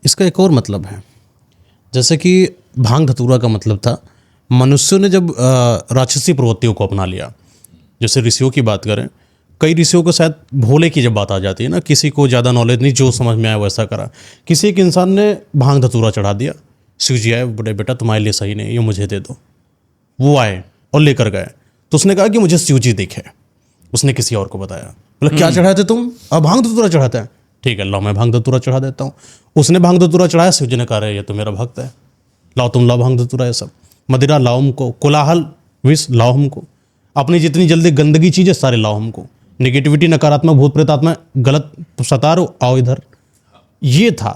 इसका एक और मतलब है, जैसे कि भांग धतूरा का मतलब था मनुष्यों ने जब राक्षसी प्रवृत्तियों को अपना लिया। जैसे ऋषियों की बात करें, कई ऋषियों को शायद भोले की जब बात आ जाती है ना, किसी को ज़्यादा नॉलेज नहीं, जो समझ में आया वैसा करा। किसी एक इंसान ने भांग धतूरा चढ़ा दिया, शिव जी आए, बोले बेटा तुम्हारे लिए सही नहीं, ये मुझे दे दो। वो आए और लेकर गए, तो उसने कहा कि मुझे शिव जी दिखे। उसने किसी और को बताया, बोले क्या चढ़ाए थे तुम? अब भांग धतूरा चढ़ाते हैं। ठीक है, लाओ मैं भांग धतूरा चढ़ा देता हूँ। उसने भांग धतूरा चढ़ाया, शिव जी ने कहा ये तो मेरा भक्त है, लाओ तुम लाओ भांग धतूरा, ये सब मदिरा लाओ हमको, कोलाहल विष लाओ हमको, अपनी जितनी जल्दी गंदगी चीज़ें सारे लाओ हमको, नेगेटिविटी, नकारात्मक, भूत प्रेत आत्मा, गलत सता रहो, आओ इधर। ये था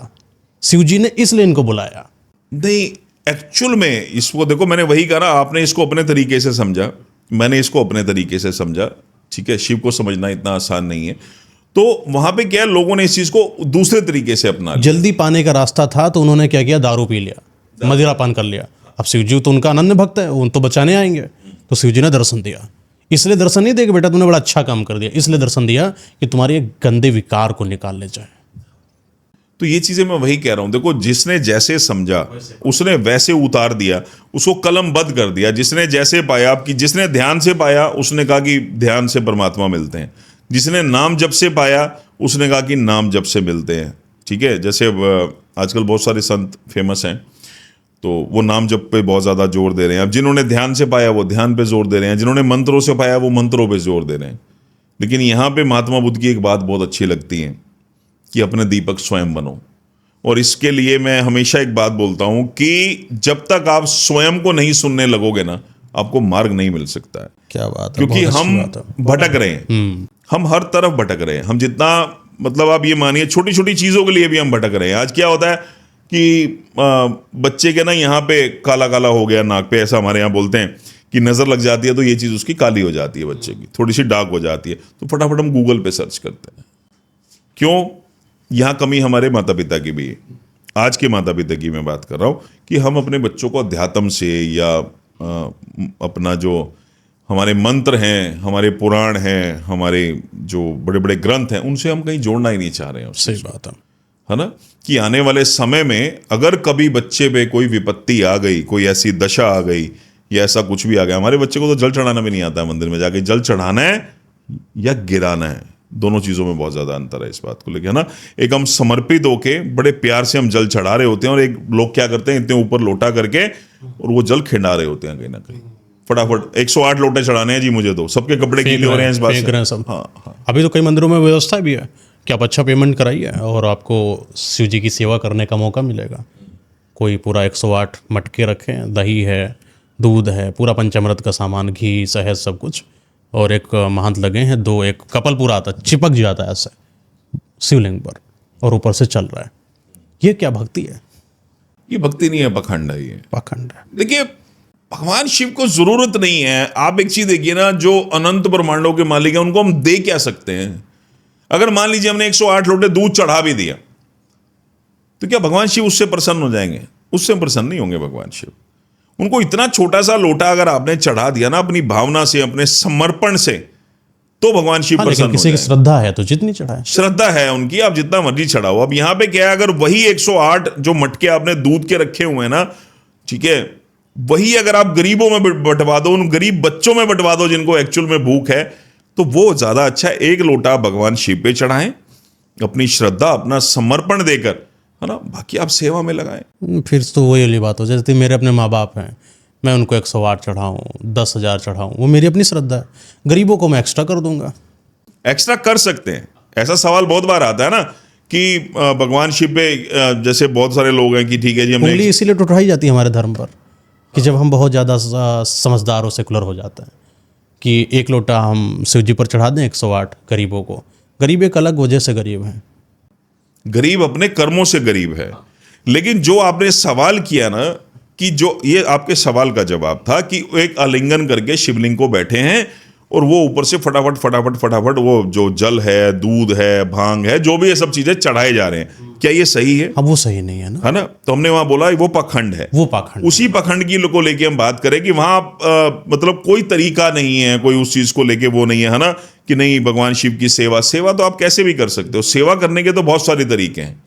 शिव जी ने इसलिए इनको बुलाया। नहीं, एक्चुअल में इसको देखो, मैंने वही कहा, आपने इसको अपने तरीके से समझा, मैंने इसको अपने तरीके से समझा। ठीक है, शिव को समझना इतना आसान नहीं है। तो वहां पे क्या है, लोगों ने इस चीज को दूसरे तरीके से अपना लिया। जल्दी पाने का रास्ता था तो उन्होंने क्या किया, दारू पी लिया, मदिरा पान कर लिया। अब शिव जी तो उनका अनन्य भक्त है, उन तो बचाने आएंगे। तो शिव जी ने दर्शन दिया। इसलिए दर्शन नहीं दिया कि बेटा तूने बड़ा अच्छा काम कर दिया, इसलिए दर्शन दिया कि तुम्हारे गंदे विकार को निकाल ले जाए। तो ये चीजें मैं वही कह रहा हूं, देखो जिसने जैसे समझा उसने वैसे उतार दिया, उसको कलमबद्ध कर दिया। जिसने जैसे पाया, आपकी जिसने ध्यान से पाया उसने कहा कि ध्यान से परमात्मा मिलते हैं, जिसने नाम जप से पाया उसने कहा कि नाम जप से मिलते हैं। ठीक है, जैसे आजकल बहुत सारे संत फेमस हैं तो वो नाम जप पे बहुत ज़्यादा जोर दे रहे हैं। अब जिन्होंने ध्यान से पाया वो ध्यान पे जोर दे रहे हैं, जिन्होंने मंत्रों से पाया वो मंत्रों पे जोर दे रहे हैं। लेकिन यहाँ पे महात्मा बुद्ध की एक बात बहुत अच्छी लगती है कि अपने दीपक स्वयं बनो। और इसके लिए मैं हमेशा एक बात बोलता हूँ कि जब तक आप स्वयं को नहीं सुनने लगोगे ना, आपको मार्ग नहीं मिल सकता है। क्या बात है, क्योंकि बहुत अच्छी हम बात है। भटक रहे हैं, हम हर तरफ भटक रहे हैं। हम जितना, मतलब आप ये मानिए छोटी छोटी चीज़ों के लिए भी हम भटक रहे हैं। आज क्या होता है कि बच्चे के ना यहाँ पे काला काला हो गया नाक पे, ऐसा हमारे यहाँ बोलते हैं कि नज़र लग जाती है तो ये चीज़ उसकी काली हो जाती है, बच्चे की थोड़ी सी डार्क हो जाती है। तो फटाफट हम गूगल पे सर्च करते हैं। क्यों? यहाँ कमी हमारे माता पिता की भी है। आज के माता पिता की मैं बात कर रहा हूँ कि हम अपने बच्चों को अध्यात्म से या अपना जो हमारे मंत्र हैं, हमारे पुराण हैं, हमारे जो बड़े बड़े ग्रंथ हैं, उनसे हम कहीं जोड़ना ही नहीं चाह रहे हैं। सही बात है ना, कि आने वाले समय में अगर कभी बच्चे पे कोई विपत्ति आ गई, कोई ऐसी दशा आ गई या ऐसा कुछ भी आ गया, हमारे बच्चे को तो जल चढ़ाना भी नहीं आता है, मंदिर में जाके जल चढ़ाना है या गिराना है, दोनों चीज़ों में बहुत ज़्यादा अंतर है इस बात को लेकर, है ना। एक हम समर्पित होके बड़े प्यार से हम जल चढ़ा रहे होते हैं, और एक लोग क्या करते हैं, इतने ऊपर लोटा करके और वो जल खिंडा रहे होते हैं कहीं ना कहीं। फटाफट 108 लोटे चढ़ाने हैं जी मुझे, तो सबके कपड़े गीले हो रहे हैं इस बात से। सब। हाँ। अभी तो कई मंदिरों में व्यवस्था भी है कि आप अच्छा पेमेंट कराइए और आपको शिव जी की सेवा करने का मौका मिलेगा। कोई पूरा 108 मटके रखें, दही है, दूध है, पूरा पंचामृत का सामान, घी, शहद, सब कुछ, और एक महंत लगे हैं, दो, एक कपल पूरा आता है, चिपक जाता है ऐसे शिवलिंग पर, और ऊपर से चल रहा है। ये क्या भक्ति है? ये भक्ति नहीं है, पखंड है, ये पाखंड है। देखिए, भगवान शिव को जरूरत नहीं है। आप एक चीज देखिए ना, जो अनंत ब्रह्मांडों के मालिक हैं उनको हम दे क्या सकते हैं? अगर मान लीजिए हमने 108 लोटे दूध चढ़ा भी दिया तो क्या भगवान शिव उससे प्रसन्न हो जाएंगे? उससे प्रसन्न नहीं होंगे भगवान शिव। उनको इतना छोटा सा लोटा अगर आपने चढ़ा दिया ना अपनी भावना से, अपने समर्पण से, तो भगवान शिव प्रसन्न हो किसी की जाएंगे। श्रद्धा है तो जितनी चढ़ाए, श्रद्धा है उनकी, आप जितना मर्जी चढ़ाओ। अब यहां पे क्या है, अगर वही 108 जो मटके आपने दूध के रखे हुए हैं ना, ठीक है, वही अगर आप गरीबों में बंटवा दो, उन गरीब बच्चों में बंटवा दो जिनको एक्चुअल में भूख है, तो वो ज्यादा अच्छा है। एक लोटा भगवान शिव पे चढ़ाएं, अपनी श्रद्धा, अपना समर्पण देकर, है ना, बाकी आप सेवा में लगाएं। फिर तो वही वाली बात हो, जैसे मेरे अपने माँ बाप हैं, मैं उनको 108 चढ़ाऊँ, 10,000 चढ़ाऊँ, वो मेरी अपनी श्रद्धा है। गरीबों को मैं एक्स्ट्रा कर दूंगा। एक्स्ट्रा कर सकते हैं। ऐसा सवाल बहुत बार आता है ना कि भगवान शिव पे जैसे बहुत सारे लोग हैं कि ठीक है जी, हमने उंगली इसीलिए तो उठाई जाती है हमारे धर्म पर कि जब हम बहुत ज़्यादा समझदार और सेकुलर हो जाते हैं कि एक लोटा हम शिव जी पर चढ़ा दें 108 गरीबों को। गरीब एक अलग वजह से गरीब हैं, गरीब अपने कर्मों से गरीब है। लेकिन जो आपने सवाल किया ना, कि जो ये आपके सवाल का जवाब था कि एक आलिंगन करके शिवलिंग को बैठे हैं और वो ऊपर से फटाफट फटाफट फटाफट वो जो जल है, दूध है, भांग है, जो भी ये सब चीजें चढ़ाए जा रहे हैं, क्या ये सही है? अब वो सही नहीं है ना, है ना? तो हमने वहां बोला वो पाखंड है। वो पाखंड, उसी पाखंड की को लेके हम बात करें कि वहां मतलब कोई तरीका नहीं है, कोई उस चीज को लेके वो नहीं है ना, कि नहीं भगवान शिव की सेवा तो आप कैसे भी कर सकते हो। सेवा करने के तो बहुत सारे तरीके हैं,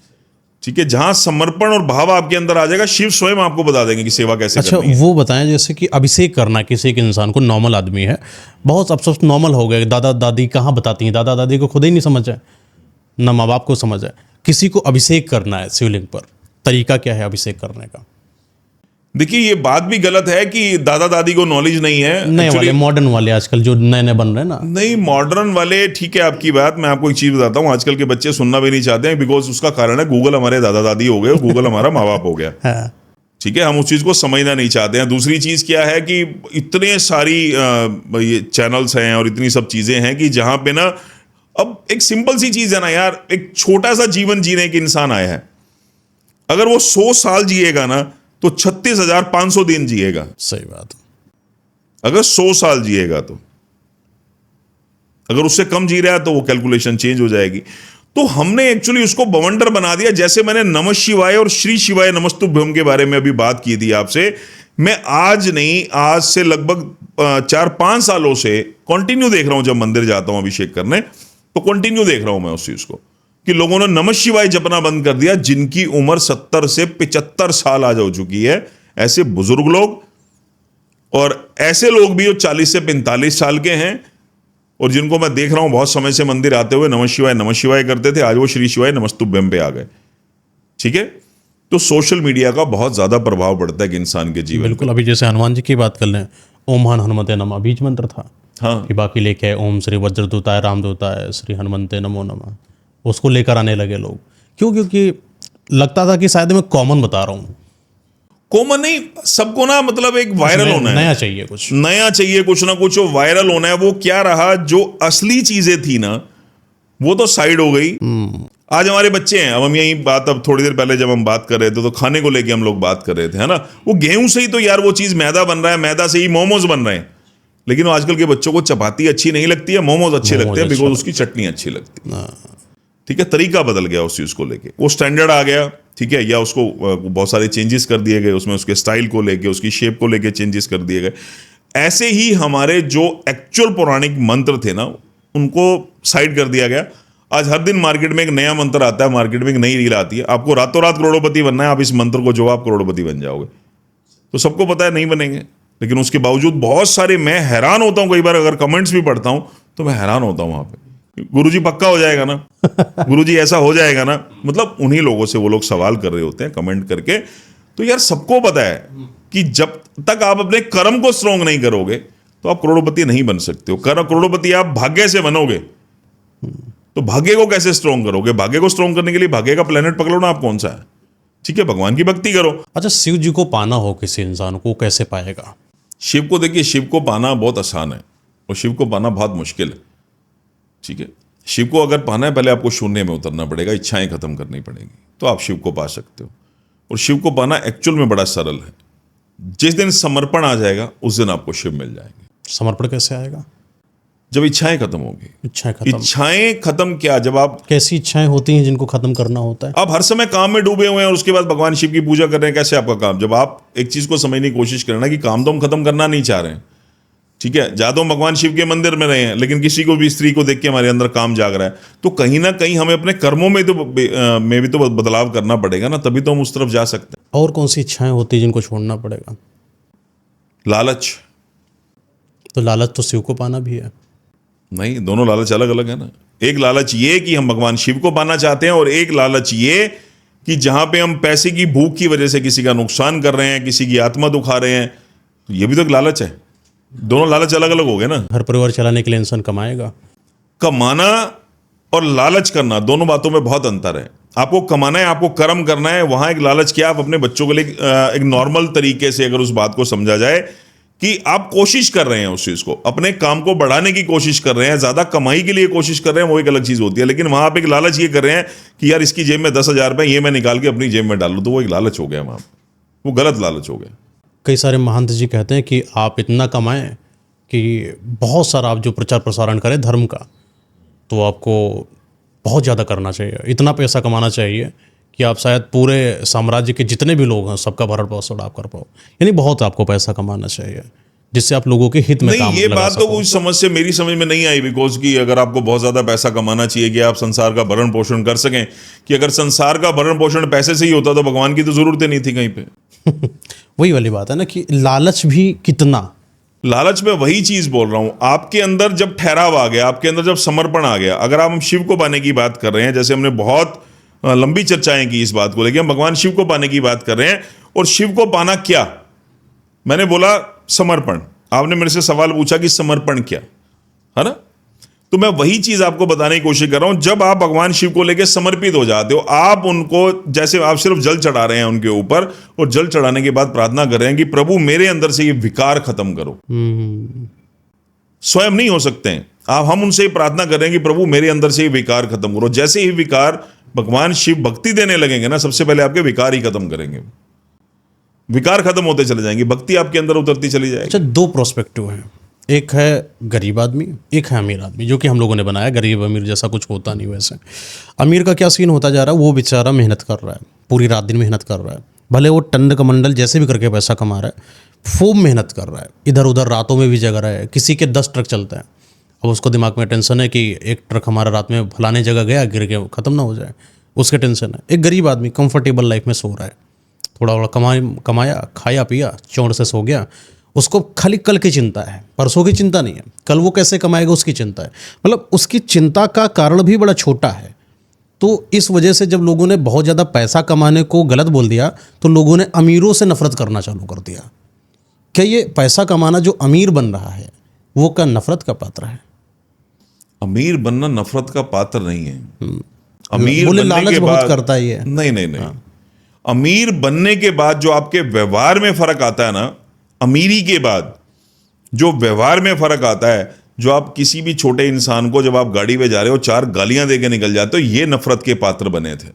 ठीक है। जहां समर्पण और भाव आपके अंदर आ जाएगा, शिव स्वयं आपको बता देंगे कि सेवा कैसे अच्छा, करनी है। वो बताएं जैसे कि अभिषेक करना किसी एक इंसान को, नॉर्मल आदमी है, बहुत अब सब नॉर्मल हो गए, दादा दादी कहाँ बताती हैं, दादा दादी को खुद ही नहीं समझ है, ना माँ बाप को समझ है। किसी को अभिषेक करना है शिवलिंग पर, तरीका क्या है अभिषेक करने का? देखिए, ये बात भी गलत है कि दादा दादी को नॉलेज नहीं है। नए वाले, मॉडर्न वाले आजकल जो नए नए बन रहे हैं ना, नहीं, मॉडर्न वाले ठीक है आपकी बात। मैं आपको एक चीज बताता हूँ, आजकल के बच्चे सुनना भी नहीं चाहते हैं, बिकॉज उसका कारण है गूगल हमारे दादा दादी हो गए, गूगल हमारा माँ बाप हो गया। हाँ। ठीक है, हम उस चीज को समझना नहीं चाहते हैं। दूसरी चीज क्या है कि इतने सारी ये चैनल्स हैं और इतनी सब चीजें हैं कि जहां पे ना, अब एक सिंपल सी चीज है ना यार, एक छोटा सा जीवन जीने के इंसान आया है, अगर वो 100 साल जिएगा ना तो 36,500 दिन जिएगा। सही बात। अगर 100 साल जिएगा तो, अगर उससे कम जी रहा है तो वो कैलकुलेशन चेंज हो जाएगी। तो हमने एक्चुअली उसको बवंडर बना दिया। जैसे मैंने नमः शिवाय और श्री शिवाय नमस्तुभ्यम के बारे में अभी बात की थी आपसे, मैं आज नहीं, आज से लगभग 4-5 सालों से कंटिन्यू देख रहा हूं। जब मंदिर जाता हूं अभिषेक करने तो कंटिन्यू देख रहा हूं मैं उस चीज को, कि लोगों ने नमः शिवाय जपना बंद कर दिया, जिनकी उम्र 70 से 75 साल आज हो चुकी है। ऐसे बुजुर्ग लोग और ऐसे लोग भी जो 40 से 45 साल के हैं, और जिनको मैं देख रहा हूं बहुत समय से मंदिर आते हुए नमः शिवाय करते थे, आज वो श्री शिवाय नमस्तुभ्यम पे आ गए। ठीक है, तो सोशल मीडिया का बहुत ज्यादा प्रभाव पड़ता है कि इंसान के जीवन। बिल्कुल। अभी जैसे हनुमान जी की बात कर लें, ओम हनुमते नमः बीज मंत्र था। हाँ, कि बाकी लेके आए ओम श्री वज्रदूताय रामदूताय श्री हनुमते नमो नमः, उसको लेकर आने लगे लोग। क्यों? क्योंकि लगता था कि शायद मैं कॉमन बता रहा हूँ। कॉमन नहीं, सबको ना मतलब एक वायरल होना है, नया चाहिए, कुछ नया चाहिए, कुछ ना कुछ वायरल होना है। वो क्या रहा, जो असली चीजें थी ना वो तो साइड हो गई। आज हमारे बच्चे हैं, अब हम यही बात, अब थोड़ी देर पहले जब हम बात कर रहे थे तो खाने को लेके हम लोग बात कर रहे थे, है ना। वो गेहूं से ही तो यार वो चीज मैदा बन रहा है, मैदा से ही मोमोज बन रहे हैं। लेकिन आजकल के बच्चों को चपाती अच्छी नहीं लगती है, मोमोज अच्छे लगते हैं, बिकॉज उसकी चटनी अच्छी लगती है। ठीक है, तरीका बदल गया उस चीज को लेके, वो स्टैंडर्ड आ गया। ठीक है, या उसको बहुत सारे चेंजेस कर दिए गए उसमें, उसके स्टाइल को लेके, उसकी शेप को लेके चेंजेस कर दिए गए। ऐसे ही हमारे जो एक्चुअल पौराणिक मंत्र थे ना, उनको साइड कर दिया गया। आज हर दिन मार्केट में एक नया मंत्र आता है, मार्केट में एक नई रील आती है। आपको रातों रात करोड़पति बनना है, आप इस मंत्र को जो आप करोड़पति बन जाओगे। तो सबको पता है नहीं बनेंगे, लेकिन उसके बावजूद बहुत सारे, मैं हैरान होता हूं कई बार, अगर कमेंट्स भी पढ़ता हूं तो मैं हैरान होता हूं वहां पे, गुरुजी पक्का हो जाएगा ना, गुरुजी ऐसा हो जाएगा ना। मतलब उन्हीं लोगों से वो लोग सवाल कर रहे होते हैं कमेंट करके। तो यार सबको पता है कि जब तक आप अपने कर्म को स्ट्रॉन्ग नहीं करोगे तो आप करोड़पति नहीं बन सकते हो। करोड़पति आप भाग्य से बनोगे, तो भाग्य को कैसे स्ट्रॉन्ग करोगे? भाग्य को स्ट्रॉन्ग करने के लिए भाग्य का प्लेनेट पकड़ो ना, आप कौन सा है। ठीक है, भगवान की भक्ति करो। अच्छा, शिव जी को पाना हो किसी इंसान को, कैसे पाएगा? शिव को देखिए, शिव को पाना बहुत आसान है और शिव को पाना बहुत मुश्किल है। ठीक है, शिव को अगर पाना है, पहले आपको शून्य में उतरना पड़ेगा, इच्छाएं खत्म करनी पड़ेगी, तो आप शिव को पा सकते हो। और शिव को पाना एक्चुअल में बड़ा सरल है। जिस दिन समर्पण आ जाएगा उस दिन आपको शिव मिल जाएंगे। समर्पण कैसे आएगा? जब इच्छाएं खत्म होगी। इच्छाएं खत्म क्या, जब आप, कैसी इच्छाएं होती हैं जिनको खत्म करना होता है? आप हर समय काम में डूबे हुए हैं और उसके बाद भगवान शिव की पूजा कर रहे हैं, कैसे आपका काम? जब आप एक चीज को समझने की कोशिश करना कि काम तो हम खत्म करना नहीं चाह रहे हैं। ठीक है, जा तो हम भगवान शिव के मंदिर में रहे हैं, लेकिन किसी को भी, स्त्री को देख के हमारे अंदर काम जाग रहा है, तो कहीं ना कहीं हमें अपने कर्मों में भी तो बदलाव करना पड़ेगा ना, तभी तो हम उस तरफ जा सकते हैं। और कौन सी इच्छाएं होती हैं जिनको छोड़ना पड़ेगा? लालच। तो लालच तो शिव को पाना भी है। नहीं, दोनों लालच अलग अलग है ना। एक लालच ये कि हम भगवान शिव को पाना चाहते हैं, और एक लालच ये कि जहां पे हम पैसे की भूख की वजह से किसी का नुकसान कर रहे हैं, किसी की आत्मा दुखा रहे हैं, तो ये भी तो एक लालच है। दोनों लालच अलग अलग हो गए ना। घर परिवार चलाने के लिए इंसान कमाएगा। कमाना और लालच करना, दोनों बातों में बहुत अंतर है। आपको कमाना है, आपको कर्म करना है, वहां एक लालच क्या, आप अपने बच्चों के लिए एक नॉर्मल तरीके से अगर उस बात को समझा जाए कि आप कोशिश कर रहे हैं उस चीज को, अपने काम को बढ़ाने की कोशिश कर रहे हैं, ज्यादा कमाई के लिए कोशिश कर रहे हैं, वो एक अलग चीज होती है। लेकिन वहां आप एक लालच ये कर रहे हैं कि यार इसकी जेब में 10,000 रुपए, ये मैं निकाल के अपनी जेब में डाल लूं, तो वो एक लालच हो गया वहां, वो गलत लालच हो गया। कई सारे महंत जी कहते हैं कि आप इतना कमाएं कि बहुत सारा आप जो प्रचार प्रसारण करें धर्म का, तो आपको बहुत ज़्यादा करना चाहिए, इतना पैसा कमाना चाहिए कि आप शायद पूरे साम्राज्य के जितने भी लोग हैं सबका भरण पोषण आप कर पाओ। यानी बहुत आपको पैसा कमाना चाहिए जिससे आप लोगों के हित में काम नहीं, ये लगा बात तो सको। कोई समझ से मेरी समझ में नहीं आई, बिकॉज कि अगर आपको बहुत ज्यादा पैसा कमाना चाहिए कि आप संसार का भरण पोषण कर सकें, कि अगर संसार का भरण पोषण पैसे से ही होता तो भगवान की तो जरूरत ही नहीं थी कहीं पे। वही वाली बात है ना कि लालच भी कितना, लालच में वही चीज बोल रहा हूं, आपके अंदर जब ठहराव आ गया, आपके अंदर जब समर्पण आ गया, अगर आप हम शिव को पाने की बात कर रहे हैं, जैसे हमने बहुत लंबी चर्चाएं की इस बात को लेकर, हम भगवान शिव को पाने की बात कर रहे हैं, और शिव को पाना क्या, मैंने बोला समर्पण। आपने मेरे से सवाल पूछा कि समर्पण क्या है ना, तो मैं वही चीज आपको बताने की कोशिश कर रहा हूं। जब आप भगवान शिव को लेकर समर्पित हो जाते हो, आप उनको, जैसे आप सिर्फ जल चढ़ा रहे हैं उनके ऊपर, और जल चढ़ाने के बाद प्रार्थना कर रहे हैं कि प्रभु मेरे अंदर से ये विकार खत्म करो। स्वयं नहीं हो सकते हैं आप, हम उनसे प्रार्थना कर रहे हैं कि प्रभु मेरे अंदर से ये विकार खत्म करो। जैसे ही विकार भगवान शिव भक्ति देने लगेंगे ना, सबसे पहले आपके विकार ही खत्म करेंगे, विकार खत्म होते चले जाएंगे, भक्ति आपके अंदर उतरती चली जाएगी। अच्छा, दो प्रोस्पेक्टिव हैं, एक है गरीब आदमी, एक है अमीर आदमी, जो कि हम लोगों ने बनाया। गरीब अमीर जैसा कुछ होता नहीं वैसे। अमीर का क्या सीन होता जा रहा है, वो बेचारा मेहनत कर रहा है, पूरी रात दिन मेहनत कर रहा है, भले वो टंड कमंडल जैसे भी करके पैसा कमा रहा है, खूब मेहनत कर रहा है, इधर उधर रातों में भी जग रहा है। किसी के 10 ट्रक चलते हैं, अब उसको दिमाग में टेंशन है कि एक ट्रक हमारा रात में फलाने जगह गया, गिर के ख़त्म ना हो जाए, उसके टेंशन है। एक गरीब आदमी कंफर्टेबल लाइफ में सो रहा है, थोड़ा थोड़ा कमाया, खाया पिया, चौड़ से सो गया, उसको खाली कल की चिंता है, परसों की चिंता नहीं है, कल वो कैसे कमाएगा उसकी चिंता है। मतलब उसकी चिंता का कारण भी बड़ा छोटा है। तो इस वजह से जब लोगों ने बहुत ज़्यादा पैसा कमाने को गलत बोल दिया, तो लोगों ने अमीरों से नफरत करना चालू कर दिया। क्या ये पैसा कमाना जो अमीर बन रहा है वो क्या नफरत का पात्र है? अमीर बनना नफरत का पात्र नहीं है। अमीर बोले बनने लालच के बहुत बाद करता है ये। नहीं। अमीर बनने के बाद जो आपके व्यवहार में फर्क आता है ना, अमीरी के बाद जो व्यवहार में फर्क आता है, जो आप किसी भी छोटे इंसान को, जब आप गाड़ी में जा रहे हो 4 गालियां देके निकल जाते हो, ये नफरत के पात्र बने थे।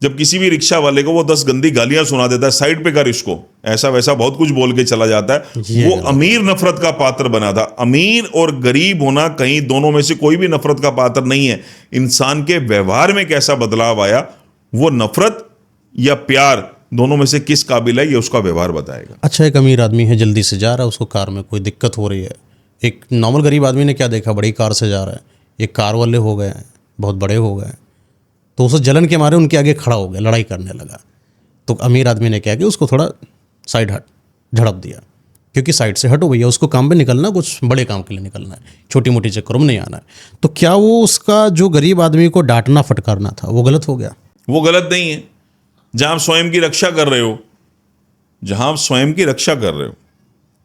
जब किसी भी रिक्शा वाले को वो 10 गंदी गालियां सुना देता है, साइड पे कर इसको, ऐसा वैसा बहुत कुछ बोल के चला जाता है, वो अमीर नफरत का पात्र बना था। अमीर और गरीब होना कहीं दोनों में से कोई भी नफरत का पात्र नहीं है। इंसान के व्यवहार में कैसा बदलाव आया, वो नफरत या प्यार दोनों में से किस काबिल है, ये उसका व्यवहार बताएगा। अच्छा, एक अमीर आदमी है, जल्दी से जा रहा है, उसको कार में कोई दिक्कत हो रही है। एक नॉर्मल गरीब आदमी ने क्या देखा, बड़ी कार से जा रहा है, एक कार वाले हो गए हैं, बहुत बड़े हो गए, तो उसे जलन के मारे उनके आगे खड़ा हो गया, लड़ाई करने लगा। तो अमीर आदमी ने क्या किया, उसको थोड़ा साइड झड़प दिया, क्योंकि साइड से हटो भैया, उसको काम पे निकलना, कुछ बड़े काम के लिए निकलना है, छोटी मोटी चक्करों में नहीं आना है। तो क्या वो उसका जो गरीब आदमी को डांटना फटकारना था वो गलत हो गया? वो गलत नहीं है। जहां आप स्वयं की रक्षा कर रहे हो, जहां आप स्वयं की रक्षा कर रहे हो,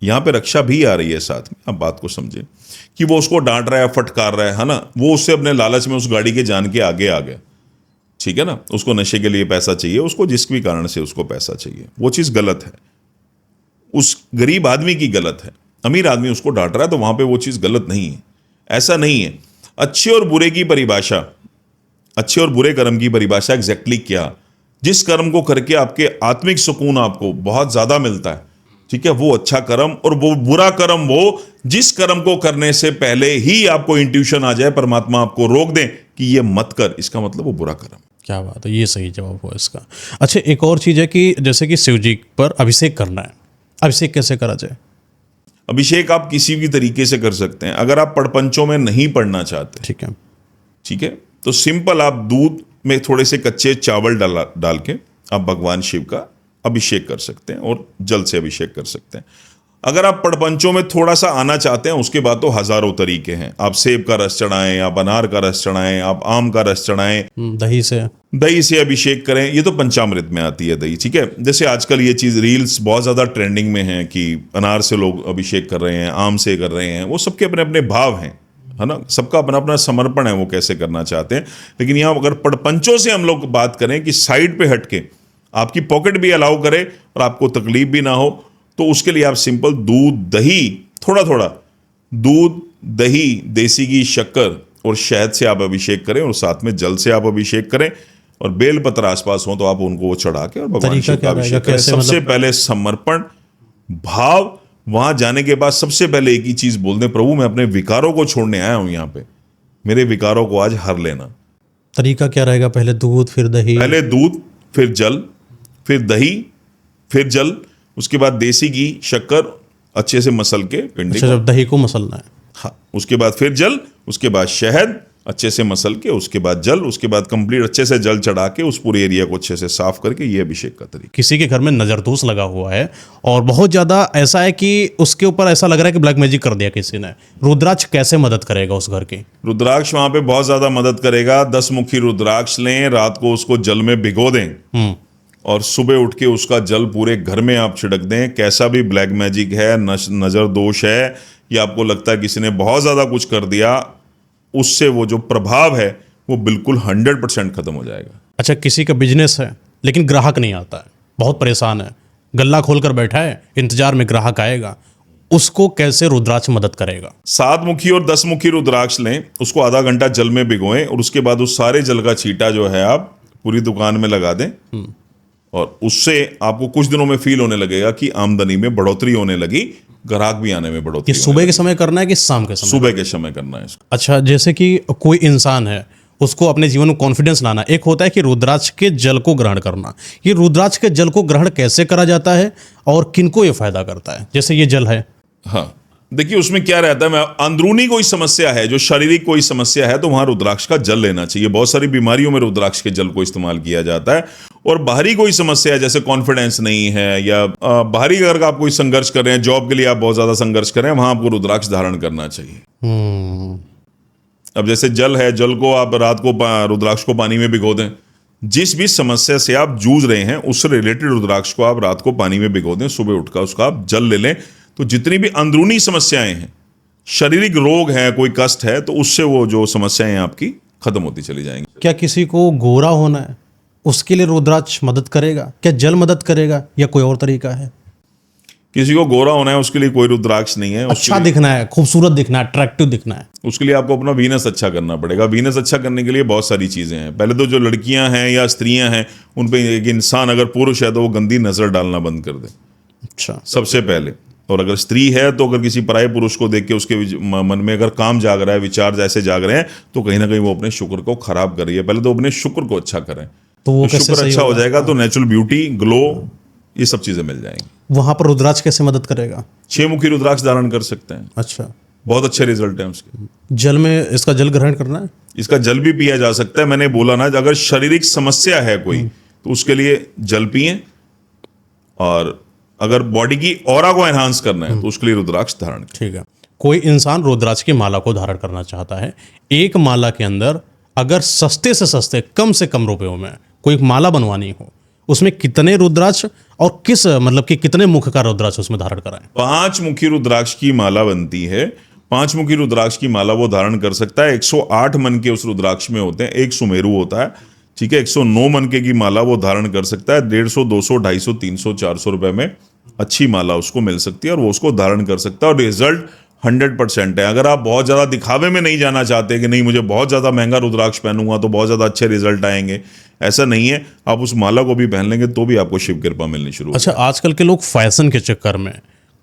यहां पे रक्षा भी आ रही है साथ में। आप बात को समझे कि वो उसको डांट रहा है, फटकार रहा है ना, वो उससे अपने लालच में उस गाड़ी के जान के आगे आ गया, ठीक है ना, उसको नशे के लिए पैसा चाहिए, उसको जिस भी कारण से उसको पैसा चाहिए, वो चीज गलत है, उस गरीब आदमी की गलत है। अमीर आदमी उसको डांट रहा है तो वहां पे वो चीज गलत नहीं है, ऐसा नहीं है। अच्छे और बुरे की परिभाषा, अच्छे और बुरे कर्म की परिभाषा एग्जैक्टली क्या, जिस कर्म को करके आपके आत्मिक सुकून आपको बहुत ज्यादा मिलता है, ठीक है, वो अच्छा कर्म, और वो बुरा कर्म वो जिस कर्म को करने से पहले ही आपको इंट्यूशन आ जाए, परमात्मा आपको रोक दे कि ये मत कर, इसका मतलब वो बुरा कर्म। क्या बात है, ये सही जवाब हुआ इसका। अच्छा, एक और चीज़ है कि जैसे कि शिव जी पर अभिषेक करना है, अभिषेक कैसे करा जाए? अभिषेक आप किसी भी तरीके से कर सकते हैं। अगर आप पड़पंचों में नहीं पढ़ना चाहते, ठीक है, तो सिंपल आप दूध में थोड़े से कच्चे चावल डाल के आप भगवान शिव का अभिषेक कर सकते हैं और जल से अभिषेक कर सकते हैं। अगर आप पड़पंचों में थोड़ा सा आना चाहते हैं, उसके बाद तो हजारों तरीके हैं। आप सेब का रस चढ़ाएं, आप अनार का रस चढ़ाएं, आप आम का रस चढ़ाएं, दही से अभिषेक करें, ये तो पंचामृत में आती है दही, ठीक है। जैसे आजकल ये चीज़ रील्स बहुत ज़्यादा ट्रेंडिंग में है कि अनार से लोग अभिषेक कर रहे हैं, आम से कर रहे हैं, वो सबके अपने अपने भाव हैं, है ना, सबका अपना अपना समर्पण है, वो कैसे करना चाहते हैं। लेकिन यहाँ अगर पड़पंचों से हम लोग बात करें कि साइड पे हट के आपकी पॉकेट भी अलाउ करे और आपको तकलीफ भी ना हो, तो उसके लिए आप सिंपल दूध, दही, थोड़ा थोड़ा दूध, दही, देसी घी, शक्कर और शहद से आप अभिषेक करें और साथ में जल से आप अभिषेक करें और बेलपत्र आसपास हो तो आप उनको वो चढ़ा के और भगवान शिव का अभिषेक करें। सबसे पहले समर्पण भाव, वहां जाने के बाद सबसे पहले एक ही चीज बोल दें, प्रभु मैं अपने विकारों को छोड़ने आया हूं यहाँ पे, मेरे विकारों को आज हर लेना। तरीका क्या रहेगा? पहले दूध, फिर दही? पहले दूध, फिर जल, फिर दही, फिर जल, उसके बाद देसी घी, शक्कर अच्छे से मसल के पिंडी। अच्छा, जब दही को मसलना है। हाँ, उसके बाद फिर जल, उसके बाद शहद अच्छे से मसल के, उसके बाद जल, उसके बाद कंप्लीट अच्छे से जल चढ़ा के उस पूरे एरिया को अच्छे से साफ करके, ये अभिषेक का तरीका। किसी के घर में नजर दोष लगा हुआ है और बहुत ज्यादा ऐसा है कि उसके ऊपर ऐसा लग रहा है कि ब्लैक मैजिक कर दिया किसी ने, रुद्राक्ष कैसे मदद करेगा उस घर की? रुद्राक्ष वहां पे बहुत ज्यादा मदद करेगा। 10 मुखी रुद्राक्ष लें, रात को उसको जल में भिगो दें और सुबह उठ के उसका जल पूरे घर में आप छिड़क दें। कैसा भी ब्लैक मैजिक है, नजर दोष है, या आपको लगता है किसी ने बहुत ज्यादा कुछ कर दिया, उससे वो जो प्रभाव है वो बिल्कुल 100% खत्म हो जाएगा। अच्छा, किसी का बिजनेस है लेकिन ग्राहक नहीं आता है, बहुत परेशान है, गल्ला खोलकर बैठा है, इंतजार में ग्राहक आएगा, उसको कैसे रुद्राक्ष मदद करेगा? 7 मुखी और 10 मुखी रुद्राक्ष लें, उसको आधा घंटा जल में भिगोएं और उसके बाद उस सारे जल का छींटा जो है आप पूरी दुकान में लगा दें और उससे आपको कुछ दिनों में फील होने लगेगा कि आमदनी में बढ़ोतरी होने लगी, ग्राहक भी आने में बढ़ोतरी। कि सुबह के समय करना है कि शाम के समय? सुबह के समय करना है इसको। अच्छा, जैसे कि कोई इंसान है, उसको अपने जीवन में कॉन्फिडेंस लाना, एक होता है कि रुद्राक्ष के जल को ग्रहण करना, ये रुद्राक्ष के जल को ग्रहण कैसे करा जाता है और किनको ये फायदा करता है? जैसे ये जल है, हाँ देखिए उसमें क्या रहता है, अंदरूनी कोई समस्या है, जो शारीरिक कोई समस्या है, तो वहां रुद्राक्ष का जल लेना चाहिए। बहुत सारी बीमारियों में रुद्राक्ष के जल को इस्तेमाल किया जाता है। और बाहरी कोई समस्या है, जैसे कॉन्फिडेंस नहीं है, या बाहरी अगर आप कोई संघर्ष कर रहे हैं, जॉब के लिए आप बहुत ज्यादा संघर्ष कर रहे हैं, वहां आपको रुद्राक्ष धारण करना चाहिए। अब जैसे जल है, जल को आप रात को रुद्राक्ष को पानी में भिगो दें। जिस भी समस्या से आप जूझ रहे हैं उससे रिलेटेड रुद्राक्ष को आप रात को पानी में भिगो दें, सुबह उठकर उसका आप जल ले लें, तो जितनी भी अंदरूनी समस्याएं हैं, शारीरिक रोग है, कोई कष्ट है, तो उससे वो जो समस्याएं आपकी खत्म होती चली जाएंगी। क्या किसी को गोरा होना है उसके लिए रुद्राक्ष मदद करेगा? क्या जल मदद करेगा या कोई और तरीका है? किसी को गोरा होना है उसके लिए कोई रुद्राक्ष नहीं है। अच्छा दिखना है, खूबसूरत दिखना है, अट्रैक्टिव दिखना है, उसके लिए आपको अपना वीनस अच्छा करना पड़ेगा। वीनस अच्छा करने के लिए बहुत सारी चीजें हैं। पहले तो जो लड़कियां हैं या स्त्रियां हैं, उन पे एक इंसान अगर पुरुष है तो वो गंदी नजर डालना बंद कर दे, अच्छा, सबसे पहले। और अगर स्त्री है तो अगर किसी पराये पुरुष को देख के उसके मन में अगर काम जाग रहा है, विचार जैसे जाग रहे हैं, तो कहीं ना कहीं वो अपने शुक्र को खराब कर रही है। पहले तो अपने शुक्र को अच्छा करें, तो वो तो शुक्र अच्छा हो जाएगा तो नेचुरल ब्यूटी, ग्लो, ये सब चीजें मिल जाएंगी। वहां पर रुद्राक्ष कैसे मदद करेगा? 6 मुखी रुद्राक्ष धारण कर सकते हैं। अच्छा, बहुत अच्छे रिजल्ट हैं उसके। जल में इसका जल ग्रहण करना है? इसका जल भी पिया जा सकता है। मैंने बोला ना, अगर शारीरिक समस्या है कोई तो उसके लिए जल पिए, और अगर बॉडी की ऑरा को एनहांस करना है तो उसके लिए रुद्राक्ष धारण करें। ठीक है। कोई इंसान रुद्राक्ष की माला को धारण करना चाहता है, एक माला के अंदर अगर सस्ते से सस्ते, कम से कम रुपयों में कोई एक माला बनवानी हो, उसमें कितने रुद्राक्ष और किस मतलब कि कितने मुख का रुद्राक्ष उसमें धारण कराएं? 5 मुखी रुद्राक्ष की माला बनती है। 5 मुखी रुद्राक्ष की माला वो धारण कर सकता है। 108 मन के उस रुद्राक्ष में होते हैं, एक सुमेरु होता है, ठीक है। 109 मन के की माला वो धारण कर सकता है। 150, 200, 250, 300, 400 रुपए में अच्छी माला उसको मिल सकती है और वो उसको धारण कर सकता है, और रिजल्ट 100% है। अगर आप बहुत ज़्यादा दिखावे में नहीं जाना चाहते कि नहीं मुझे बहुत ज़्यादा महंगा रुद्राक्ष पहनूंगा तो बहुत ज़्यादा अच्छे रिजल्ट आएंगे, ऐसा नहीं है। आप उस माला को भी पहन लेंगे तो भी आपको शिव कृपा मिलनी शुरू हो। अच्छा, आजकल के लोग फैशन के चक्कर में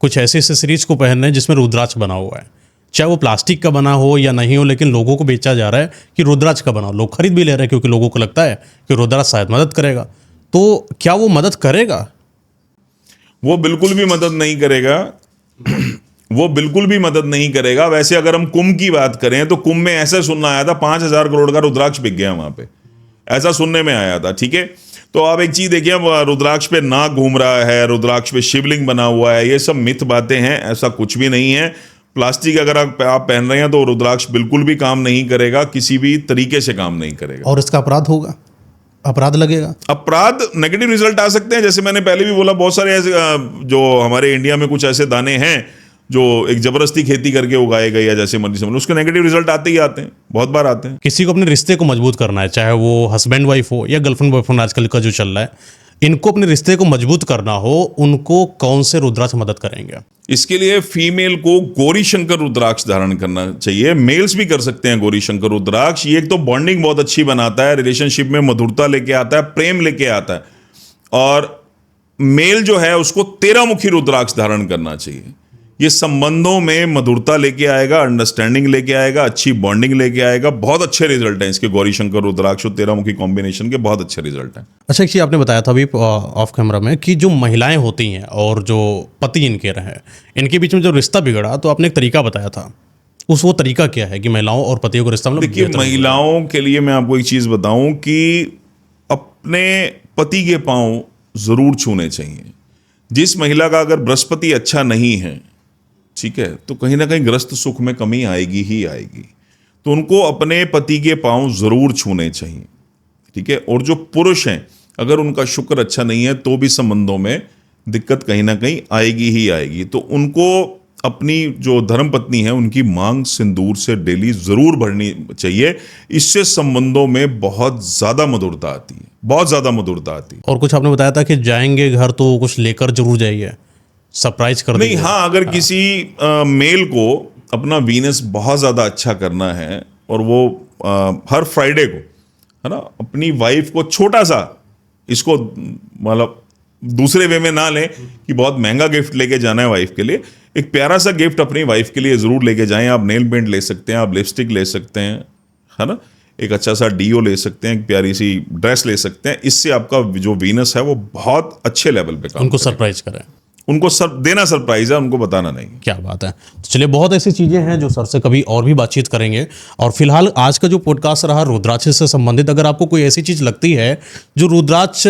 कुछ ऐसे एक्सेसरीज को पहन रहे हैं जिसमें रुद्राक्ष बना हुआ है, चाहे वो प्लास्टिक का बना हो या नहीं हो, लेकिन लोगों को बेचा जा रहा है कि रुद्राक्ष का बना हो। लोग खरीद भी ले रहे हैं क्योंकि लोगों को लगता है कि रुद्राक्ष शायद मदद करेगा। तो क्या वो मदद करेगा? वो बिल्कुल भी मदद नहीं करेगा। वो बिल्कुल भी मदद नहीं करेगा। वैसे अगर हम कुंभ की बात करें तो कुंभ में ऐसा सुनना आया था 5000 करोड़ का रुद्राक्ष बिक गया वहां पे, ऐसा सुनने में आया था, ठीक है। तो आप एक चीज देखिए, रुद्राक्ष पे नाग घूम रहा है, रुद्राक्ष पे शिवलिंग बना हुआ है, ये सब मिथ बातें हैं, ऐसा कुछ भी नहीं है। प्लास्टिक अगर आप पहन रहे हैं तो रुद्राक्ष बिल्कुल भी काम नहीं करेगा, किसी भी तरीके से काम नहीं करेगा। और इसका अपराध होगा, अपराध लगेगा, अपराध, नेगेटिव रिजल्ट आ सकते हैं। जैसे मैंने पहले भी बोला, बहुत सारे ऐसे जो हमारे इंडिया में कुछ ऐसे दाने हैं जो एक जबरदस्ती खेती करके उगाए गए या जैसे मर्जी समझ, उसके नेगेटिव रिजल्ट आते ही आते हैं, बहुत बार आते हैं। किसी को अपने रिश्ते को मजबूत करना है, चाहे वो हस्बैंड वाइफ हो या गर्लफ्रेंड बॉयफ्रेंड, आजकल का जो चल रहा है, इनको अपने रिश्ते को मजबूत करना हो, उनको कौन से रुद्राक्ष मदद करेंगे? इसके लिए फीमेल को गौरी शंकर रुद्राक्ष धारण करना चाहिए। मेल्स भी कर सकते हैं गौरी शंकर रुद्राक्ष। ये एक तो बॉन्डिंग बहुत अच्छी बनाता है, रिलेशनशिप में मधुरता लेके आता है, प्रेम लेके आता है। और मेल जो है उसको 13 मुखी रुद्राक्ष धारण करना चाहिए। ये संबंधों में मधुरता लेके आएगा, अंडरस्टैंडिंग लेके आएगा, अच्छी बॉन्डिंग लेके आएगा। बहुत अच्छे रिजल्ट हैं इसके गौरी शंकर रुद्राक्ष और 13 मुखी कॉम्बिनेशन के, बहुत अच्छे रिजल्ट हैं। अच्छा, एक चीज़ आपने बताया था अभी ऑफ कैमरा में कि जो महिलाएं होती हैं और जो पति इनके रहे, इनके बीच में जो रिश्ता बिगड़ा, तो आपने एक तरीका बताया था। वो तरीका क्या है कि महिलाओं और पतियों को रिश्ता मतलब? देखिए, महिलाओं के लिए मैं आपको एक चीज़ बताऊं कि अपने पति के पांव जरूर छूने चाहिए। जिस महिला का अगर बृहस्पति अच्छा नहीं है, ठीक है, तो कहीं ना कहीं ग्रस्त सुख में कमी आएगी ही आएगी। तो उनको अपने पति के पांव जरूर छूने चाहिए, ठीक है। और जो पुरुष हैं, अगर उनका शुक्र अच्छा नहीं है तो भी संबंधों में दिक्कत कहीं ना कहीं आएगी ही आएगी। तो उनको अपनी जो धर्मपत्नी है उनकी मांग सिंदूर से डेली जरूर भरनी चाहिए। इससे संबंधों में बहुत ज्यादा मधुरता आती है, बहुत ज्यादा मधुरता आती है। और कुछ आपने बताया था कि जाएंगे घर तो कुछ लेकर जरूर जाइए, सरप्राइज कर नहीं, हाँ, अगर किसी मेल को अपना वीनस बहुत ज़्यादा अच्छा करना है और वो हर फ्राइडे को, है ना, अपनी वाइफ को छोटा सा, इसको मतलब दूसरे वे में ना लें कि बहुत महंगा गिफ्ट लेके जाना है वाइफ के लिए, एक प्यारा सा गिफ्ट अपनी वाइफ के लिए ज़रूर लेके जाएं। आप नेल पेंट ले सकते हैं, आप लिपस्टिक ले सकते हैं, है ना, एक अच्छा सा डीओ ले सकते हैं, एक प्यारी सी ड्रेस ले सकते हैं। इससे आपका जो वीनस है वो बहुत अच्छे लेवल पे काम उनको करेगा। सरप्राइज करें, उनको देना सरप्राइज है, उनको बताना नहीं। क्या बात है। तो चलिए, बहुत ऐसी चीज़ें हैं जो सर से कभी और भी बातचीत करेंगे। और फिलहाल आज का जो पॉडकास्ट रहा रुद्राक्ष से संबंधित, अगर आपको कोई ऐसी चीज़ लगती है जो रुद्राक्ष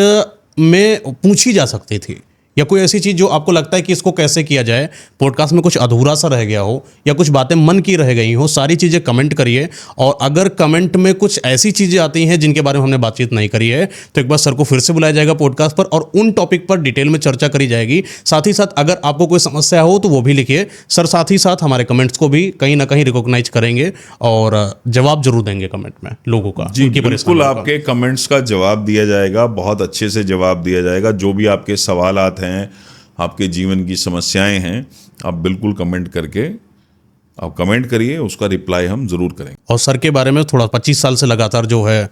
में पूछी जा सकती थी, या कोई ऐसी चीज़ जो आपको लगता है कि इसको कैसे किया जाए, पॉडकास्ट में कुछ अधूरा सा रह गया हो या कुछ बातें मन की रह गई हो, सारी चीज़ें कमेंट करिए। और अगर कमेंट में कुछ ऐसी चीज़ें आती हैं जिनके बारे में हमने बातचीत नहीं करी है, तो एक बार सर को फिर से बुलाया जाएगा पॉडकास्ट पर और उन टॉपिक पर डिटेल में चर्चा करी जाएगी। साथ ही साथ अगर आपको कोई समस्या हो तो वो भी लिखिए, सर साथ ही साथ हमारे कमेंट्स को भी कहीं ना कहीं रिकॉग्नाइज करेंगे और जवाब जरूर देंगे कमेंट में लोगों का। जी बिल्कुल, आपके कमेंट्स का जवाब दिया जाएगा, बहुत अच्छे से जवाब दिया जाएगा। जो भी आपके सवालात हैं, आपके जीवन की समस्याएं हैं, आप बिल्कुल कमेंट करके आप कमेंट करिए, उसका रिप्लाई हम जरूर करेंगे। और सर के बारे में थोड़ा 25 साल से लगातार जो है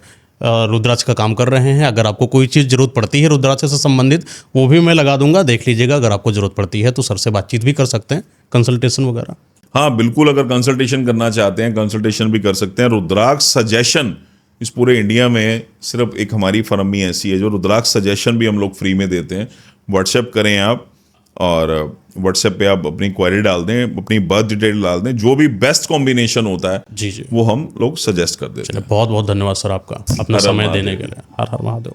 रुद्राक्ष का काम कर रहे हैं। अगर आपको कोई चीज़ जरूरत पड़ती है रुद्राक्ष से संबंधित, वो भी मैं लगा दूंगा, देख लीजिएगा। अगर आपको जरूरत पड़ती है तो सर से बातचीत भी कर सकते हैं, कंसल्टेशन वगैरह। हाँ बिल्कुल, अगर कंसल्टेशन करना चाहते हैं कंसल्टेशन भी कर सकते हैं। रुद्राक्ष सजेशन इस पूरे इंडिया में सिर्फ एक हमारी फर्म ही ऐसी है जो रुद्राक्ष सजेशन भी हम लोग फ्री में देते हैं। व्हाट्सएप करें आप, और व्हाट्सएप पे आप अपनी क्वेरी डाल दें, अपनी बर्थ डिटेल डाल दें, जो भी बेस्ट कॉम्बिनेशन होता है जी जी, वो हम लोग सजेस्ट कर देते हैं। बहुत बहुत धन्यवाद सर आपका अपना समय देने के लिए। हर हर महादेव।